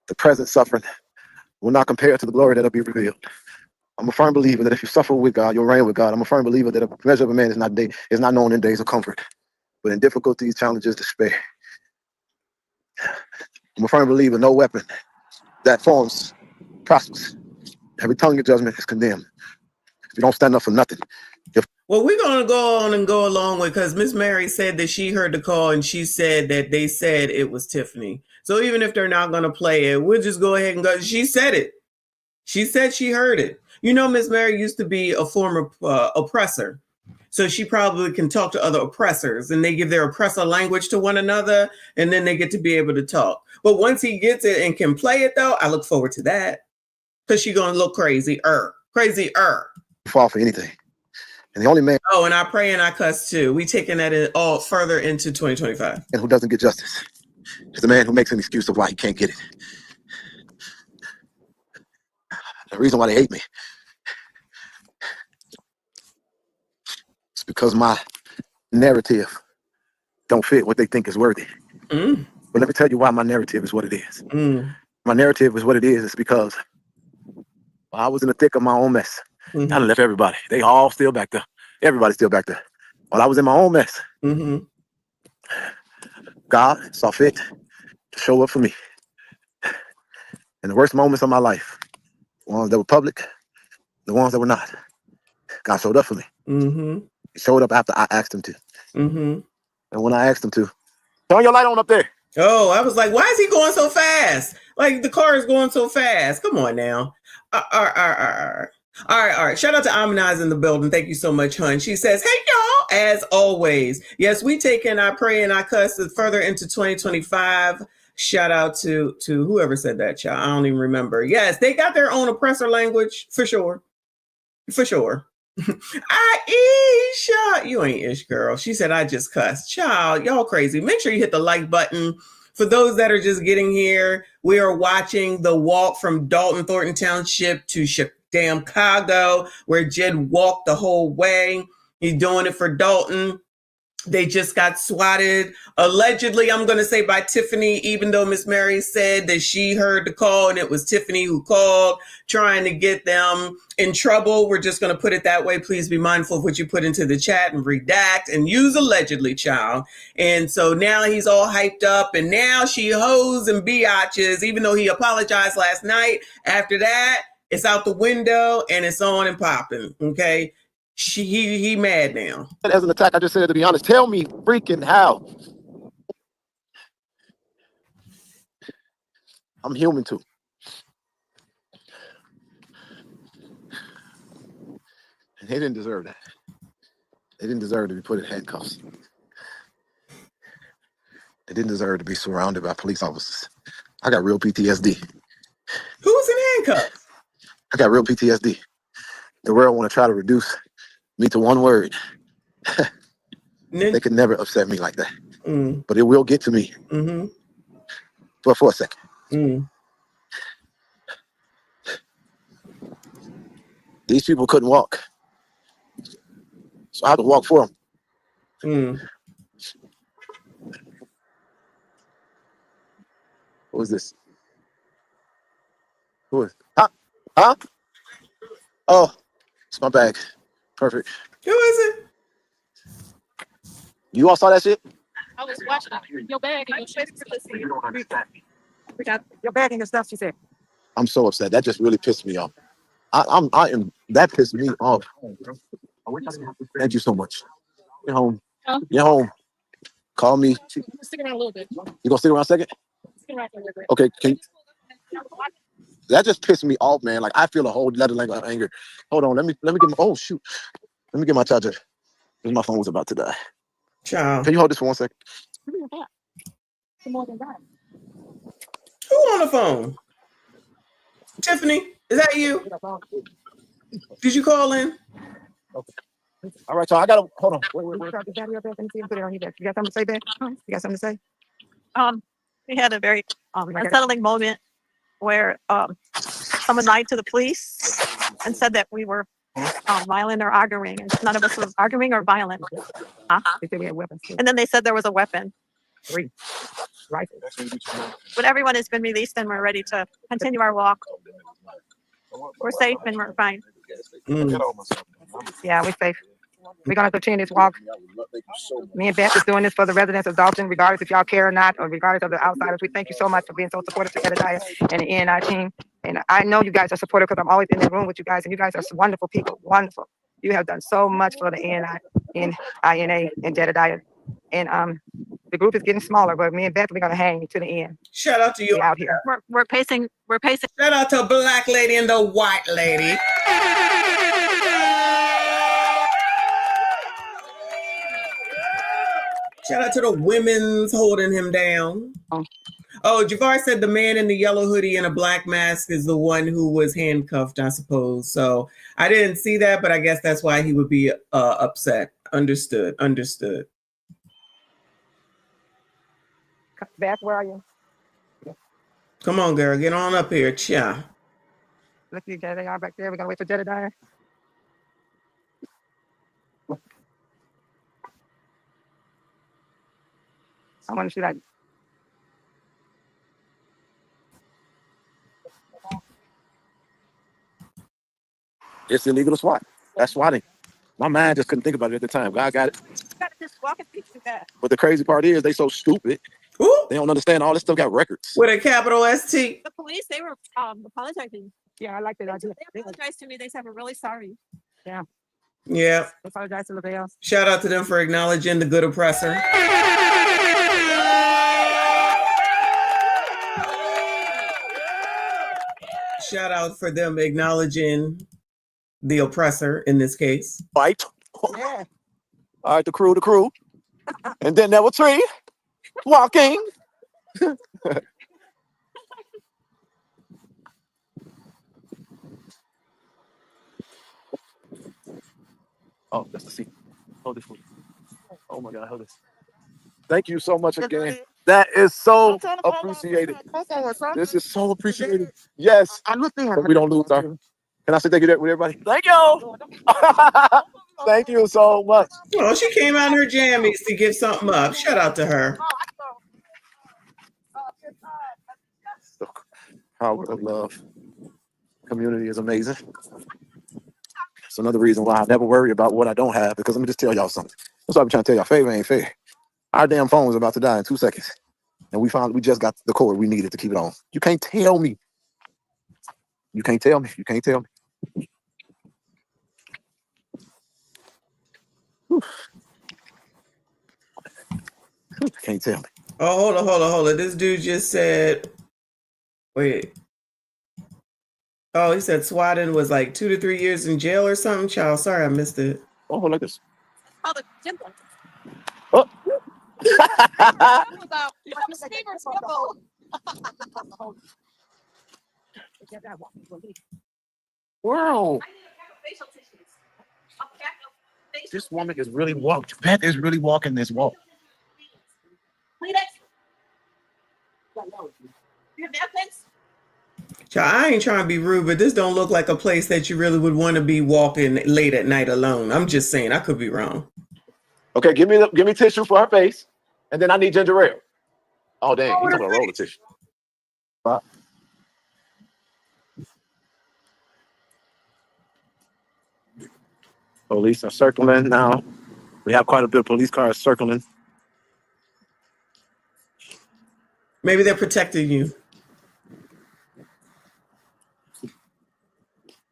[SPEAKER 17] The present suffering will not compare to the glory that'll be revealed. I'm a firm believer that if you suffer with God, you'll reign with God. I'm a firm believer that a measure of a man is not known in days of comfort, but in difficulties, challenges, despair. I'm a firm believer no weapon that forms prospers. Every tongue of judgment is condemned. If you don't stand up for nothing.
[SPEAKER 3] Well, we're going to go on and go along with, because Miss Mary said that she heard the call and she said that they said it was Tiffany. So even if they're not going to play it, we'll just go ahead and go. She said it. She said she heard it. You know, Miss Mary used to be a former oppressor. So she probably can talk to other oppressors and they give their oppressor language to one another and then they get to be able to talk. But once he gets it and can play it though, I look forward to that. Because she's going to look crazy-er.
[SPEAKER 17] Fall for anything. And the only man.
[SPEAKER 3] Oh, and I pray and I cuss too. We taking that all further into 2025.
[SPEAKER 17] And who doesn't get justice is the man who makes an excuse of why he can't get it. The reason why they hate me is because my narrative don't fit what they think is worthy. But let me tell you why my narrative is what it is. My narrative is what it is because I was in the thick of my own mess. I done left everybody. They all still back there. Everybody's still back there. While I was in my own mess, God saw fit to show up for me. In the worst moments of my life, the ones that were public, the ones that were not, God showed up for me. He showed up after I asked him to. And when I asked him to, turn your light on up there.
[SPEAKER 3] Oh, I was like, why is he going so fast? Like the car is going so fast. Come on now. All right. Shout out to Amanize in the building. Thank you so much, hun. She says, hey, y'all, as always. Yes, we take in our pray and our cuss further into 2025. Shout out to whoever said that, child. I don't even remember. Yes, they got their own oppressor language, for sure. For sure. Aisha, you ain't ish, girl. She said, I just cussed. Child, y'all crazy. Make sure you hit the like button. For those that are just getting here, we are watching the walk from Dolton, Thornton Township to Chicago, where Jed walked the whole way. He's doing it for Dolton. They just got swatted, allegedly, I'm going to say by Tiffany, even though Miss Mary said that she heard the call and it was Tiffany who called, trying to get them in trouble. We're just going to put it that way. Please be mindful of what you put into the chat and redact and use allegedly, child. And so now he's all hyped up and now she hoes and biatches, even though he apologized last night. After that, it's out the window and it's on and popping, okay? He mad now.
[SPEAKER 17] As an attack, I just said it to be honest. Tell me freaking how. I'm human too. And they didn't deserve that. They didn't deserve to be put in handcuffs. They didn't deserve to be surrounded by police officers. I got real PTSD.
[SPEAKER 3] Who's in handcuffs?
[SPEAKER 17] I got real PTSD. The world want to try to reduce me to one word. They could never upset me like that. But it will get to me. But for a second. These people couldn't walk. So I had to walk for them. What was this? Who is? Huh? Oh, it's my bag. Perfect.
[SPEAKER 3] Who is it?
[SPEAKER 17] You all saw that shit?
[SPEAKER 22] I was watching your bag and your chest.
[SPEAKER 1] We got your bag and your stuff, she said.
[SPEAKER 17] I'm so upset. That just really pissed me off. That pissed me off. Thank you so much. You're home. You're home. Call me.
[SPEAKER 22] Stick around a little bit.
[SPEAKER 17] You gonna stick around a second?
[SPEAKER 22] Stick around for a little bit.
[SPEAKER 17] Okay, that just pissed me off, man. Like I feel a whole other language of anger. Hold on, let me get my Let me get my charger. Because my phone was about to die.
[SPEAKER 3] Child.
[SPEAKER 17] Can you hold this for 1 second?
[SPEAKER 22] More than that.
[SPEAKER 3] Who on the phone? Tiffany, is that you? Did you call in?
[SPEAKER 17] Okay. All right, so I gotta hold on. Wait.
[SPEAKER 1] You got it on your back. You got something to say, back? You got something to say?
[SPEAKER 22] We had a very unsettling moment where someone lied to the police and said that we were violent or arguing, and none of us was arguing or violent.
[SPEAKER 1] They said we had weapons too.
[SPEAKER 22] And then they said there was a weapon.
[SPEAKER 1] 3 rifles.
[SPEAKER 22] But everyone has been released and we're ready to continue our walk. We're safe and we're fine.
[SPEAKER 3] Mm.
[SPEAKER 1] Yeah, we're safe. We're gonna continue this walk. Me and Beth is doing this for the residents of Dolton, regardless if y'all care or not, or regardless of the outsiders. We thank you so much for being so supportive to Jedediah and the ENI team. And I know you guys are supportive because I'm always in the room with you guys, and you guys are wonderful people. Wonderful. You have done so much for the ENI, INA, and Jedediah. And the group is getting smaller, but me and Beth, we're gonna hang to the end.
[SPEAKER 3] Shout out to you.
[SPEAKER 1] We out here.
[SPEAKER 22] We're pacing.
[SPEAKER 3] Shout out to Black Lady and the White Lady. Shout out to the women's holding him down. Oh, Javar said the man in the yellow hoodie and a black mask is the one who was handcuffed, I suppose. So I didn't see that, but I guess that's why he would be upset. Understood.
[SPEAKER 1] Beth, where are you?
[SPEAKER 3] Come on, girl. Get on up here. Chia.
[SPEAKER 1] Look, you guys, they are back there. We're gonna wait for Jedediah. I want to see that.
[SPEAKER 17] It's illegal to swat. That's swatting. My mind just couldn't think about it at the time. God got it.
[SPEAKER 22] You gotta just walk and fix that.
[SPEAKER 17] But the crazy part is they so stupid.
[SPEAKER 3] Ooh.
[SPEAKER 17] They don't understand all this stuff got records.
[SPEAKER 3] With a capital ST.
[SPEAKER 22] The police, they were apologizing.
[SPEAKER 1] Yeah, I like that idea.
[SPEAKER 22] They apologized to me. They said we're really sorry.
[SPEAKER 1] Yeah.
[SPEAKER 3] Yeah.
[SPEAKER 1] I apologize to LaBelle.
[SPEAKER 3] Shout out to them for acknowledging the good oppressor. Shout out for them acknowledging the oppressor in this case.
[SPEAKER 17] Fight. Yeah. All right, the crew. And then there were three walking. Oh, that's the seat. Hold this. Oh my God, hold this. Thank you so much again. That is so appreciated. This is so appreciated. Yes. But we don't lose our. Can I say thank you with everybody? Thank you. Thank you so much.
[SPEAKER 3] Well, she came out in her jammies to give something up. Shout out to her.
[SPEAKER 17] Power of love. Community is amazing. It's another reason why I never worry about what I don't have, because let me just tell y'all something. That's why I'm trying to tell y'all, favor ain't fair. Our damn phone was about to die in 2 seconds. And we just got the cord we needed to keep it on. You can't tell me. You can't tell me. Can't tell me.
[SPEAKER 3] Oh, hold on. This dude just said, wait. Oh, he said swatting was like 2 to 3 years in jail or something. Child, sorry, I missed it.
[SPEAKER 17] Oh, like this.
[SPEAKER 22] Oh, the gym.
[SPEAKER 17] Oh. Wow. This woman is really walking. Beth is really walking this walk.
[SPEAKER 3] Child, I ain't trying to be rude, but this don't look like a place that you really would want to be walking late at night alone. I'm just saying, I could be wrong.
[SPEAKER 17] Okay, give me tissue for her face, and then I need ginger ale. Oh dang, he's gonna roll the tissue. Police are circling now. We have quite a bit of police cars circling.
[SPEAKER 3] Maybe they're protecting you.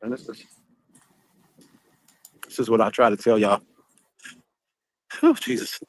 [SPEAKER 17] And this is what I try to tell y'all. Oh, Jesus.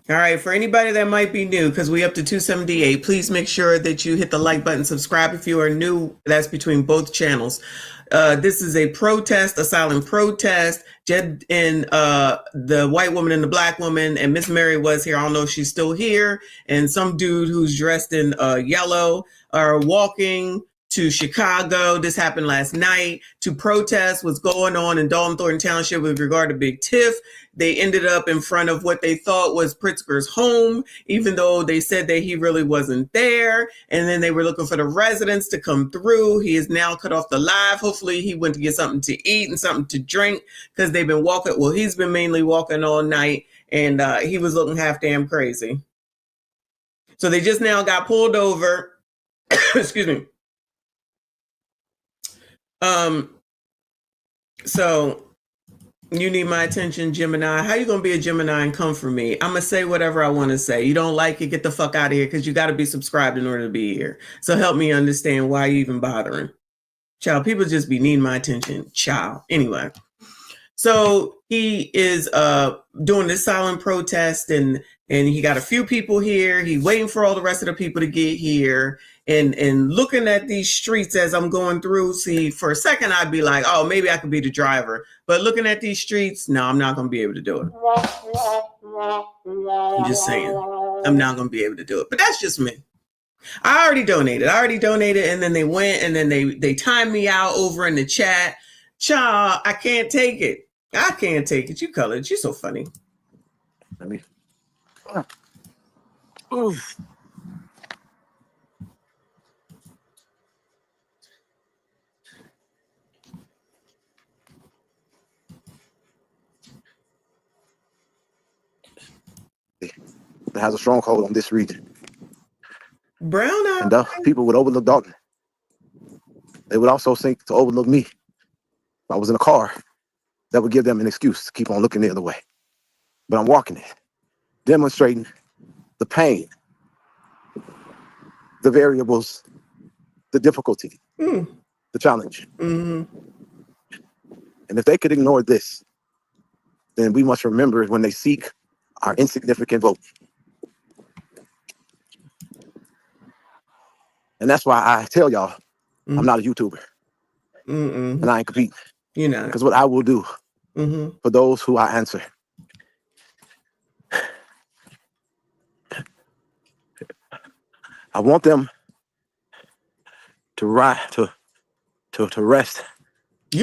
[SPEAKER 3] All right, for anybody that might be new, because we up to 278, please make sure that you hit the like button, subscribe if you are new. That's between both channels. This is a protest, a silent protest. Jed and the white woman and the black woman and Miss Mary was here. I don't know if she's still here. And some dude who's dressed in yellow are walking to Chicago. This happened last night to protest what's going on in Dolton, Thornton Township with regard to Big Tiff. They ended up in front of what they thought was Pritzker's home, even though they said that he really wasn't there. And then they were looking for the residents to come through. He is now cut off the live. Hopefully he went to get something to eat and something to drink, because they've been walking. Well, he's been mainly walking all night, and he was looking half damn crazy. So they just now got pulled over. Excuse me. So you need my attention, Gemini. How you gonna be a Gemini and come for me? I'm gonna say whatever I want to say. You don't like it, get the fuck out of here, because you got to be subscribed in order to be here. So help me understand why you even bothering. Child, people just be needing my attention. Child. Anyway. So he is doing this silent protest, and he got a few people here. He waiting for all the rest of the people to get here. And looking at these streets as I'm going through, see, for a second I'd be like, oh, maybe I could be the driver. But looking at these streets, no, I'm not going to be able to do it. I'm just saying, I'm not going to be able to do it. But that's just me. I already donated, and then they went, and then they timed me out over in the chat. Child, I can't take it. I can't take it. You colored. You're so funny.
[SPEAKER 17] Let me.
[SPEAKER 3] Oof.
[SPEAKER 17] That has a stronghold on this region.
[SPEAKER 3] Brown eye.
[SPEAKER 17] And people would overlook Dolton. They would also think to overlook me. If I was in a car, that would give them an excuse to keep on looking the other way. But I'm walking it, demonstrating the pain, the variables, the difficulty, the challenge.
[SPEAKER 3] Mm-hmm.
[SPEAKER 17] And if they could ignore this, then we must remember when they seek our insignificant vote. And that's why I tell y'all, I'm not a YouTuber. And I ain't competing.
[SPEAKER 3] You know.
[SPEAKER 17] Because what I will do for those who I answer, I want them to rest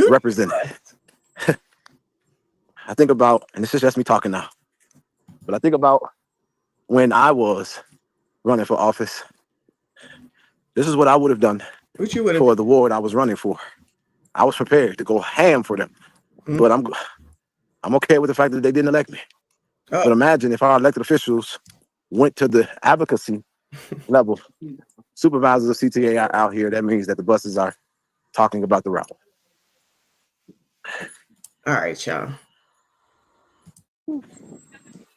[SPEAKER 17] represented. I think about, and this is just me talking now, but I think about when I was running for office. This is what I would have done for the ward I was running for. I was prepared to go ham for them, but I'm okay with the fact that they didn't elect me. But imagine if our elected officials went to the advocacy level. Supervisors of CTA are out here. That means that the buses are talking about the route.
[SPEAKER 3] All right, y'all.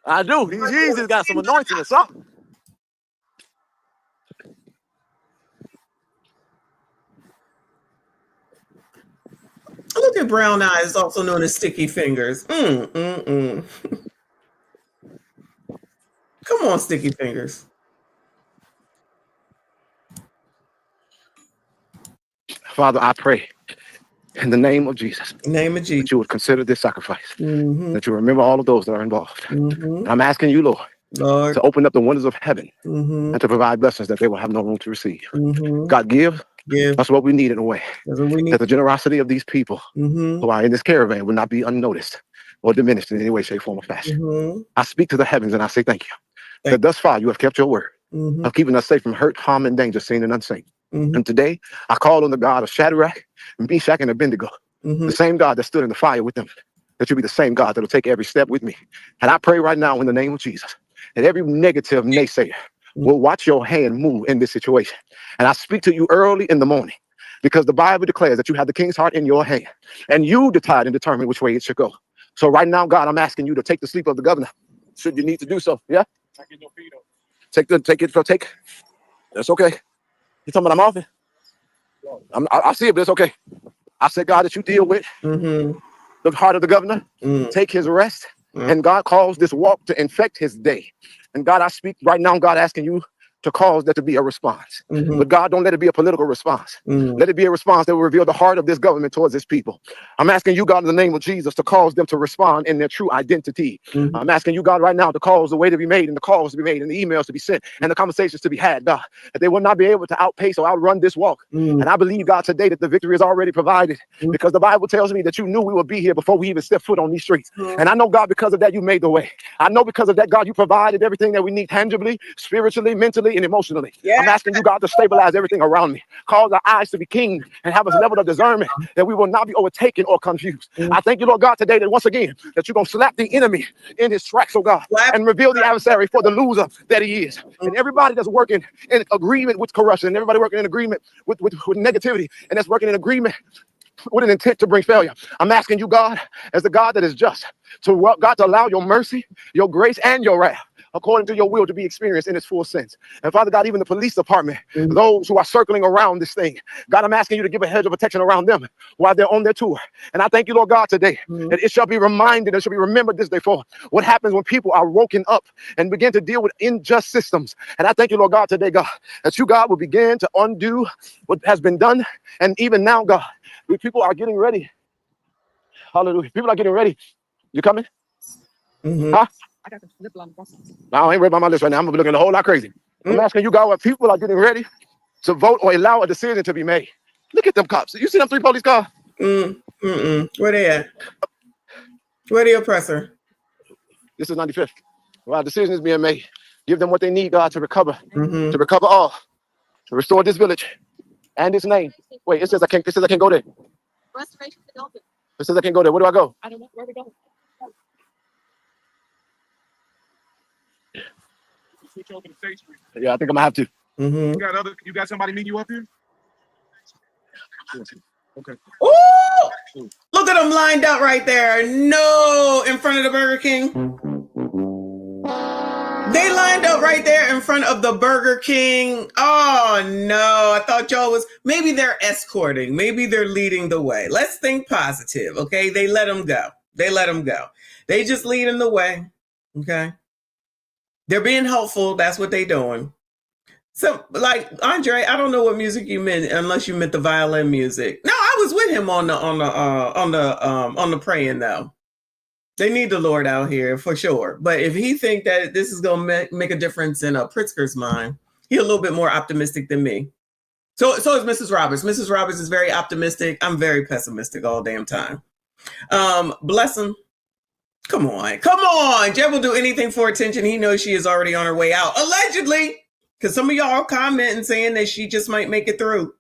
[SPEAKER 17] I do. He's got some anointing or something.
[SPEAKER 3] Look at brown eyes, also known as sticky fingers. Come on, sticky fingers.
[SPEAKER 17] Father, I pray in the name of Jesus. That you would consider this sacrifice. That you remember all of those that are involved. And I'm asking you, Lord, to open up the windows of heaven and to provide blessings that they will have no room to receive. God, give us what we need in a way. That the generosity of these people who are in this caravan will not be unnoticed or diminished in any way, shape, form, or fashion. I speak to the heavens and I say thank you. That thus far you have kept your word of keeping us safe from hurt, harm, and danger, seen and unseen. And today I call on the God of Shadrach, Meshach, and Abednego, the same God that stood in the fire with them, that you be the same God that will take every step with me. And I pray right now in the name of Jesus that every negative naysayer will watch your hand move in this situation. And I speak to you early in the morning, because the Bible declares that you have the king's heart in your hand and you decide and determine which way it should go. So right now, God, I'm asking you to take the sleep of the governor, should you need to do so. Yeah? Take it. That's okay. You talking about I'm off it? I see it, but it's okay. I said, God, that you deal with the heart of the governor, take his rest, and God calls this walk to infect his day. And God, I speak right now, God, asking you to cause there to be a response. But God, don't let it be a political response. Let it be a response that will reveal the heart of this government towards its people. I'm asking you, God, in the name of Jesus, to cause them to respond in their true identity. I'm asking you, God, right now to cause the way to be made and the calls to be made and the emails to be sent and the conversations to be had, God, that they will not be able to outpace or outrun this walk. And I believe, God, today that the victory is already provided, because the Bible tells me that you knew we would be here before we even stepped foot on these streets. And I know, God, because of that, you made the way. I know because of that, God, you provided everything that we need tangibly, spiritually, mentally, and emotionally. I'm asking you, God, to stabilize everything around me. Cause our eyes to be keen and have a level of discernment that we will not be overtaken or confused. I thank you, Lord God, today that once again, that you're going to slap the enemy in his tracks, oh God, and reveal the adversary for the loser that he is. And everybody that's working in agreement with corruption, and everybody working in agreement with negativity, and that's working in agreement with an intent to bring failure. I'm asking you, God, as the God that is just, God, to allow your mercy, your grace, and your wrath, according to your will, to be experienced in its full sense. And Father God, even the police department, those who are circling around this thing, God, I'm asking you to give a hedge of protection around them while they're on their tour. And I thank you, Lord God, today, that it shall be reminded, it shall be remembered this day for what happens when people are woken up and begin to deal with unjust systems. And I thank you, Lord God, today, God, that you, God, will begin to undo what has been done. And even now, God, people are getting ready. Hallelujah. People are getting ready. You coming? Huh? No, I ain't read by my list right now. I'm gonna be looking a whole lot crazy. I'm asking you, God, what people are getting ready to vote or allow a decision to be made. Look at them cops. You see them 3 police cars?
[SPEAKER 3] Where they at? Where the oppressor?
[SPEAKER 17] This is 95th. Well, a decision is being made. Give them what they need, God, to recover all, to restore this village and its name. Wait, it says I can't go there.
[SPEAKER 22] Restoration to Dolton.
[SPEAKER 17] It says I can't go there. Where do I go?
[SPEAKER 22] I don't know where we go.
[SPEAKER 6] Switch over to State Street.
[SPEAKER 17] Yeah, I think I'm gonna have to.
[SPEAKER 6] You got somebody meet you up here? Okay.
[SPEAKER 3] Ooh! Look at them lined up right there. No, in front of the Burger King. They lined up right there in front of the Burger King. Oh no, I thought y'all was, maybe they're escorting, maybe they're leading the way. Let's think positive, okay? They let them go. They let them go. They just leading the way, okay? They're being helpful. That's what they're doing. So, like, Andre, I don't know what music you meant unless you meant the violin music. No, I was with him on the praying though. They need the Lord out here for sure. But if he think that this is gonna make a difference in Pritzker's mind, he's a little bit more optimistic than me. So is Mrs. Roberts. Mrs. Roberts is very optimistic. I'm very pessimistic all damn time. Bless him. Come on. Jeb will do anything for attention. He knows she is already on her way out, allegedly. Because some of y'all commenting saying that she just might make it through.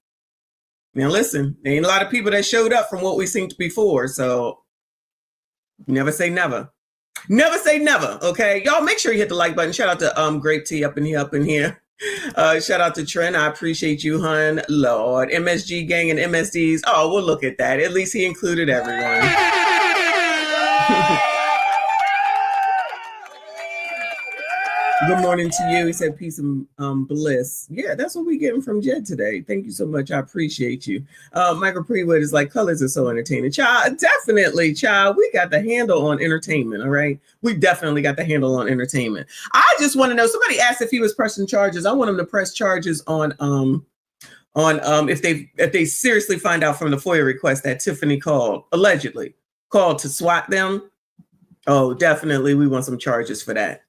[SPEAKER 3] Now listen, there ain't a lot of people that showed up from what we seen before. So never say never. Never say never. Okay. Y'all make sure you hit the like button. Shout out to Grape Tea up in here. Shout out to Trent. I appreciate you, hun. Lord. MSG gang and MSDs. Oh, well, look at that. At least he included everyone. Good morning to you. He said peace and bliss. Yeah, that's what we getting from Jed today. Thank you so much. I appreciate you. Michael Prewood is like, colors are so entertaining. Child, definitely, child. We got the handle on entertainment, all right? We definitely got the handle on entertainment. I just want to know, somebody asked if he was pressing charges. I want him to press charges on if they seriously find out from the FOIA request that Tiffany allegedly called to swat them. Oh, definitely. We want some charges for that.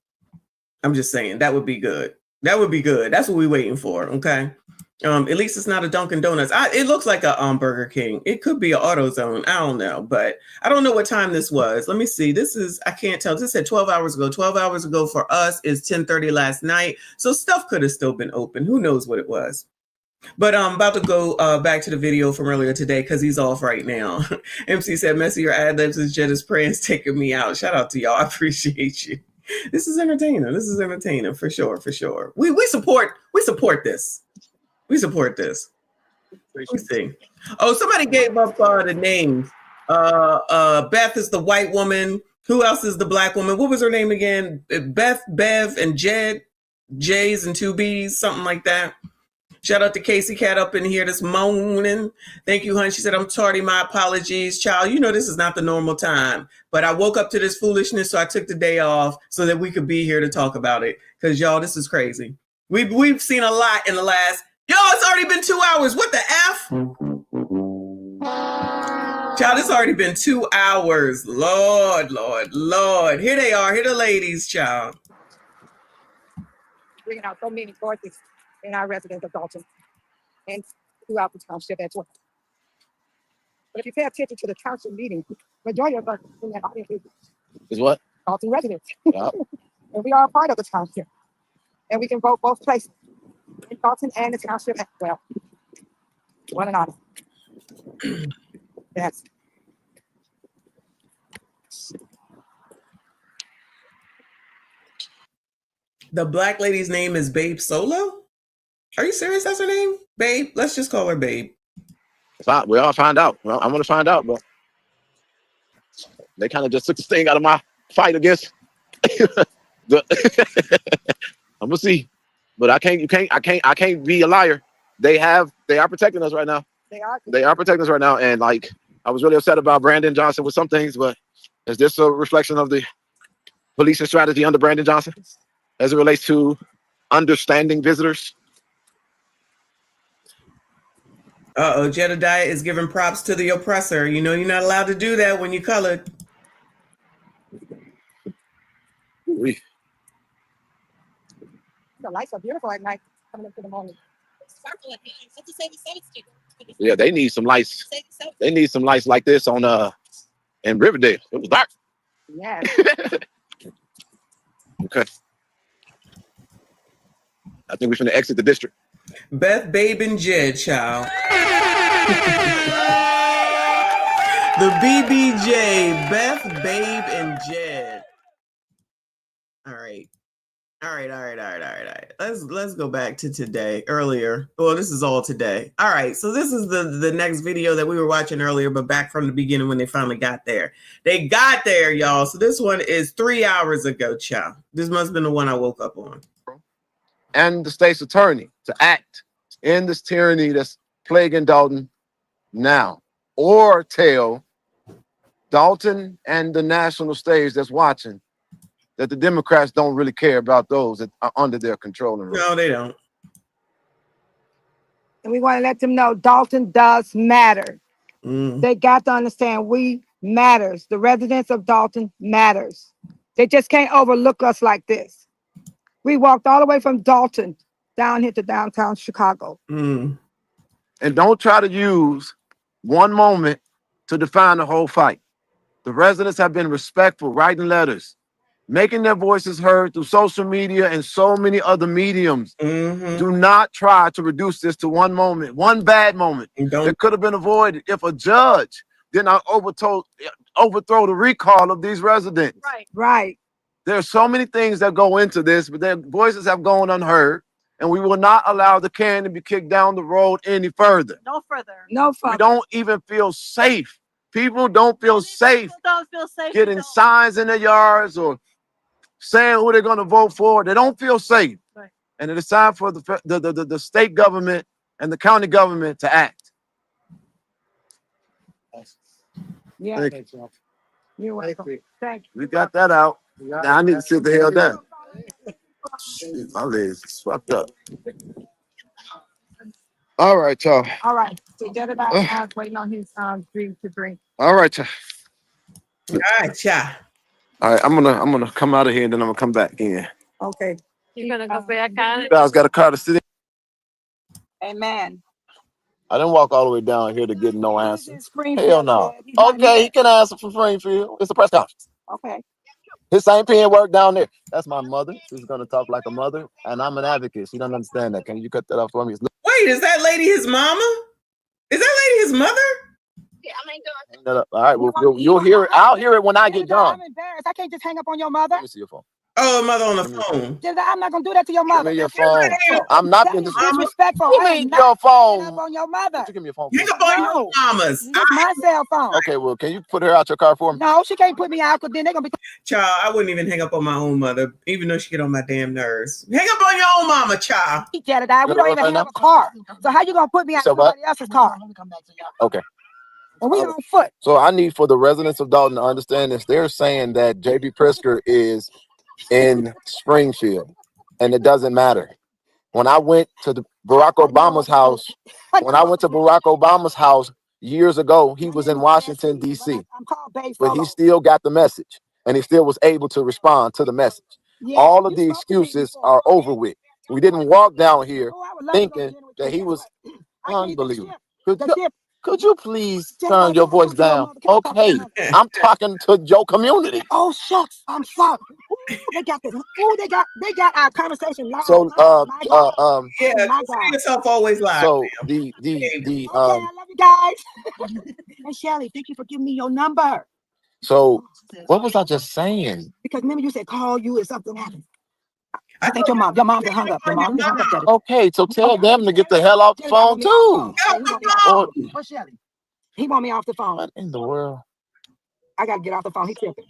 [SPEAKER 3] I'm just saying that would be good. That would be good. That's what we're waiting for. Okay. At least it's not a Dunkin' Donuts. It looks like a Burger King. It could be an AutoZone. I don't know, but I don't know what time this was. Let me see. I can't tell. This said 12 hours ago. 12 hours ago for us is 10:30 last night. So stuff could have still been open. Who knows what it was? But I'm about to go back to the video from earlier today because he's off right now. MC said, Messi, your ad libs is Jed is praying taking me out. Shout out to y'all. I appreciate you. This is entertaining. For sure. We support this. We support this. Let's see. Oh, somebody gave up the names. Beth is the white woman. Who else is the black woman? What was her name again? Beth, Bev, and Jed. J's and 2 B's, something like that. Shout out to Casey Cat up in here this morning. Thank you, hon. She said, I'm tardy. My apologies. Child, you know this is not the normal time. But I woke up to this foolishness, so I took the day off so that we could be here to talk about it. Because, y'all, this is crazy. We've seen a lot in the last... it's already been 2 hours. What the F? Child, it's already been 2 hours. Lord. Here they are. Here the ladies, child.
[SPEAKER 1] Bringing out so many voices in our residents of Dolton and throughout the township as well. But if you pay attention to the township meeting, majority of us in that audience
[SPEAKER 17] Is what?
[SPEAKER 1] Dolton residents.
[SPEAKER 17] Yep.
[SPEAKER 1] And we are a part of the township. And we can vote both places, in Dolton and the township as well. What an honor. Yes.
[SPEAKER 3] The black lady's name is Babe Solo? Are you serious? That's her name? Babe? Let's just call her Babe.
[SPEAKER 4] We all find out. Well, I'm gonna find out, but they kind of just took the sting out of my fight against the I'm gonna see. But I can't be a liar. They are protecting us right now. They are protecting us right now. And like I was really upset about Brandon Johnson with some things, but is this a reflection of the policing strategy under Brandon Johnson as it relates to understanding visitors?
[SPEAKER 3] Jedediah is giving props to the oppressor. You know, you're not allowed to do that when you're colored.
[SPEAKER 1] The lights are beautiful at night coming into the morning.
[SPEAKER 4] Yeah, they need some lights. They need some lights like this on in Riverdale. It was dark.
[SPEAKER 1] Yeah.
[SPEAKER 4] Okay. I think we're gonna exit the district.
[SPEAKER 3] Beth, Babe, and Jed, child. The BBJ, Beth, Babe, and Jed. All right. Let's go back to today, earlier. Well, this is all today. All right, so this is the next video that we were watching earlier, but back from the beginning when they finally got there. They got there, y'all. So this one is 3 hours ago, child. This must have been the one I woke up on.
[SPEAKER 4] And the state's attorney to act in this tyranny that's plaguing Dolton now, or tell Dolton and the national stage that's watching that the Democrats don't really care about those that are under their control.
[SPEAKER 3] No, they don't.
[SPEAKER 1] And we want to let them know Dolton does matter. They got to understand we matters. The residents of Dolton matters. They just can't overlook us like this. We walked all the way from Dolton down here to downtown Chicago.
[SPEAKER 4] And don't try to use one moment to define the whole fight. The residents have been respectful, writing letters, making their voices heard through social media and so many other mediums. Do not try to reduce this to one moment, one bad moment that could have been avoided if a judge did not overthrow the recall of these residents.
[SPEAKER 1] Right.
[SPEAKER 4] There are so many things that go into this, but their voices have gone unheard, and we will not allow the can to be kicked down the road any further.
[SPEAKER 22] No further.
[SPEAKER 1] No further.
[SPEAKER 4] We don't even feel safe. People don't feel safe
[SPEAKER 22] Don't feel safe.
[SPEAKER 4] getting signs in their yards or saying who they're going to vote for. They don't feel safe.
[SPEAKER 22] Right.
[SPEAKER 4] And it is time for the state government and the county government to act.
[SPEAKER 1] Yeah.
[SPEAKER 4] Thank you.
[SPEAKER 1] You're welcome. Thank you.
[SPEAKER 4] We got that out. Now I need to sit the hell down. Shoot, my legs is fucked up. All right, y'all.
[SPEAKER 1] All right. So Jedediah waiting on his drink to drink.
[SPEAKER 4] All right, y'all.
[SPEAKER 3] All right, y'all.
[SPEAKER 4] All right, I'm gonna come out of here and then I'm gonna come back in.
[SPEAKER 1] Okay.
[SPEAKER 22] You're gonna go back on
[SPEAKER 4] You
[SPEAKER 22] it.
[SPEAKER 4] guys got a car to sit in?
[SPEAKER 1] Amen.
[SPEAKER 4] I didn't walk all the way down here to get no answers.
[SPEAKER 1] Springfield,
[SPEAKER 4] Hell no.
[SPEAKER 1] Jed. He's not
[SPEAKER 4] Okay,
[SPEAKER 1] here.
[SPEAKER 4] he can answer for Springfield. It's a press conference.
[SPEAKER 1] Okay.
[SPEAKER 4] His same pen work down there. That's my mother. She's gonna talk like a mother, and I'm an advocate. She doesn't understand that. Can you cut that off for me?
[SPEAKER 3] Wait, is that lady his mama? Is that lady his mother?
[SPEAKER 4] All right, well, you'll hear it. I'll hear it when I get done.
[SPEAKER 1] I'm embarrassed. I can't just hang up on your mother.
[SPEAKER 4] Let me see your phone.
[SPEAKER 3] Oh, mother on the phone.
[SPEAKER 1] Jedediah, I'm not gonna do that to your
[SPEAKER 4] Give
[SPEAKER 1] mother.
[SPEAKER 4] me your phone. I'm not
[SPEAKER 1] That
[SPEAKER 4] gonna
[SPEAKER 1] is disrespectful.
[SPEAKER 4] Give
[SPEAKER 1] I
[SPEAKER 4] me
[SPEAKER 1] am
[SPEAKER 4] your
[SPEAKER 1] not hanging up
[SPEAKER 4] phone.
[SPEAKER 1] on your mother.
[SPEAKER 4] You give me your phone.
[SPEAKER 3] Hang up on your mamas.
[SPEAKER 1] It's my cell phone.
[SPEAKER 4] Okay, well, can you put her out your car for me?
[SPEAKER 1] No, she can't put me out because then they're gonna be.
[SPEAKER 3] Child, I wouldn't even hang up on my own mother, even though she get on my damn nerves. Hang up on your own mama, child.
[SPEAKER 1] Jedediah, we
[SPEAKER 4] You
[SPEAKER 1] don't
[SPEAKER 4] know
[SPEAKER 1] even
[SPEAKER 4] what,
[SPEAKER 1] have a car. So how you gonna put me out
[SPEAKER 4] So what?
[SPEAKER 1] somebody else's car?
[SPEAKER 4] Okay.
[SPEAKER 1] And we on foot.
[SPEAKER 4] So I need for the residents of Dolton to understand this. They're saying that J.B. Pritzker is in Springfield, and it doesn't matter. When I went to Barack Obama's house years ago, he was in Washington, D.C.,
[SPEAKER 1] I'm called Bay
[SPEAKER 4] but he
[SPEAKER 1] Solo.
[SPEAKER 4] still got the message, and he still was able to respond to the message.
[SPEAKER 1] Yeah,
[SPEAKER 4] All of
[SPEAKER 1] you
[SPEAKER 4] the
[SPEAKER 1] spoke to me
[SPEAKER 4] excuses
[SPEAKER 1] before.
[SPEAKER 4] are over with. We didn't walk down here
[SPEAKER 1] Oh, I would love to go
[SPEAKER 4] thinking
[SPEAKER 1] dinner with
[SPEAKER 4] that
[SPEAKER 1] you.
[SPEAKER 4] he was
[SPEAKER 1] I need the
[SPEAKER 4] unbelievable.
[SPEAKER 1] ship. The ship.
[SPEAKER 4] Could you please
[SPEAKER 1] Jedediah,
[SPEAKER 4] turn your
[SPEAKER 1] can I
[SPEAKER 4] voice
[SPEAKER 1] talk to your
[SPEAKER 4] down?
[SPEAKER 1] mother? Can I talk to your
[SPEAKER 4] Okay,
[SPEAKER 1] mother?
[SPEAKER 4] I'm talking to your community.
[SPEAKER 1] Oh shucks, I'm sorry. Ooh, they got this. Ooh, they got our conversation live.
[SPEAKER 4] So
[SPEAKER 1] My God.
[SPEAKER 3] Yeah,
[SPEAKER 1] Oh, my
[SPEAKER 3] consider
[SPEAKER 1] God.
[SPEAKER 3] yourself always live.
[SPEAKER 4] so
[SPEAKER 3] ma'am.
[SPEAKER 4] the
[SPEAKER 1] Okay, I love you guys. And Shelly, thank you for giving me your number.
[SPEAKER 4] so what was I just saying?
[SPEAKER 1] Because remember you said call you if something happens. I think your mom been hung up. Your mom been hung up. Daddy.
[SPEAKER 4] Okay, so tell them to get the hell off the phone too. Or,
[SPEAKER 1] Where's Shelly? He want me off the phone.
[SPEAKER 4] what in the world?
[SPEAKER 1] I gotta get off the phone. He tripping.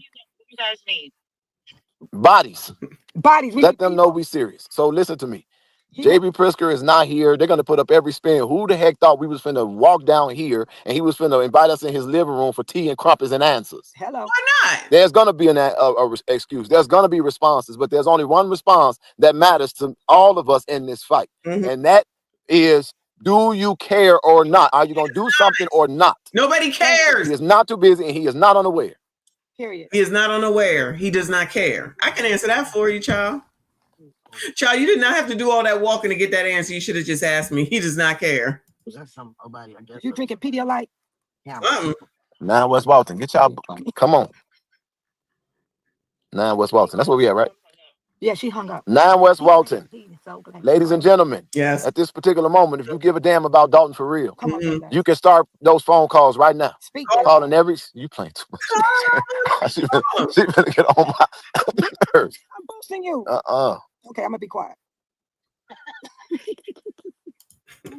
[SPEAKER 18] You guys need.
[SPEAKER 4] Bodies.
[SPEAKER 1] Bodies.
[SPEAKER 4] Let them know we serious. So listen to me. JB Pritzker is not here. They're gonna put up every spin. Who the heck thought we was finna walk down here and he was finna invite us in his living room for tea and crumpets and answers?
[SPEAKER 1] Hello.
[SPEAKER 3] Why not?
[SPEAKER 4] There's gonna be an excuse. There's gonna be responses, but there's only one response that matters to all of us in this fight, and that is: do you care or not? Are you gonna do something or not?
[SPEAKER 3] Nobody cares.
[SPEAKER 4] He is not too busy and he is not unaware.
[SPEAKER 1] Period.
[SPEAKER 3] He is not unaware. He does not care. I can answer that for you, child. Child, you did not have to do all that walking to get that answer. You should have just asked me. He does not care.
[SPEAKER 1] Was that somebody? I guess. You drinking Pedialyte? Yeah.
[SPEAKER 4] 9 West Walton. Get y'all. Come on. 9 West Walton. That's where we at, right?
[SPEAKER 1] Yeah, she hung up.
[SPEAKER 4] 9 West Walton.
[SPEAKER 1] So
[SPEAKER 4] Ladies and gentlemen,
[SPEAKER 3] yes.
[SPEAKER 4] At this particular moment, if you give a damn about Dolton for real,
[SPEAKER 1] come on,
[SPEAKER 4] you can start those phone calls right now.
[SPEAKER 1] Speak.
[SPEAKER 4] Calling every. You playing too much. she better get on my nerves.
[SPEAKER 1] I'm boosting you. Okay, I'm gonna be quiet.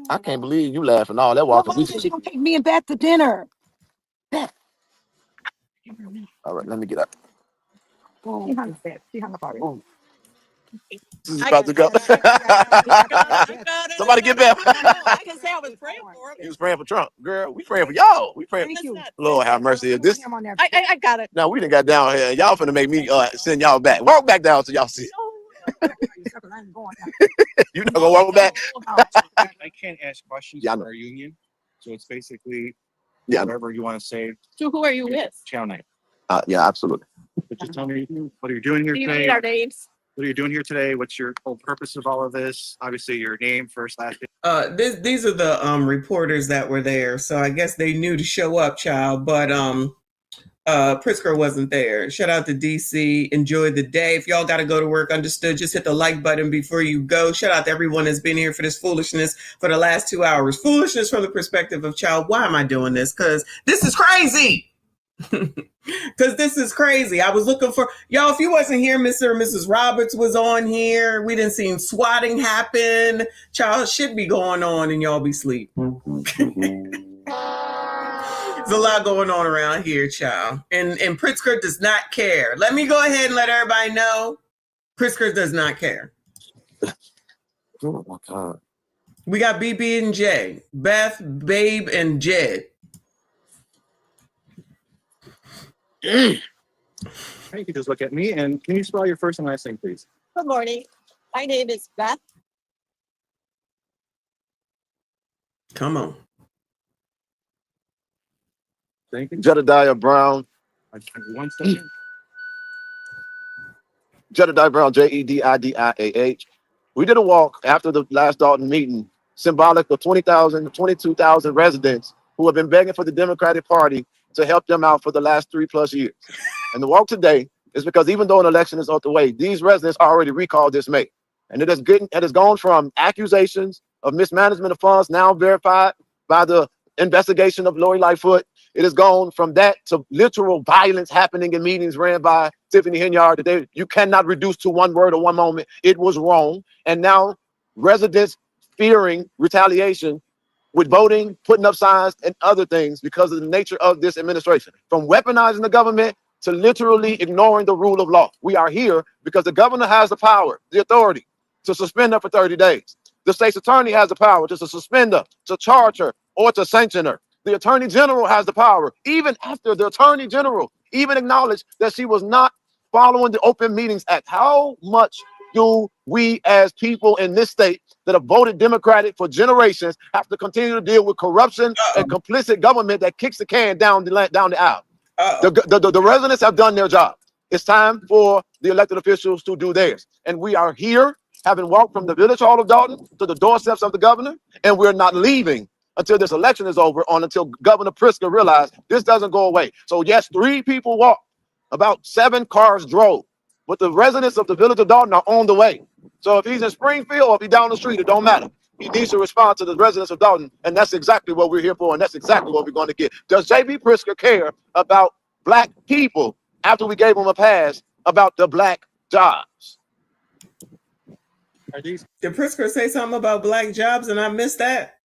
[SPEAKER 4] I can't believe you laughing all that while.
[SPEAKER 1] She gonna take me and Beth to dinner. Beth.
[SPEAKER 4] All right, let me get up.
[SPEAKER 1] She hung up. She hung up already.
[SPEAKER 4] This is about to go. Somebody get Beth.
[SPEAKER 18] I can say I was praying for him.
[SPEAKER 4] You was praying for Trump, girl. We praying for y'all. We praying. Lord have mercy. Is this?
[SPEAKER 18] I got it.
[SPEAKER 4] Now we done got down here. Y'all finna make me send y'all back. Walk back down so y'all see. You not gonna walk back?
[SPEAKER 6] I can't ask questions
[SPEAKER 4] Yeah, I
[SPEAKER 6] for
[SPEAKER 4] know.
[SPEAKER 6] our union, so it's basically
[SPEAKER 4] Yeah.
[SPEAKER 6] whatever you want to say.
[SPEAKER 18] So who are you with?
[SPEAKER 6] Channel 9.
[SPEAKER 4] Yeah, absolutely.
[SPEAKER 6] But just tell me what are you doing here
[SPEAKER 18] Do you
[SPEAKER 6] today?
[SPEAKER 18] need our names?
[SPEAKER 6] What are you doing here today? What's your whole purpose of all of this? Obviously, your name, first, last name.
[SPEAKER 3] These are the reporters that were there, so I guess they knew to show up, child. But Pritzker wasn't there. Shout out to DC. Enjoy the day. If y'all got to go to work, understood. Just hit the like button before you go. Shout out to everyone that's been here for this foolishness for the last 2 hours. Foolishness from the perspective of, child, why am I doing this? Because this is crazy. Because this is crazy. I was looking for y'all. If you wasn't here, Mr. and Mrs. Roberts was on here. We didn't see swatting happen. Child, shit be going on and y'all be asleep. There's a lot going on around here, child. And Pritzker does not care. Let me go ahead and let everybody know. Pritzker does not care.
[SPEAKER 4] Oh my God.
[SPEAKER 3] We got BB and J, Beth, Babe, and Jed.
[SPEAKER 6] You can just look at me and can you spell your first and last name, please?
[SPEAKER 22] Good morning. My name is Beth.
[SPEAKER 3] Come on.
[SPEAKER 6] Thank you.
[SPEAKER 4] Jedediah Brown.
[SPEAKER 6] 1 second.
[SPEAKER 4] Jedediah Brown, Jedidiah. We did a walk after the last Dolton meeting, symbolic of 20,000, 22,000 residents who have been begging for the Democratic Party to help them out for the last 3+ years. And the walk today is because even though an election is out the way, these residents already recalled this May. And it has gone from accusations of mismanagement of funds, now verified by the investigation of Lori Lightfoot. It has gone from that to literal violence happening in meetings ran by Tiffany Henyard that you cannot reduce to one word or one moment. It was wrong. And now residents fearing retaliation with voting, putting up signs, and other things because of the nature of this administration. From weaponizing the government to literally ignoring the rule of law. We are here because the governor has the power, the authority to suspend her for 30 days. The state's attorney has the power to suspend her, to charge her, or to sanction her. The attorney general has the power, even after the attorney general even acknowledged that she was not following the Open Meetings Act. How much do we as people in this state that have voted Democratic for generations have to continue to deal with corruption and complicit government that kicks the can down the aisle? The residents have done their job. It's time for the elected officials to do theirs. And we are here, having walked from the Village Hall of Dolton to the doorsteps of the governor, and we're not leaving until this election is over, until Governor Pritzker realized this doesn't go away. So yes, 3 people walked, about 7 cars drove, but the residents of the Village of Dolton are on the way. So if he's in Springfield or if he's down the street, it don't matter. He needs to respond to the residents of Dolton, and that's exactly what we're here for, and that's exactly what we're going to get. Does J.B. Pritzker care about Black people after we gave him a pass about the Black jobs?
[SPEAKER 3] Did Pritzker say something about black jobs and I missed that?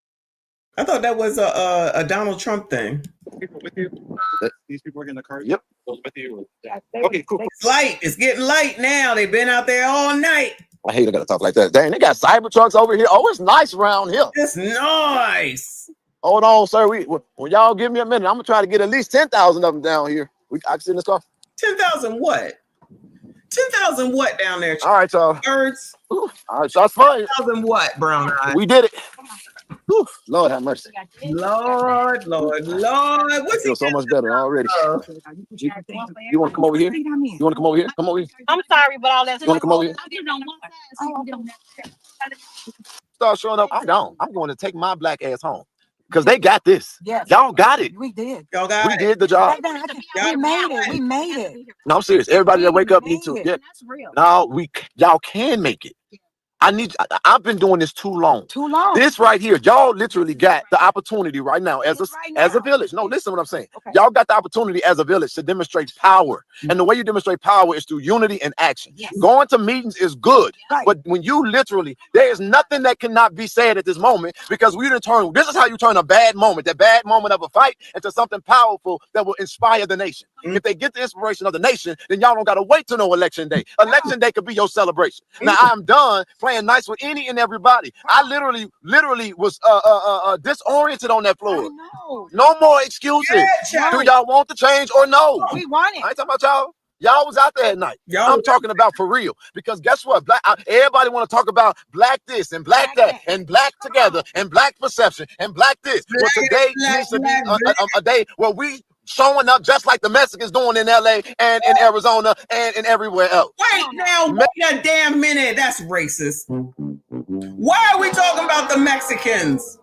[SPEAKER 3] I thought that was a Donald Trump thing.
[SPEAKER 6] People with you. These people are in the car.
[SPEAKER 17] Yep.
[SPEAKER 6] With you. Okay, cool.
[SPEAKER 3] It's light. It's getting light now. They've been out there all night.
[SPEAKER 17] I hate I gotta talk like that. Dang, they got cyber trucks over here. Oh, it's nice around here.
[SPEAKER 3] It's nice.
[SPEAKER 17] Hold on, sir. When y'all give me a minute, I'm gonna try to get at least 10,000 of them down here. I can sit in this car.
[SPEAKER 3] 10,000 what? 10,000 what down there?
[SPEAKER 17] All right, y'all.
[SPEAKER 3] Birds.
[SPEAKER 17] All right, so that's fine.
[SPEAKER 3] 10,000 what, Brown Eye?
[SPEAKER 17] We did it. Whew, Lord have mercy.
[SPEAKER 3] Lord.
[SPEAKER 17] I feel so much better already. You want to come over here? You want to come over here? Come over here.
[SPEAKER 22] I'm sorry, but all that.
[SPEAKER 17] You want to come over here? Start showing up. I'm gone. I'm going to take my black ass home because they got this.
[SPEAKER 1] Yes.
[SPEAKER 17] Y'all got it.
[SPEAKER 1] We did.
[SPEAKER 3] Y'all got
[SPEAKER 17] We
[SPEAKER 3] it.
[SPEAKER 17] did the job.
[SPEAKER 1] We made it. We made it.
[SPEAKER 17] No, I'm serious. Everybody that wake up need to. Yeah. Now y'all can make it. I've been doing this too long.
[SPEAKER 1] Too long.
[SPEAKER 17] This right here, y'all literally got the opportunity right now as a village. No, listen to what I'm saying.
[SPEAKER 1] Okay.
[SPEAKER 17] Y'all got the opportunity as a village to demonstrate power. And the way you demonstrate power is through unity and action.
[SPEAKER 1] Yes.
[SPEAKER 17] Going to meetings is good.
[SPEAKER 1] Right.
[SPEAKER 17] But when you literally, there is nothing that cannot be said at this moment because this is how you turn a bad moment, that bad moment of a fight into something powerful that will inspire the nation. If they get the inspiration of the nation, then y'all don't got to wait till no election day. Election day could be your celebration. Now I'm done playing nice with any and everybody. I literally was disoriented on that floor. No more excuses.
[SPEAKER 3] Yeah,
[SPEAKER 17] Do y'all want the change or no?
[SPEAKER 1] We want it.
[SPEAKER 17] I ain't talking about y'all. Y'all was out there at night. I'm talking about for real. Because guess what? Everybody want to talk about black this and black that and black together and black perception and black this. Well, today needs to be a day where we showing up just like the Mexicans doing in LA and in Arizona and in everywhere else.
[SPEAKER 3] Wait now, wait a damn minute. That's racist. Why are we talking about the Mexicans?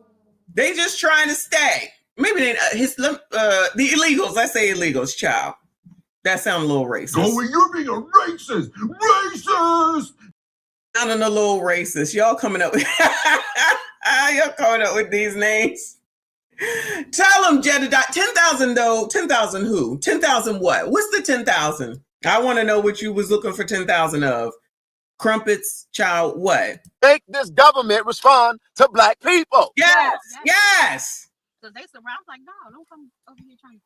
[SPEAKER 3] They just trying to stay. Maybe they the illegals. Let's say illegals, child. That sounds a little racist.
[SPEAKER 19] Going, you're being a racist. Racist.
[SPEAKER 3] Sounding a little racist. Y'all coming up with these names. Tell them, Jedediah. 10,000 though. 10,000 who? 10,000 what? What's the 10,000? I want to know what you was looking for 10,000 of. Crumpets, child, what?
[SPEAKER 17] Make this government respond to black people.
[SPEAKER 3] Yes.
[SPEAKER 22] So they surround like, no, don't come over here trying to.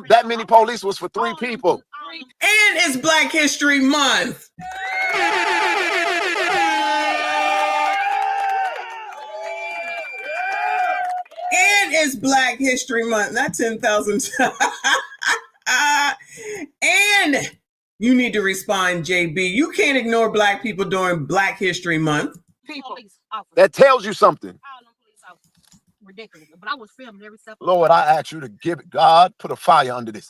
[SPEAKER 17] That many police was for 3 people.
[SPEAKER 3] And it's Black History Month. And it's Black History Month, not 10,000. And you need to respond, JB. You can't ignore black people during Black History Month.
[SPEAKER 22] People.
[SPEAKER 17] That tells you something.
[SPEAKER 22] Ridiculous. But I was filming every step.
[SPEAKER 17] Lord, I ask you to give it. God, put a fire under this.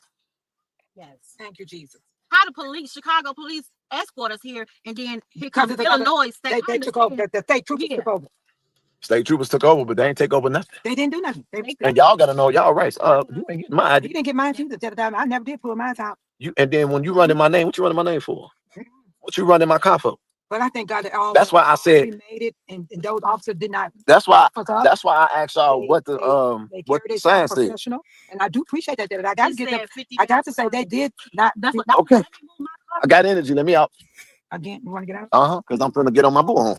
[SPEAKER 22] Yes.
[SPEAKER 1] Thank you, Jesus.
[SPEAKER 22] How the police, Chicago police, escort us here, and then here
[SPEAKER 1] Because
[SPEAKER 22] comes Illinois state.
[SPEAKER 1] They took over. The state troopers took over.
[SPEAKER 17] State troopers took over, but they ain't take over nothing.
[SPEAKER 1] They didn't do nothing.
[SPEAKER 17] And y'all got to know y'all rights. You ain't getting my ID.
[SPEAKER 1] You didn't get mine either. I never did pull mine out.
[SPEAKER 17] And then when you running my name, what you running my name for? What you running my car for?
[SPEAKER 1] But I thank God that all.
[SPEAKER 17] That's why I said.
[SPEAKER 1] We made it, and those officers did not.
[SPEAKER 17] That's why I asked y'all what the sign said.
[SPEAKER 1] And I do appreciate that. I got to get them. I got to say they did not.
[SPEAKER 17] Okay. I got energy. Let me out.
[SPEAKER 1] Again, you want to get out?
[SPEAKER 17] Because I'm gonna get on my bullhorn.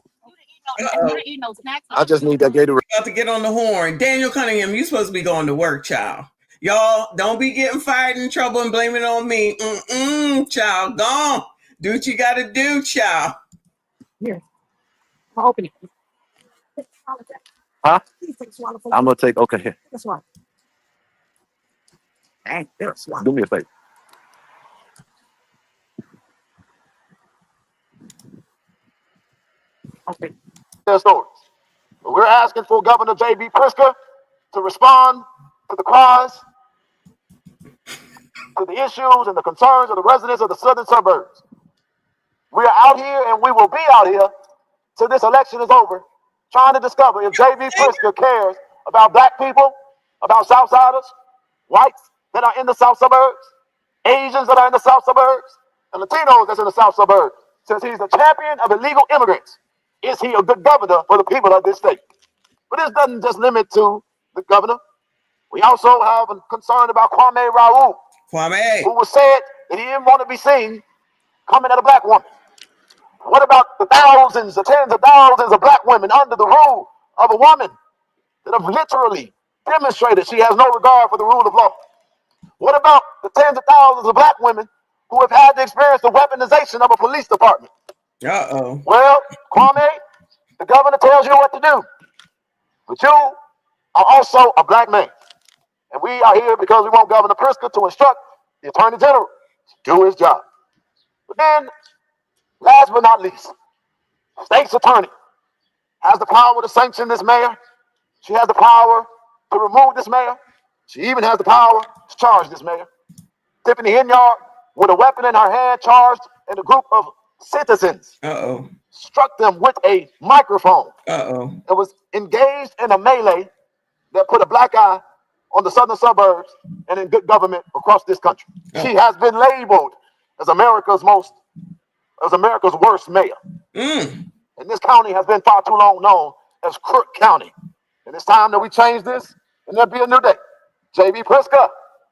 [SPEAKER 17] I just need that Gatorade.
[SPEAKER 3] About to get on the horn. Daniel Cunningham, you supposed to be going to work, child. Y'all don't be getting fired in trouble and blaming it on me. Child, gone. Do what you got to do, child.
[SPEAKER 1] Here, I'll open it.
[SPEAKER 17] Huh? I'm gonna take. Okay, here.
[SPEAKER 1] That's why.
[SPEAKER 17] Do me a favor.
[SPEAKER 1] Okay.
[SPEAKER 17] Their stories. We're asking for Governor J.B. Pritzker to respond to the cries, to the issues and the concerns of the residents of the southern suburbs. We are out here and we will be out here till this election is over, trying to discover if J.B. Pritzker cares about black people, about Southsiders, whites that are in the South suburbs, Asians that are in the South suburbs, and Latinos that's in the South suburbs. Since he's the champion of illegal immigrants, is he a good governor for the people of this state? But this doesn't just limit to the governor. We also have a concern about Kwame Raoul, who was said that he didn't want to be seen coming at a black woman. What about the thousands, the tens of thousands of black women under the rule of a woman that have literally demonstrated she has no regard for the rule of law? What about the tens of thousands of black women who have had to experience the weaponization of a police department?
[SPEAKER 3] Uh-oh.
[SPEAKER 17] Well, Kwame, the governor tells you what to do. But you are also a black man. And we are here because we want Governor Pritzker to instruct the Attorney General to do his job. But then, last but not least, the state's attorney has the power to sanction this mayor. She has the power to remove this mayor. She even has the power to charge this mayor. Tiffany Henyard, with a weapon in her hand, charged in a group of citizens.
[SPEAKER 3] Uh-oh.
[SPEAKER 17] Struck them with a microphone.
[SPEAKER 3] Uh-oh.
[SPEAKER 17] And was engaged in a melee that put a black eye on the southern suburbs and in good government across this country. She has been labeled as America's worst mayor. And this county has been far too long known as Crook County. And it's time that we change this, and there'll be a new day. J.B. Pritzker,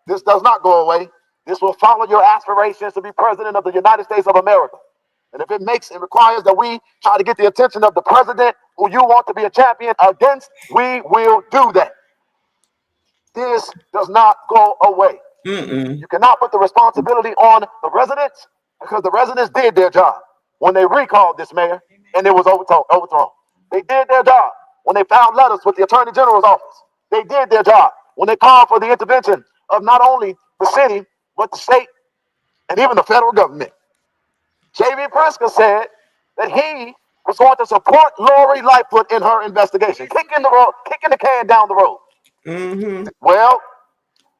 [SPEAKER 17] this does not go away. This will follow your aspirations to be president of the United States of America. And if it requires that we try to get the attention of the president who you want to be a champion against, we will do that. This does not go away. You cannot put the responsibility on the residents, because the residents did their job when they recalled this mayor and it was overthrown. They did their job when they found letters with the Attorney General's office. They did their job when they called for the intervention of not only the city, but the state and even the federal government. J.B. Pritzker said that he was going to support Lori Lightfoot in her investigation, kicking the can down the road. Well,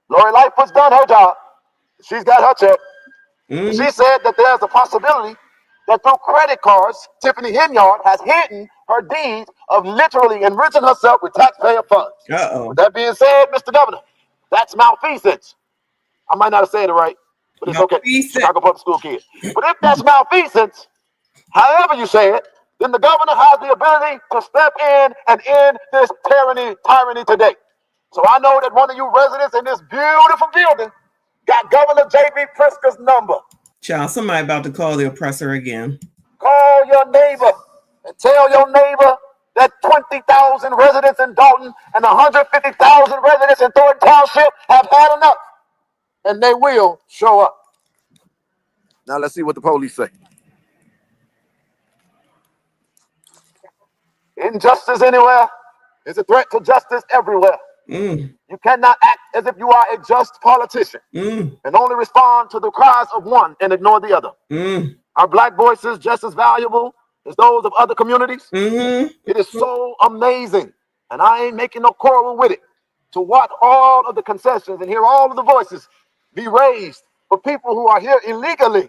[SPEAKER 17] Lori Lightfoot's done her job. She's got her check. She said that there's a possibility that through credit cards, Tiffany Henyard has hidden her deeds of literally enriching herself with taxpayer funds. With that being said, Mr. Governor, that's malfeasance. I might not have said it right, but it's okay. Chicago public school kids. But if that's malfeasance, however you say it, then the governor has the ability to step in and end this tyranny today. So I know that one of you residents in this beautiful building got Governor J.B. Pritzker's number.
[SPEAKER 3] Child, somebody about to call the oppressor again.
[SPEAKER 17] Call your neighbor and tell your neighbor that 20,000 residents in Dolton and 150,000 residents in Thornton Township have had enough. And they will show up.
[SPEAKER 4] Now let's see what the police say.
[SPEAKER 17] Injustice anywhere is a threat to justice everywhere. You cannot act as if you are a just politician and only respond to the cries of one and ignore the other. Are black voices just as valuable as those of other communities? It is so amazing, and I ain't making no quarrel with it, to watch all of the concessions and hear all of the voices be raised for people who are here illegally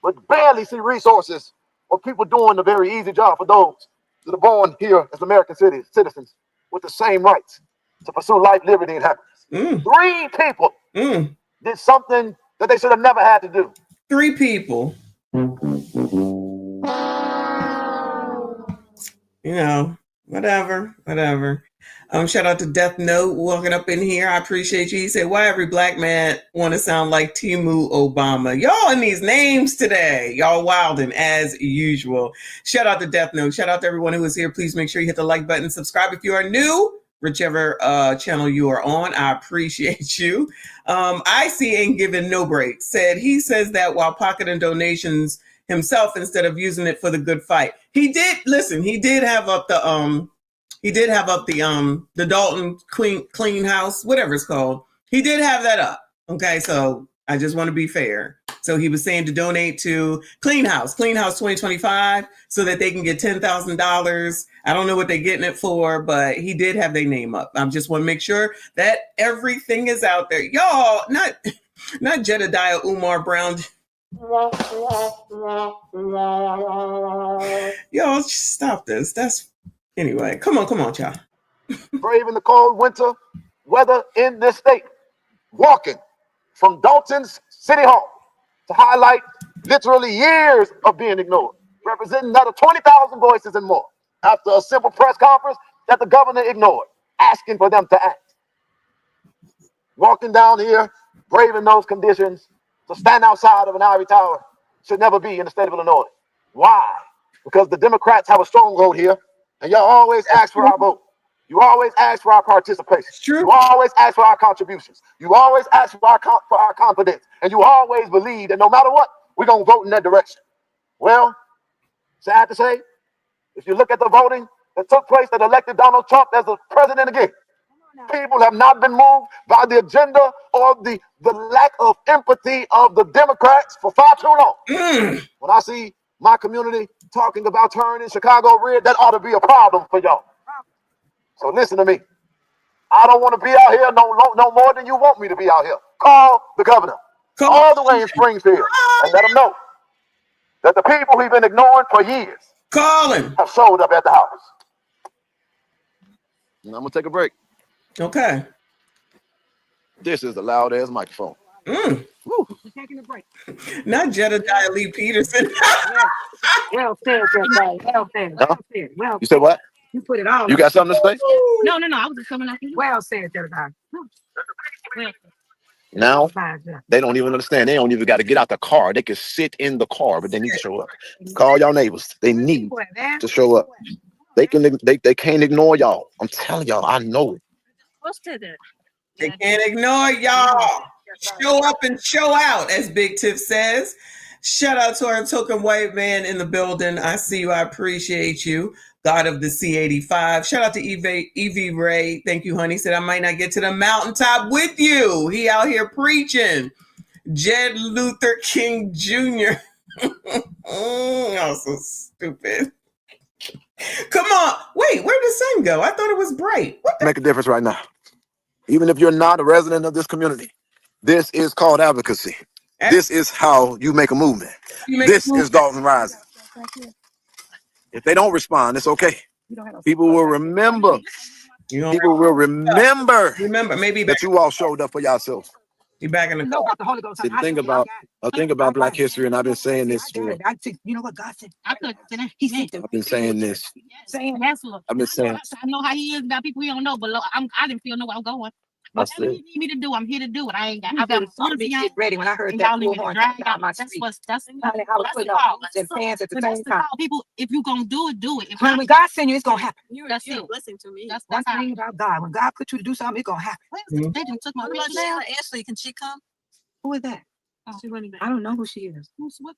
[SPEAKER 17] but barely see resources, or people doing the very easy job for those that are born here as American citizens with the same rights to pursue life, liberty, and happiness. 3 people did something that they should have never had to do.
[SPEAKER 3] 3 people. You know, whatever. Shout out to Death Note walking up in here. I appreciate you. He said, why every black man want to sound like Timu Obama? Y'all in these names today. Y'all wilding as usual. Shout out to Death Note. Shout out to everyone who is here. Please make sure you hit the like button. Subscribe if you are new, whichever channel you are on. I appreciate you. I see ain't giving no breaks. He says that while pocketing donations himself instead of using it for the good fight. He did have up the Dolton clean house, whatever it's called. He did have that up. Okay, so I just want to be fair. So he was saying to donate to Clean House 2025, so that they can get $10,000. I don't know what they're getting it for, but he did have their name up. I just want to make sure that everything is out there. Y'all, not Jedediah Umar Brown. Y'all, stop this. Anyway, come on, y'all.
[SPEAKER 17] Braving the cold winter weather in this state, walking from Dolton's City Hall to highlight literally years of being ignored, representing another 20,000 voices and more, after a simple press conference that the governor ignored, asking for them to act. Walking down here, braving those conditions, to stand outside of an ivory tower should never be in the state of Illinois. Why? because the Democrats have a stronghold here, and y'all always ask for our vote. You always ask for our participation. You always ask for our contributions. You always ask for our confidence, and you always believe that no matter what, we're gonna vote in that direction. Well, sad to say, if you look at the voting that took place that elected Donald Trump as the president again, people have not been moved by the agenda or the lack of empathy of the Democrats for far too long. When I see my community talking about turning Chicago red, that ought to be a problem for y'all. So listen to me. I don't want to be out here no more than you want me to be out here. Call the governor all the way in Springfield and let him know that the people we've been ignoring for years have showed up at the house. And I'm gonna take a break.
[SPEAKER 3] Okay.
[SPEAKER 17] This is a loud ass microphone.
[SPEAKER 3] Woo.
[SPEAKER 1] Taking a break.
[SPEAKER 3] Not Jedediah Lee Peterson.
[SPEAKER 1] Well said, Jedediah. Well said.
[SPEAKER 17] Huh?
[SPEAKER 1] Well said. Well
[SPEAKER 17] You said what?
[SPEAKER 1] You put it all.
[SPEAKER 17] You got something to say?
[SPEAKER 1] No. I was just coming up. Well said, Jedediah. Well,
[SPEAKER 17] Now they don't even understand. They don't even got to get out the car. They can sit in the car, but they need to show up. Call y'all neighbors. They need to show up. They can't ignore y'all. I'm telling y'all, I know it.
[SPEAKER 1] what's that?
[SPEAKER 3] They can't ignore y'all. Show up and show out, as Big Tiff says. Shout out to our token white man in the building. I see you. I appreciate you. God of the C85. Shout out to Evie Ray. Thank you, honey. Said I might not get to the mountaintop with you. He out here preaching. Jed Luther King Jr. Oh, so stupid. Come on. Wait, where did the sun go? I thought it was bright. What the?
[SPEAKER 17] Make a difference right now. Even if you're not a resident of this community, this is called advocacy. This is how you make a movement. This is Dolton Rising. If they don't respond, it's okay. People will remember. People will remember.
[SPEAKER 3] Maybe
[SPEAKER 17] that you all showed up for yourselves.
[SPEAKER 3] You back in the car.
[SPEAKER 1] The Holy Ghost.
[SPEAKER 17] I think about Black history, and I've been saying this for.
[SPEAKER 1] You know what God said? I've
[SPEAKER 17] been saying this. I've been saying.
[SPEAKER 1] I know how he is about people he don't know, but I didn't feel no where I'm going. Whatever you need me to do, I'm here to do it. I ain't got. I've got to get ready. When I heard that bullhorn out my street, that's the call. Hands at the same time. People, if you gonna do it, do it. When God send you, it's gonna happen. That's it. Listen to me. That's the thing about God. When God put you to do something, it's gonna happen. They just took my blood down. Ashley, can she come? Who is that? She running back. I don't know who she is. What?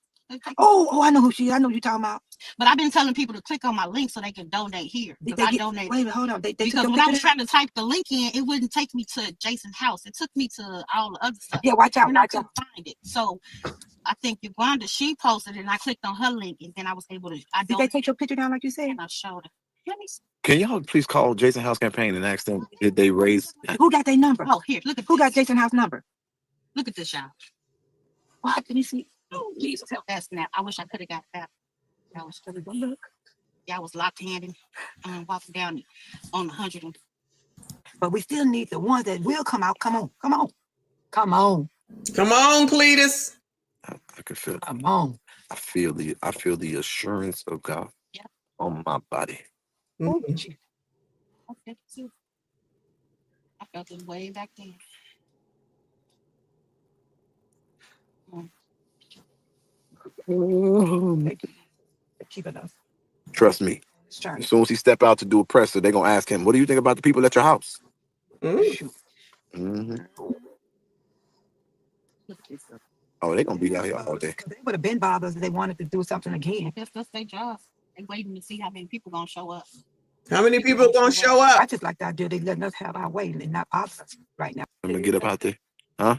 [SPEAKER 1] Oh, I know who she is. I know what you're talking about. But I've been telling people to click on my link so they can donate here. I donate. Wait a minute, hold on. Because when I was trying to type the link in, it wouldn't take me to Jason's house. It took me to all the other stuff. Yeah, watch out. And I couldn't find it. So I think Uganda, she posted it, and I clicked on her link, and then I was able to. Did they take your picture down like you said? And I showed her. Let me see.
[SPEAKER 17] Can y'all please call Jason House campaign and ask them did they raise?
[SPEAKER 1] Who got their number? Oh, here, look at who got Jason House number. Look at this, y'all. What? Can you see? Oh, Jesus, help that snap. I wish I could have got that. I was still going to look. Yeah, I was locked handed walking down on 100. But we still need the ones that will come out. Come on. Come on,
[SPEAKER 3] Cletus.
[SPEAKER 17] I can feel it.
[SPEAKER 1] Come on.
[SPEAKER 17] I feel the assurance of God on my body.
[SPEAKER 1] Mm-hmm. I felt it way back then. Keep it up.
[SPEAKER 17] Trust me. As soon as he step out to do a presser, they're gonna ask him, "What do you think about the people at your house?" Mm-hmm. Oh, they're gonna be out here all day.
[SPEAKER 1] They would have been bothered if they wanted to do something again. That's their job. They waiting to see how many people gonna show up.
[SPEAKER 3] How many people gonna show up?
[SPEAKER 1] I just like the idea they letting us have our way and not bother us right now.
[SPEAKER 17] I'm gonna get up out there. Huh?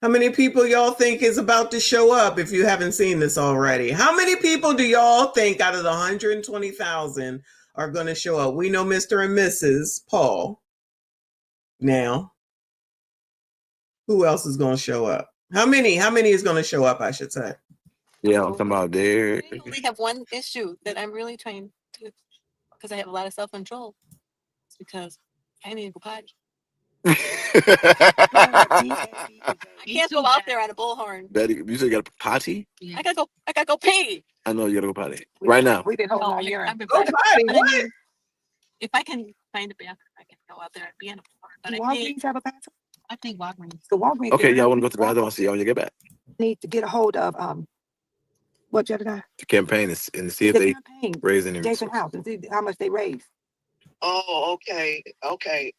[SPEAKER 3] How many people y'all think is about to show up if you haven't seen this already? How many people do y'all think out of the 120,000 are going to show up? We know Mr. and Mrs. Paul. Now, who else is going to show up? How many is going to show up, I should say?
[SPEAKER 17] Yeah, I'm talking about there.
[SPEAKER 18] I only have one issue that I'm really trying to, because I have a lot of self-control. It's because I need to go potty. I can't go out there on a bullhorn.
[SPEAKER 17] Betty, you said you got a potty?
[SPEAKER 18] Yeah. I gotta go pee.
[SPEAKER 17] I know you gotta go potty right now.
[SPEAKER 1] We've been holding our urine.
[SPEAKER 3] Go potty. What?
[SPEAKER 18] If I can find a bathroom, I can go out there and be in a bullhorn. But
[SPEAKER 1] Walgreens have a bathroom? I think Walgreens. The Walgreens.
[SPEAKER 17] Okay, y'all want to go to the bathroom? I'll see y'all when you get back.
[SPEAKER 1] Need to get a hold of What, Jedediah?
[SPEAKER 4] To campaign and see if
[SPEAKER 1] The
[SPEAKER 4] they
[SPEAKER 1] campaign.
[SPEAKER 4] raise any
[SPEAKER 1] Jason
[SPEAKER 4] resources.
[SPEAKER 1] House and see how much they raise.
[SPEAKER 9] Oh, okay, okay.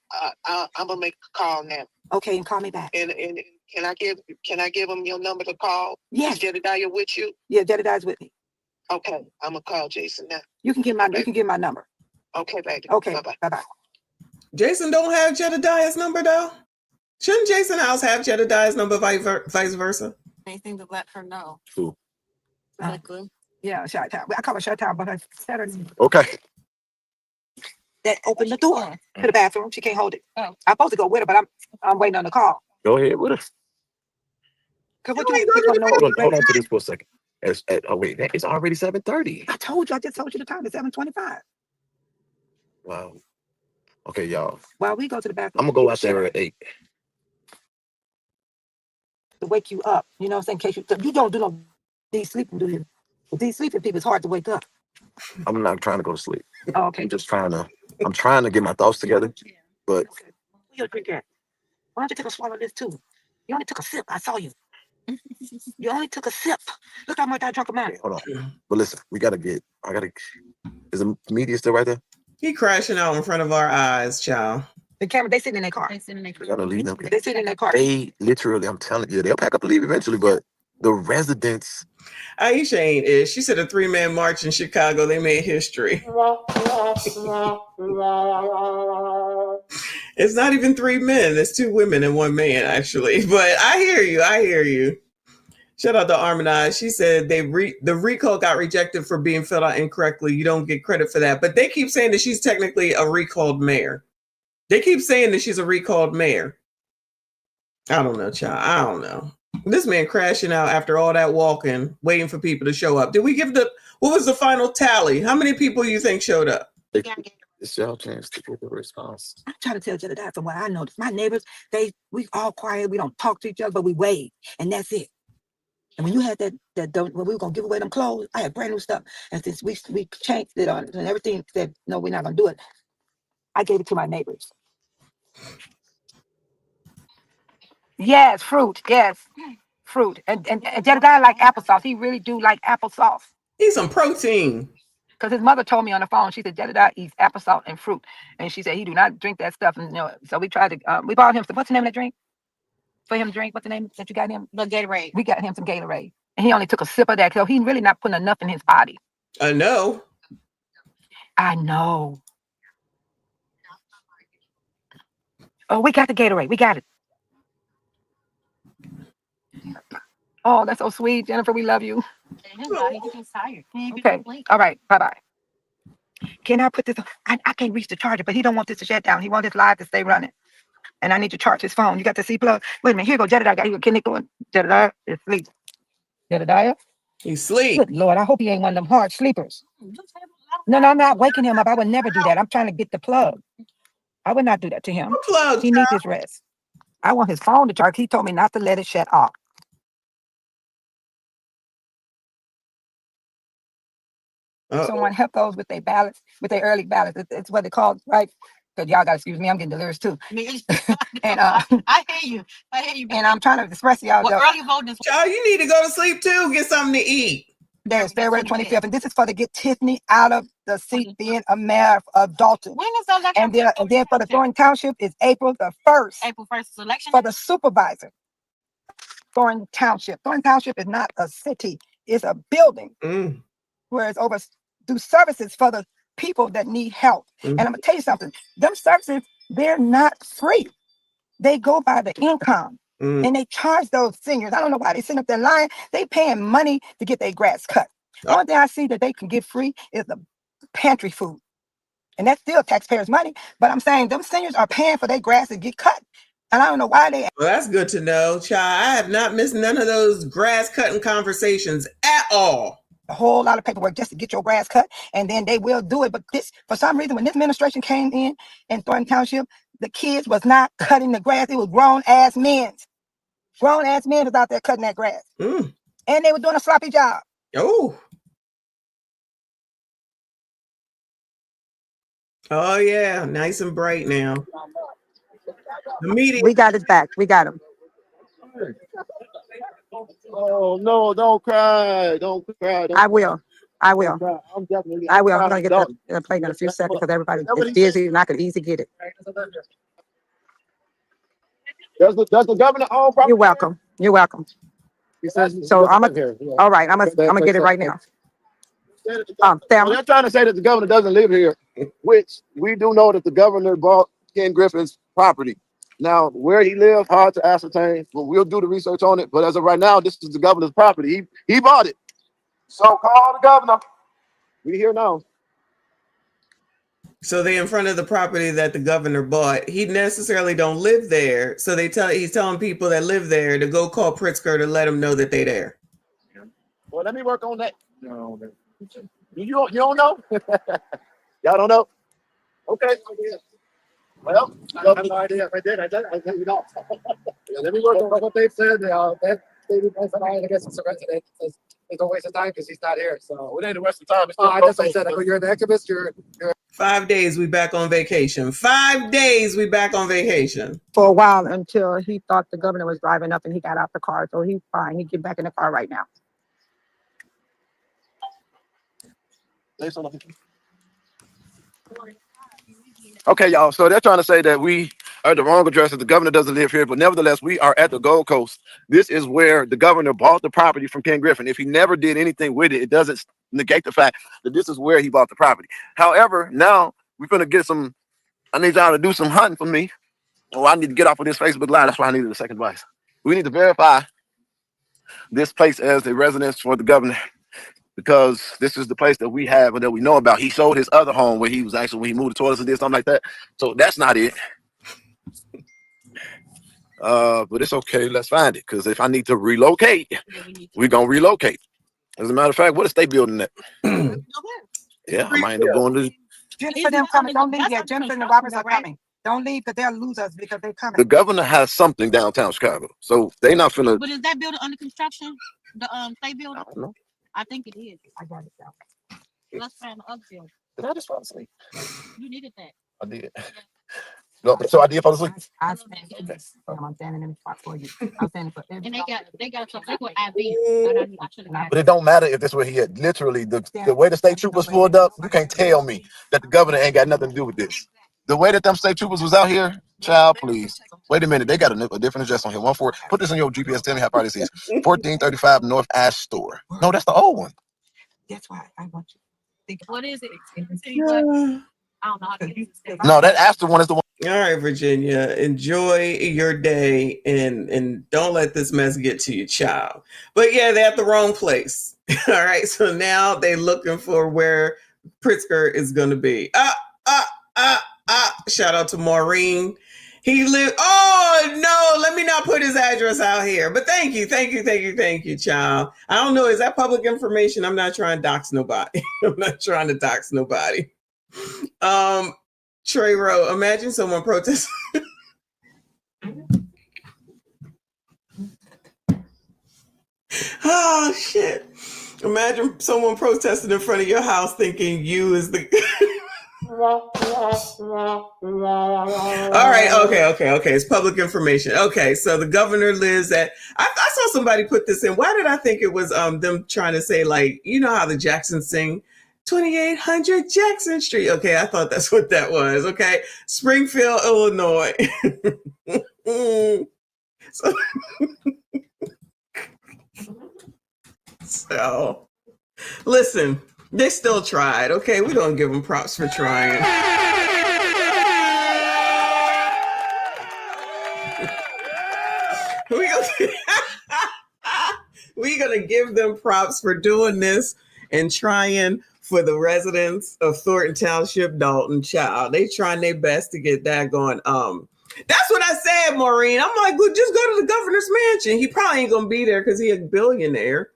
[SPEAKER 9] I'm gonna make a call now.
[SPEAKER 1] Okay, and call me back.
[SPEAKER 9] And can I give them your number to call?
[SPEAKER 1] Yes.
[SPEAKER 9] Is Jedediah with you?
[SPEAKER 1] Yeah, Jedediah's with me.
[SPEAKER 9] Okay, I'm gonna call Jason now.
[SPEAKER 1] You can give my number.
[SPEAKER 9] Okay, baby.
[SPEAKER 1] Okay.
[SPEAKER 9] Bye-bye.
[SPEAKER 1] Bye-bye.
[SPEAKER 3] Jason don't have Jedediah's number though. Shouldn't Jason House have Jedediah's number, vice versa?
[SPEAKER 18] Anything to let her know.
[SPEAKER 4] Who?
[SPEAKER 18] Is that good?
[SPEAKER 1] Yeah, Shot Town. I call her Shot Town, but I said her name.
[SPEAKER 4] Okay.
[SPEAKER 1] That opened the door to the bathroom. She can't hold it. Oh. I'm supposed to go with her, but I'm waiting on the call.
[SPEAKER 4] Go ahead with us.
[SPEAKER 1] Cause what you want to know?
[SPEAKER 4] Hold on to this for a second. Oh wait, it's already 7:30.
[SPEAKER 1] I told you. I just told you the time. It's 7:25.
[SPEAKER 4] Wow. Okay, y'all.
[SPEAKER 1] While we go to the bathroom,
[SPEAKER 4] I'm gonna go out there at 8.
[SPEAKER 1] To wake you up. You know what I'm saying? In case you don't do no deep sleeping, do you? With deep sleeping people, it's hard to wake up.
[SPEAKER 4] I'm not trying to go to sleep.
[SPEAKER 1] Oh, okay.
[SPEAKER 4] I'm trying to get my thoughts together. But
[SPEAKER 1] You'll drink that. Why don't you take a swallow of this too? You only took a sip. I saw you. You only took a sip. Look how much I drank of mine.
[SPEAKER 4] hold on. But listen, is the media still right there?
[SPEAKER 3] He crashing out in front of our eyes, child.
[SPEAKER 1] The camera, they sitting in their car.
[SPEAKER 4] They gotta leave them.
[SPEAKER 1] They sitting in their car.
[SPEAKER 4] They literally, I'm telling you, they'll pack up and leave eventually, but the residents.
[SPEAKER 3] Aisha ain't it. She said a 3-man march in Chicago, they made history. It's not even 3 men. It's 2 women and 1 man, actually. But I hear you. Shout out to Harmonize. She said the recall got rejected for being filled out incorrectly. You don't get credit for that. But they keep saying that she's technically a recalled mayor. I don't know, child. I don't know. This man crashing out after all that walking, waiting for people to show up. Did we give what was the final tally? How many people you think showed up?
[SPEAKER 4] It's y'all chance to get the response.
[SPEAKER 1] I'm trying to tell Jedediah from what I noticed. My neighbors, we all quiet. We don't talk to each other, but we wave, and that's it. And when you had when we were gonna give away them clothes, I had brand new stuff, and since we changed it on and everything said no, we're not gonna do it. I gave it to my neighbors. Yes, fruit. Yes, fruit. And Jedediah like applesauce. He really do like applesauce.
[SPEAKER 3] Eat some protein.
[SPEAKER 1] Because his mother told me on the phone, she said Jedediah eats applesauce and fruit, and she said he do not drink that stuff. And so we tried to. We bought him some. What's the name of that drink? For him to drink. What's the name that you got him?
[SPEAKER 18] The Gatorade.
[SPEAKER 1] We got him some Gatorade, and he only took a sip of that. So he's really not putting enough in his body.
[SPEAKER 3] I know.
[SPEAKER 1] Oh, we got the Gatorade. We got it. Oh, that's so sweet, Jennifer. We love you. Okay. All right. Bye-bye. Can I put this? I can't reach the charger, but he don't want this to shut down. He wants his live to stay running. And I need to charge his phone. You got the C plug? Wait a minute. Here you go, Jedediah. Got you a kidney going. Jedediah is asleep. Jedediah?
[SPEAKER 3] He's asleep.
[SPEAKER 1] Good Lord. I hope he ain't one of them hard sleepers. No, I'm not waking him up. I would never do that. I'm trying to get the plug. I would not do that to him. He needs his rest. I want his phone to charge. He told me not to let it shut off. Someone help those with their ballots, with their early ballots. It's what they call, right? Because y'all got to excuse me, I'm getting delirious too. And
[SPEAKER 18] I hear you.
[SPEAKER 1] And I'm trying to express to y'all.
[SPEAKER 18] Early voting is.
[SPEAKER 3] Child, you need to go to sleep too. Get something to eat.
[SPEAKER 1] There's February 25th, and this is for to get Tiffany out of the seat being a mayor of Dolton.
[SPEAKER 18] When is the election?
[SPEAKER 1] And then for the Thornton Township is April the 1st.
[SPEAKER 18] April 1st is election.
[SPEAKER 1] For the supervisor. Thornton Township. Thornton Township is not a city, it's a building. Where it's do services for the people that need help. And I'm gonna tell you something, them services, they're not free. They go by the income. And they charge those seniors. I don't know why they sitting up there lying. They paying money to get their grass cut. The only thing I see that they can get free is the pantry food. And that's still taxpayers' money. But I'm saying them seniors are paying for their grass to get cut. And I don't know why they.
[SPEAKER 3] Well, that's good to know, child. I have not missed none of those grass cutting conversations at all.
[SPEAKER 1] A whole lot of paperwork just to get your grass cut, and then they will do it. But this, for some reason, when this administration came in Thornton Township, the kids was not cutting the grass. It was grown-ass men. Grown-ass men was out there cutting that grass. And they were doing a sloppy job.
[SPEAKER 3] Oh, yeah. Nice and bright now. The meeting.
[SPEAKER 1] We got his back. We got him.
[SPEAKER 4] Oh no, don't cry. Don't cry.
[SPEAKER 1] I will. I will.
[SPEAKER 4] Cry. I'm definitely
[SPEAKER 1] I will. I'm
[SPEAKER 4] proud
[SPEAKER 1] gonna
[SPEAKER 4] of
[SPEAKER 1] get
[SPEAKER 4] Dolton.
[SPEAKER 1] the plate in a few seconds because everybody
[SPEAKER 4] That's what
[SPEAKER 1] is
[SPEAKER 4] he said.
[SPEAKER 1] busy and I could easily get it.
[SPEAKER 4] Does the governor own property?
[SPEAKER 1] You're welcome. You're welcome. So I'm all right. I'm gonna get it right now.
[SPEAKER 4] So
[SPEAKER 1] Thelma.
[SPEAKER 4] they're trying to say that the governor doesn't live here, which we do know that the governor bought Ken Griffin's property. Now, where he lived, hard to ascertain, but we'll do the research on it. But as of right now, this is the governor's property. He bought it. So call the governor. We here now.
[SPEAKER 3] So they in front of the property that the governor bought. He necessarily don't live there. So he's telling people that live there to go call Pritzker to let them know that they there.
[SPEAKER 4] Well, let me work on that. No, you don't know? Y'all don't know? Okay. Well, I have no idea if I did. I think we don't. Let me work on what they said. That lady, I guess it's a resident. It's a waste of time because he's not here. So it ain't a waste of time. That's what I said. I go, you're an activist. You're
[SPEAKER 3] 5 days we back on vacation. 5 days we back on vacation.
[SPEAKER 1] For a while until he thought the governor was driving up and he got out the car. So he's fine. He get back in the car right now.
[SPEAKER 4] Okay, y'all. So they're trying to say that we are at the wrong address, that the governor doesn't live here, but nevertheless, we are at the Gold Coast. This is where the governor bought the property from Ken Griffin. If he never did anything with it, it doesn't negate the fact that this is where he bought the property. However, now we're gonna get some. I need y'all to do some hunting for me. Oh, I need to get off of this Facebook Live. That's why I needed a second device. We need to verify this place as a residence for the governor, because this is the place that we have and that we know about. He sold his other home where he was actually, when he moved to Tortoise and did something like that. So that's not it. But it's okay. Let's find it. Because if I need to relocate, we're going to relocate. As a matter of fact, what is they building that? Yeah, I might end up going to.
[SPEAKER 1] Jennifer, them coming. Don't leave yet. Jennifer and the Roberts are coming. Don't leave because they'll lose us because they're coming.
[SPEAKER 4] The governor has something downtown Chicago. So they not finna.
[SPEAKER 18] But is that building under construction? The state building?
[SPEAKER 4] I don't know.
[SPEAKER 18] I think it is.
[SPEAKER 1] I got it down.
[SPEAKER 18] Let's find the other building.
[SPEAKER 4] Did I just fall asleep?
[SPEAKER 18] You needed that.
[SPEAKER 4] I did. No, so I did fall asleep.
[SPEAKER 1] I'm standing in the spot for you. I'm standing for
[SPEAKER 18] And they got some liquid IV.
[SPEAKER 4] But it don't matter if this where he at. Literally, the way the state troopers pulled up, you can't tell me that the governor ain't got nothing to do with this. The way that them state troopers was out here, child, please. Wait a minute, they got a different address on here. Put this on your GPS. Tell me how far this is. 1435 North Ash Store. No, that's the old one.
[SPEAKER 1] That's why I want you to think.
[SPEAKER 18] What is it? I don't know how to use it.
[SPEAKER 4] No, that Astor one is the one.
[SPEAKER 3] All right, Virginia, enjoy your day and don't let this mess get to your child. But yeah, they're at the wrong place. All right, so now they're looking for where Pritzker is going to be. Shout out to Maureen. He lived. Oh no, let me not put his address out here. But thank you, child. I don't know. Is that public information? I'm not trying to dox nobody. I'm not trying to dox nobody. Trey Rowe, imagine someone protesting. Oh shit. Imagine someone protesting in front of your house thinking you is the all right, okay. It's public information. Okay, so the governor lives at I saw somebody put this in. Why did I think it was them trying to say, like, you know how the Jacksons sing 2800 Jackson Street. Okay, I thought that's what that was. Okay, Springfield, Illinois. So, listen, they still tried. Okay, we don't give them props for trying. We're gonna give them props for doing this and trying for the residents of Thornton Township, Dolton, child. They trying their best to get that going. That's what I said, Maureen. I'm like, well, just go to the governor's mansion. He probably ain't gonna be there because he's a billionaire.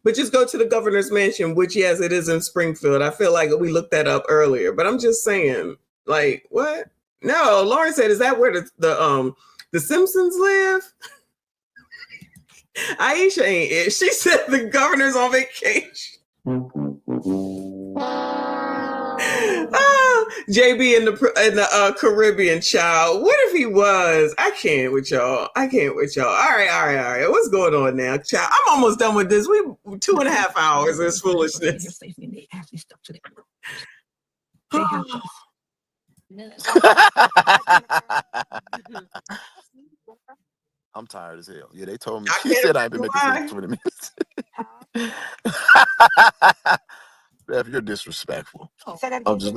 [SPEAKER 3] But just go to the governor's mansion, which, yes, it is in Springfield. I feel like we looked that up earlier. But I'm just saying, like, what? No, Lauren said, is that where the Simpsons live? Aisha ain't it. She said the governor's on vacation. JB in the Caribbean, child. What if he was? I can't with y'all. All right. What's going on now, child? I'm almost done with this. We 2.5 hours. This foolishness.
[SPEAKER 4] I'm tired as hell. Yeah, they told me. She said I ain't been making sense 20 minutes. Beth, you're disrespectful. I'm just.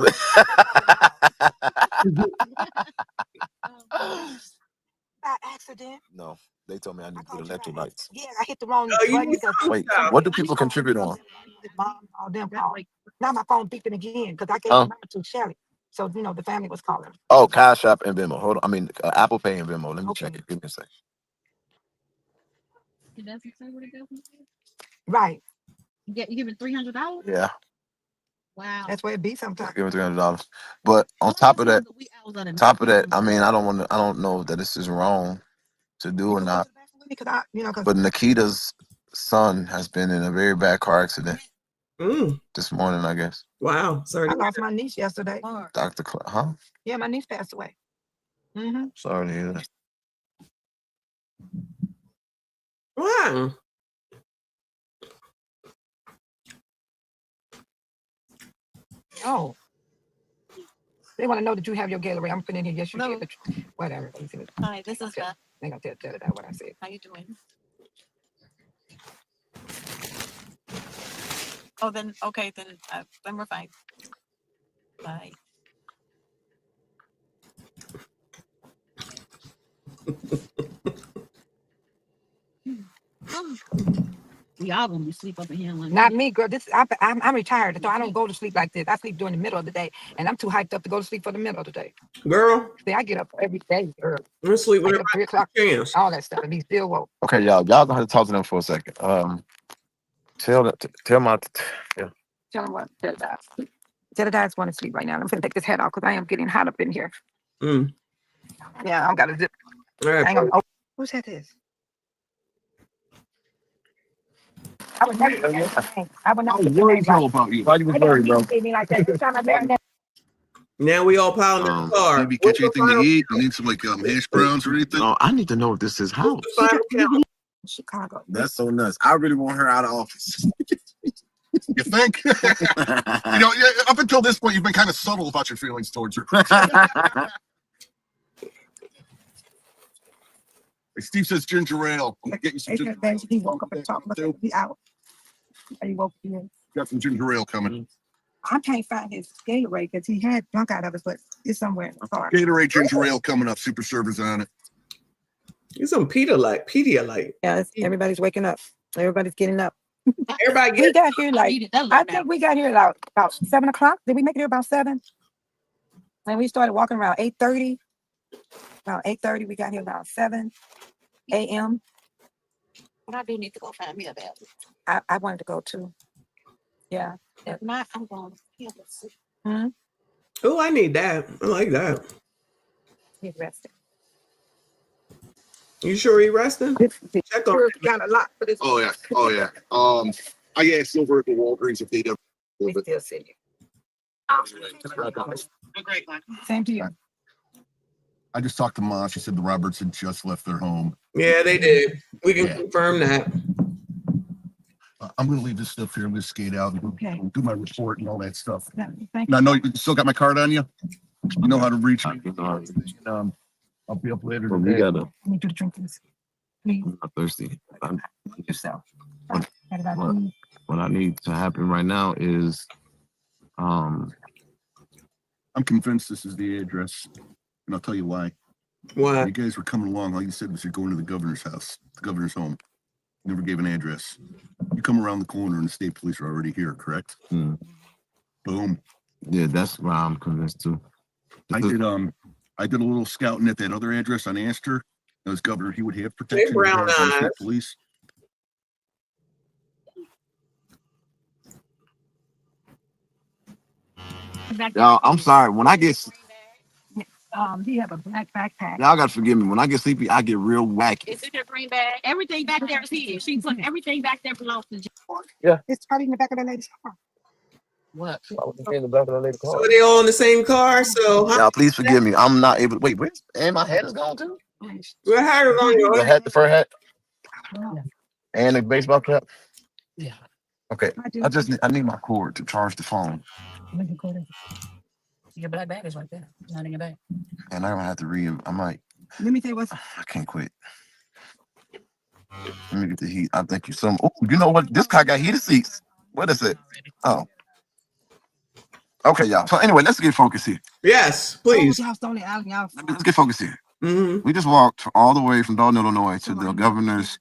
[SPEAKER 1] By accident.
[SPEAKER 4] No, they told me I need to get electrolytes.
[SPEAKER 1] Yeah, I hit the wrong
[SPEAKER 3] button.
[SPEAKER 4] Wait, what do people contribute on?
[SPEAKER 1] Mom, all them called. Now my phone beeping again because I gave mine to Shelly. So, you know, the family was calling.
[SPEAKER 4] Oh, Cash App and Venmo. Hold on. I mean, Apple Pay and Venmo. Let me check it. Give me a second.
[SPEAKER 1] Right.
[SPEAKER 22] You give it $300?
[SPEAKER 4] Yeah.
[SPEAKER 22] Wow.
[SPEAKER 1] That's where it be sometimes.
[SPEAKER 4] Give me $300. But on top of that, I mean, I don't know that this is wrong to do or not. But Nikita's son has been in a very bad car accident this morning, I guess.
[SPEAKER 3] Wow. Sorry.
[SPEAKER 1] I lost my niece yesterday.
[SPEAKER 4] Dr. Huh?
[SPEAKER 1] Yeah, my niece passed away. Mm-hmm.
[SPEAKER 4] Sorry to hear that.
[SPEAKER 3] Wow.
[SPEAKER 1] Oh. They want to know that you have your gallery. I'm putting in here. Yes, you did. But whatever.
[SPEAKER 18] Hi, this is Beth.
[SPEAKER 1] They gonna tell that what I said.
[SPEAKER 18] How you doing? Oh, then okay, then we're fine. Bye.
[SPEAKER 22] We all gonna be sleep up in here.
[SPEAKER 1] Not me, girl. I'm retired, so I don't go to sleep like this. I sleep during the middle of the day, and I'm too hyped up to go to sleep for the middle of the day.
[SPEAKER 3] Girl,
[SPEAKER 1] see, I get up every day early.
[SPEAKER 3] I'm sleep
[SPEAKER 1] I
[SPEAKER 3] with
[SPEAKER 1] get up 3 o'clock. All that stuff, and be still woke.
[SPEAKER 4] Okay, y'all gonna have to talk to them for a second. Tell my yeah.
[SPEAKER 1] Tell them what. Tell the guys want to sleep right now. I'm gonna take this head off because I am getting hot up in here. Yeah, I've got to zip.
[SPEAKER 3] All right.
[SPEAKER 1] Hang on. Oh, whose head is? I would never. I would not.
[SPEAKER 4] About you. Why you was worried, bro?
[SPEAKER 3] Now we all piling in the car.
[SPEAKER 19] Maybe catch anything to eat? You need some like hash browns or anything?
[SPEAKER 4] No, I need to know if this is house.
[SPEAKER 1] Chicago.
[SPEAKER 4] That's so nuts. I really want her out of office.
[SPEAKER 19] You think? You know, up until this point, you've been kind of subtle about your feelings towards her. Steve says ginger ale. I'm gonna get you some ginger ale.
[SPEAKER 1] He woke up and talked about it. He out. He woke up.
[SPEAKER 19] Got some ginger ale coming.
[SPEAKER 1] I can't find his Gatorade because he had drunk out of it, but it's somewhere in the car.
[SPEAKER 19] Gatorade ginger ale coming up. Super servers on it.
[SPEAKER 3] It's some Pedialyte.
[SPEAKER 1] Yeah, everybody's waking up. Everybody's getting up.
[SPEAKER 3] Everybody
[SPEAKER 1] we got here I think we got here about 7 o'clock. Did we make it here about 7? And we started walking around 8:30. About 8:30, we got here about 7 a.m.
[SPEAKER 22] But I do need to go find me a bathroom.
[SPEAKER 1] I wanted to go too. Yeah.
[SPEAKER 22] If not, I'm going to
[SPEAKER 3] Oh, I need that. I like that.
[SPEAKER 1] He's resting.
[SPEAKER 3] You sure he resting? Check on. Got a lot for this.
[SPEAKER 19] Oh yeah. I asked over at the Walgreens if they'd ever.
[SPEAKER 1] We still see you.
[SPEAKER 22] Great one.
[SPEAKER 1] Same to you.
[SPEAKER 19] I just talked to Mom. She said the Roberts had just left their home.
[SPEAKER 3] Yeah, they did. We can confirm that.
[SPEAKER 19] I'm going to leave this stuff here. I'm going to skate out and do my report and all that stuff.
[SPEAKER 1] Thank
[SPEAKER 19] Now, I know you still got my card on you. You know how to reach me. I'll be up later
[SPEAKER 4] Well,
[SPEAKER 19] today.
[SPEAKER 4] we gotta.
[SPEAKER 1] I need you to drink this. Please.
[SPEAKER 4] I'm not thirsty.
[SPEAKER 1] Yourself.
[SPEAKER 4] What I need to happen right now is,
[SPEAKER 19] I'm convinced this is the address, and I'll tell you why.
[SPEAKER 3] Why?
[SPEAKER 19] You guys were coming along. All you said was you're going to the governor's house, the governor's home. Never gave an address. You come around the corner, and the state police are already here. Correct? Boom.
[SPEAKER 4] Yeah, that's why I'm convinced too.
[SPEAKER 19] I did a little scouting at that other address. I asked her, as governor, he would have protection.
[SPEAKER 3] brown
[SPEAKER 19] from the
[SPEAKER 3] eyes.
[SPEAKER 19] state police.
[SPEAKER 4] Y'all, I'm sorry. When I get,
[SPEAKER 1] He have a black backpack.
[SPEAKER 4] y'all gotta forgive me. When I get sleepy, I get real wacky.
[SPEAKER 22] Is it your green bag? Everything back there is his. She put everything back there belongs to you.
[SPEAKER 4] Yeah.
[SPEAKER 1] It's probably in the back of the lady's car.
[SPEAKER 4] What? In the back of the lady's car.
[SPEAKER 3] So they all in the same car. So
[SPEAKER 4] Y'all, please forgive me. I'm not able to wait. Where's and my hat is gone too.
[SPEAKER 3] What hat is on
[SPEAKER 4] The
[SPEAKER 3] your
[SPEAKER 4] hat, the fur hat, and the baseball cap. Yeah. Okay. I need my cord to charge the phone.
[SPEAKER 1] Your black bag is right there. It's not in your bag.
[SPEAKER 4] And I'm gonna have to read. I might.
[SPEAKER 1] Let me tell you what's.
[SPEAKER 4] I can't quit. Let me get the heat. I think you some. Oh, you know what? This car got heated seats. What is it? Oh. Okay, y'all. So anyway, let's get focused here.
[SPEAKER 3] Yes, please.
[SPEAKER 4] Let's get focused here. We just walked all the way from Dolton, Illinois to the governor's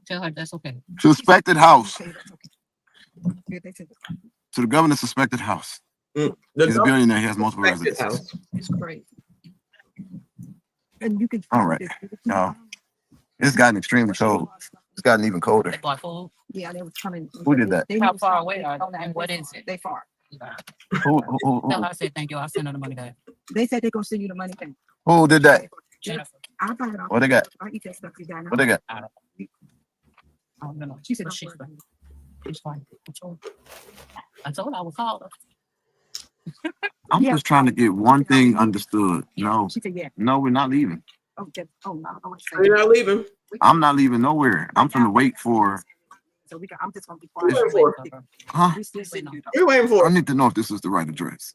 [SPEAKER 1] Tell her that's okay.
[SPEAKER 4] suspected house. To the governor's suspected house. He's a billionaire. He has multiple residences.
[SPEAKER 1] It's great. And you can.
[SPEAKER 4] All right. Now, it's gotten extremely cold. It's gotten even colder.
[SPEAKER 1] Yeah, they were coming.
[SPEAKER 4] Who did that?
[SPEAKER 1] How far away are they? And what is it? They far.
[SPEAKER 4] Who?
[SPEAKER 1] Tell her I said thank you. I'll send her the money back. They said they're gonna send you the money back.
[SPEAKER 4] Who did that?
[SPEAKER 1] Jennifer. I'll buy it off.
[SPEAKER 4] What they got?
[SPEAKER 1] I'll eat that stuff you got.
[SPEAKER 4] What they got?
[SPEAKER 1] I don't know. She said she's fine. She's fine. I told her I would call her.
[SPEAKER 4] I'm just trying to get one thing understood. No,
[SPEAKER 1] She said, yeah.
[SPEAKER 4] no, we're not leaving.
[SPEAKER 1] Oh, no.
[SPEAKER 3] You're not leaving.
[SPEAKER 4] I'm not leaving nowhere. I'm trying to wait for.
[SPEAKER 1] So I'm just gonna be
[SPEAKER 3] What are you waiting for?
[SPEAKER 4] Huh?
[SPEAKER 3] You're waiting for.
[SPEAKER 4] I need to know if this is the right address.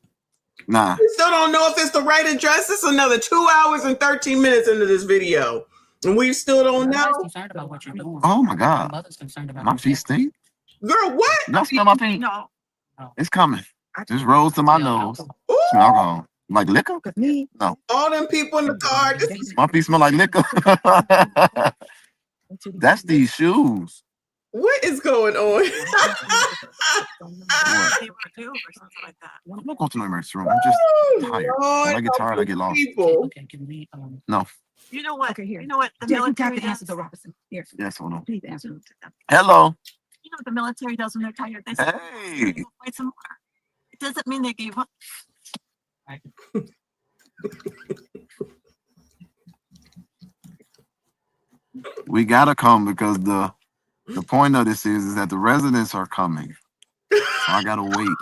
[SPEAKER 4] Nah.
[SPEAKER 3] We still don't know if it's the right address. It's another 2 hours and 13 minutes into this video, and we still don't know.
[SPEAKER 1] Concerned about what you're doing.
[SPEAKER 4] Oh my God.
[SPEAKER 1] Mother's concerned about
[SPEAKER 4] My feet stink.
[SPEAKER 3] Girl, what?
[SPEAKER 4] Y'all smell my feet?
[SPEAKER 1] No.
[SPEAKER 4] It's coming. Just rose to my nose. Smell alcohol. Like liquor? No.
[SPEAKER 3] All them people in the car.
[SPEAKER 4] My feet smell like liquor. That's these shoes.
[SPEAKER 3] What is going on?
[SPEAKER 4] I'm not going to no emergency room. I'm just tired. When I get tired, I get lost. No.
[SPEAKER 22] You know what?
[SPEAKER 1] Okay, here.
[SPEAKER 22] You know what the
[SPEAKER 1] Jeff, you
[SPEAKER 22] military
[SPEAKER 1] have to answer
[SPEAKER 22] does?
[SPEAKER 1] the Robinson. Here.
[SPEAKER 4] Yes, hold on.
[SPEAKER 1] Please answer them.
[SPEAKER 4] Hello.
[SPEAKER 22] You know what the military does when they're tired? They say,
[SPEAKER 4] Hey.
[SPEAKER 22] "Go fight some more." It doesn't mean they gave up.
[SPEAKER 4] We gotta come because the point of this is that the residents are coming. So I gotta wait.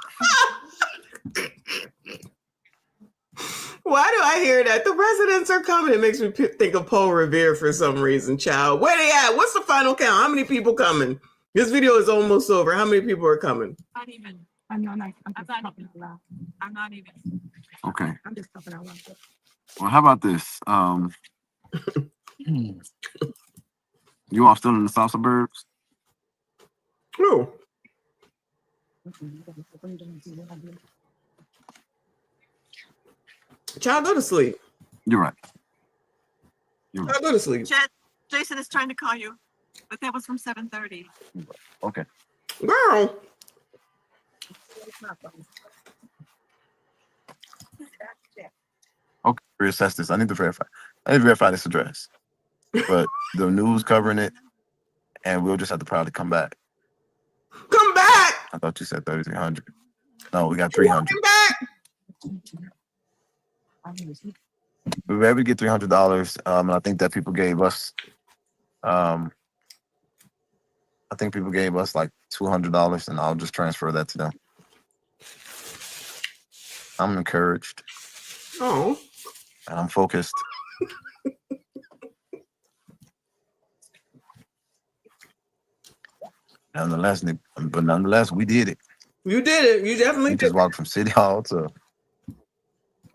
[SPEAKER 3] Why do I hear that? The residents are coming. It makes me think of Paul Revere for some reason, child. Where they at? What's the final count? How many people coming? This video is almost over. How many people are coming?
[SPEAKER 22] Not even.
[SPEAKER 1] I'm not
[SPEAKER 22] even allowed. I'm not even.
[SPEAKER 4] Okay.
[SPEAKER 1] I'm just talking out loud.
[SPEAKER 4] Well, how about this? You all still in the south suburbs?
[SPEAKER 3] No. Child, go to sleep.
[SPEAKER 4] You're right.
[SPEAKER 3] Child, go to sleep.
[SPEAKER 22] Jason is trying to call you, but that was from 7:30.
[SPEAKER 4] Okay.
[SPEAKER 3] Girl.
[SPEAKER 4] Okay, reassess this. I need to verify this address. But the news covering it, and we'll just have to probably come back.
[SPEAKER 3] Come back.
[SPEAKER 4] I thought you said 3,300. No, we got 300.
[SPEAKER 3] Come back.
[SPEAKER 4] We were able to get $300, and I think that people gave us, I think people gave us like $200, and I'll just transfer that to them. I'm encouraged.
[SPEAKER 3] Oh.
[SPEAKER 4] And I'm focused. Nonetheless, we did it.
[SPEAKER 3] You did it. You definitely
[SPEAKER 4] We
[SPEAKER 3] did.
[SPEAKER 4] just walked from City Hall to.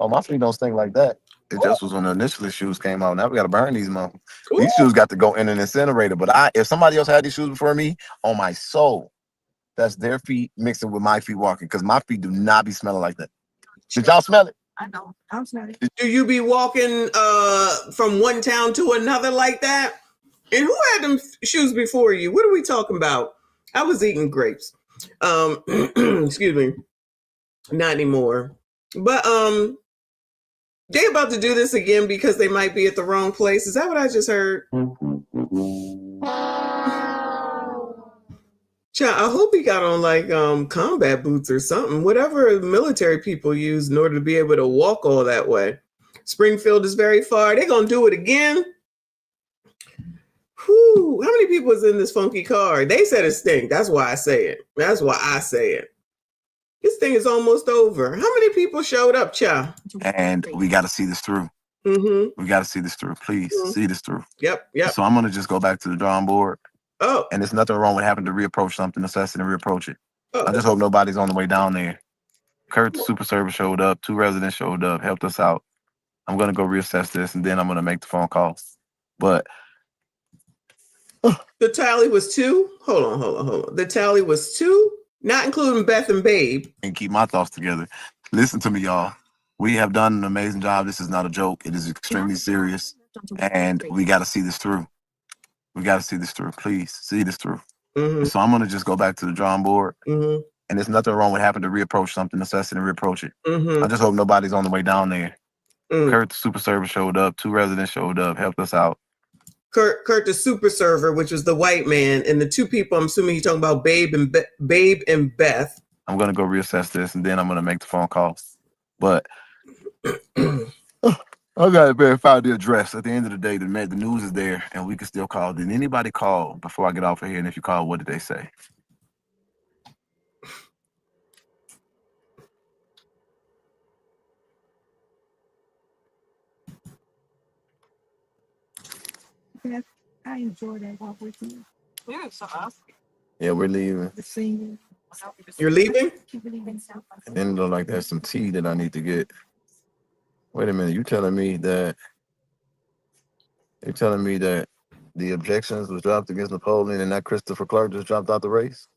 [SPEAKER 4] Oh, my feet don't stink like that. It just was when the initial shoes came out. Now we got to burn these motherfuckers. These shoes got to go in an incinerator. But if somebody else had these shoes before me, on my soul, that's their feet mixing with my feet walking, because my feet do not be smelling like that. Did y'all smell it?
[SPEAKER 22] I know.
[SPEAKER 1] I'm sorry.
[SPEAKER 3] Do you be walking from one town to another like that? And who had them shoes before you? What are we talking about? I was eating grapes. Excuse me. Not anymore. But they about to do this again because they might be at the wrong place. Is that what I just heard? Child, I hope he got on like combat boots or something, whatever military people use in order to be able to walk all that way. Springfield is very far. They're gonna do it again. Whew, how many people was in this funky car? They said it stink. That's why I say it. That's why I say it. This thing is almost over. How many people showed up, Cha?
[SPEAKER 4] And we got to see this through.
[SPEAKER 3] Mm-hmm.
[SPEAKER 4] We got to see this through. Please see this through.
[SPEAKER 3] Yep, yep.
[SPEAKER 4] So I'm going to just go back to the drawing board.
[SPEAKER 3] Oh.
[SPEAKER 4] And there's nothing wrong with having to reapproach something, assessing and reapproach it.
[SPEAKER 3] Oh.
[SPEAKER 4] I just hope nobody's on the way down there. Kurt, the super server, showed up. 2 residents showed up, helped us out. I'm going to go reassess this, and then I'm going to make the phone call. But
[SPEAKER 3] the tally was 2. Hold on. The tally was 2, not including Beth and Babe.
[SPEAKER 4] And keep my thoughts together. Listen to me, y'all. We have done an amazing job. This is not a joke. It is extremely serious. And we got to see this through. We got to see this through. Please see this through.
[SPEAKER 3] Mm-hmm.
[SPEAKER 4] So I'm going to just go back to the drawing board.
[SPEAKER 3] Mm-hmm.
[SPEAKER 4] And there's nothing wrong with having to reapproach something, assess it and reapproach it.
[SPEAKER 3] Mm-hmm.
[SPEAKER 4] I just hope nobody's on the way down there.
[SPEAKER 3] Mm.
[SPEAKER 4] Kurt, the super server, showed up. 2 residents showed up, helped us out.
[SPEAKER 3] Kurt, the super server, which was the white man, and the 2 people, I'm assuming he's talking about Babe and Beth.
[SPEAKER 4] I'm going to go reassess this, and then I'm going to make the phone call. But I got to verify the address. At the end of the day, the news is there, and we can still call. Did anybody call before I get off of here? And if you call, what did they say?
[SPEAKER 1] Yes, I enjoyed that walk with you.
[SPEAKER 18] Yeah, so awesome.
[SPEAKER 4] Yeah, we're leaving.
[SPEAKER 1] The singing.
[SPEAKER 3] You're leaving?
[SPEAKER 4] And then it look like there's some tea that I need to get. Wait a minute, you telling me that the objections was dropped against Napoleon and that Christopher Clark just dropped out the race?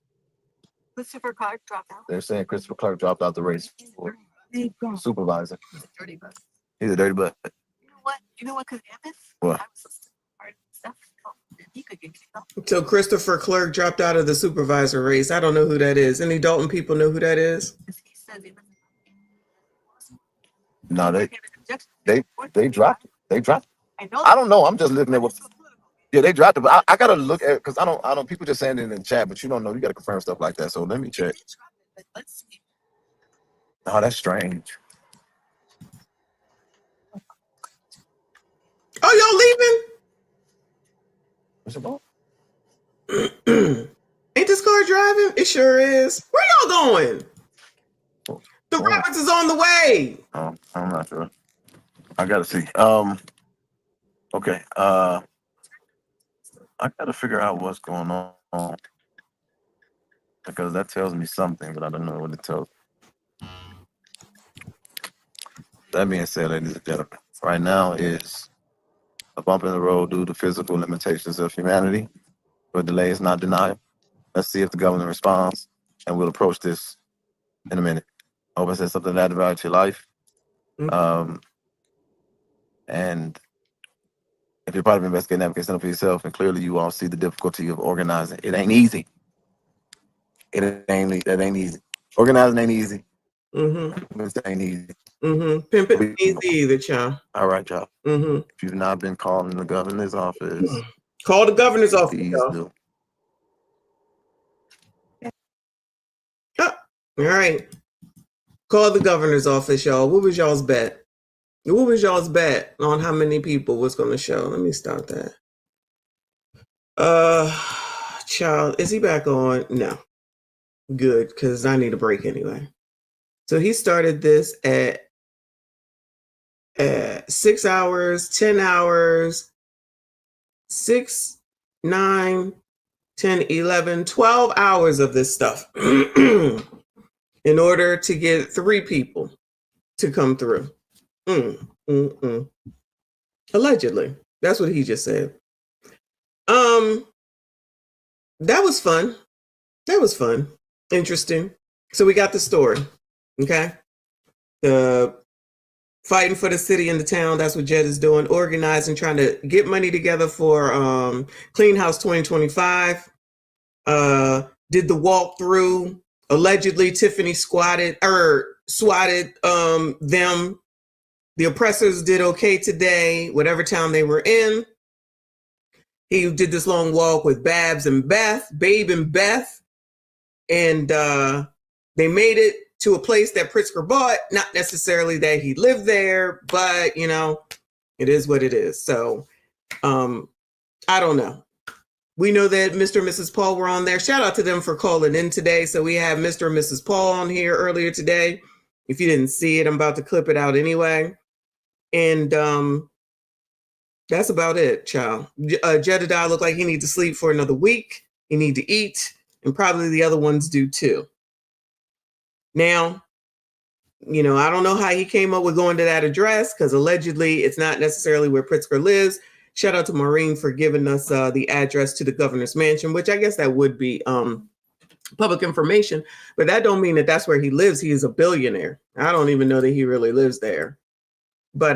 [SPEAKER 18] Christopher Clark dropped out.
[SPEAKER 4] They're saying Christopher Clark dropped out the race for supervisor.
[SPEAKER 18] Dirty butt.
[SPEAKER 4] He's a dirty butt.
[SPEAKER 18] You know what could happen?
[SPEAKER 4] What?
[SPEAKER 18] He could get kicked off.
[SPEAKER 3] So Christopher Clark dropped out of the supervisor race. I don't know who that is. Any Dolton people know who that is?
[SPEAKER 4] No, they dropped it. They dropped it. I don't know. I'm just looking at what. Yeah, they dropped it, but I gotta look at it because I don't. People just saying it in the chat, but you don't know. You gotta confirm stuff like that. So let me check. Oh, that's strange.
[SPEAKER 3] Oh, y'all leaving?
[SPEAKER 4] What's it about?
[SPEAKER 3] Ain't this car driving? It sure is. Where y'all going? The Roberts is on the way.
[SPEAKER 4] I'm not sure. I gotta see. Okay. I gotta figure out what's going on because that tells me something, but I don't know what it tells. That being said, ladies and gentlemen, right now is a bump in the road due to physical limitations of humanity, but delay is not denial. Let's see if the governor responds, and we'll approach this in a minute. I hope I said something that added value to your life. And if you're part of investigating advocacy center for yourself, and clearly you all see the difficulty of organizing, it ain't easy. That ain't easy. Organizing ain't easy. It ain't easy.
[SPEAKER 3] Pimping ain't easy either, child.
[SPEAKER 4] All right, y'all. If you've not been calling the governor's office,
[SPEAKER 3] call the governor's office.
[SPEAKER 4] Please
[SPEAKER 3] y'all.
[SPEAKER 4] do.
[SPEAKER 3] Oh, all right. Call the governor's office, y'all. What was y'all's bet? What was y'all's bet on how many people was going to show? Let me start that. Child, is he back on? No. Good, because I need a break anyway. So he started this at 6 hours, 10 hours, 6, 9, 10, 11, 12 hours of this stuff in order to get 3 people to come through. Allegedly. That's what he just said. That was fun. Interesting. So we got the story. Okay. The fighting for the city and the town. That's what Jed is doing. Organizing, trying to get money together for Clean House 2025. Did the walkthrough. Allegedly, Tiffany swatted them. The oppressors did okay today, whatever town they were in. He did this long walk with Babe and Beth. And they made it to a place that Pritzker bought. Not necessarily that he lived there, but, you know, it is what it is. So I don't know. We know that Mr. and Mrs. Paul were on there. Shout out to them for calling in today. So we have Mr. and Mrs. Paul on here earlier today. If you didn't see it, I'm about to clip it out anyway. And that's about it, child. Jedediah looked like he needs to sleep for another week. He need to eat, and probably the other ones do too. Now, you know, I don't know how he came up with going to that address, because allegedly it's not necessarily where Pritzker lives. Shout out to Maureen for giving us the address to the governor's mansion, which I guess that would be public information, but that don't mean that that's where he lives. He is a billionaire. I don't even know that he really lives there. But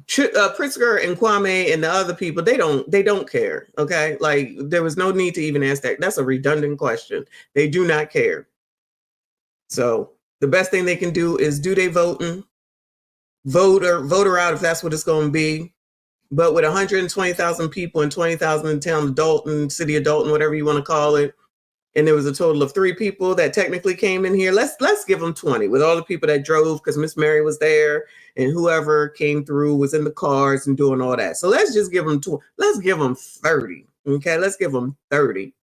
[SPEAKER 3] Pritzker and Kwame and the other people, they don't care. Okay, like there was no need to even ask that. That's a redundant question. They do not care. So the best thing they can do is do they voting, vote her out if that's what it's going to be. But with 120,000 people and 20,000 in town of Dolton, city of Dolton, whatever you want to call it, and there was a total of 3 people that technically came in here. Let's give them 20 with all the people that drove, because Miss Mary was there and whoever came through was in the cars and doing all that. So let's just give them 20. Let's give them 30. Okay, let's give them 30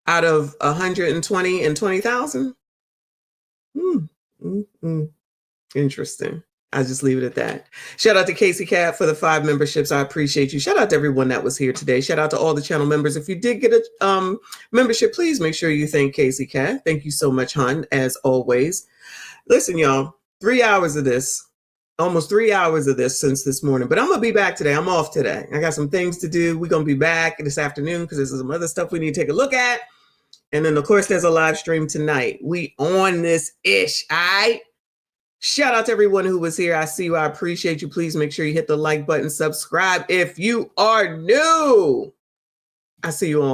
[SPEAKER 3] out of 120 and 20,000. Interesting. I'll just leave it at that. Shout out to Casey Cat for the 5 memberships. I appreciate you. Shout out to everyone that was here today. Shout out to all the channel members. If you did get a membership, please make sure you thank Casey Cat. Thank you so much, hon, as always. Listen, y'all, 3 hours of this, almost 3 hours of this since this morning, but I'm going to be back today. I'm off today. I got some things to do. We're going to be back this afternoon because there's some other stuff we need to take a look at. And then, of course, there's a live stream tonight. We on this ish, all right? Shout out to everyone who was here. I see you. I appreciate you. Please make sure you hit the like button, subscribe if you are new. I see you on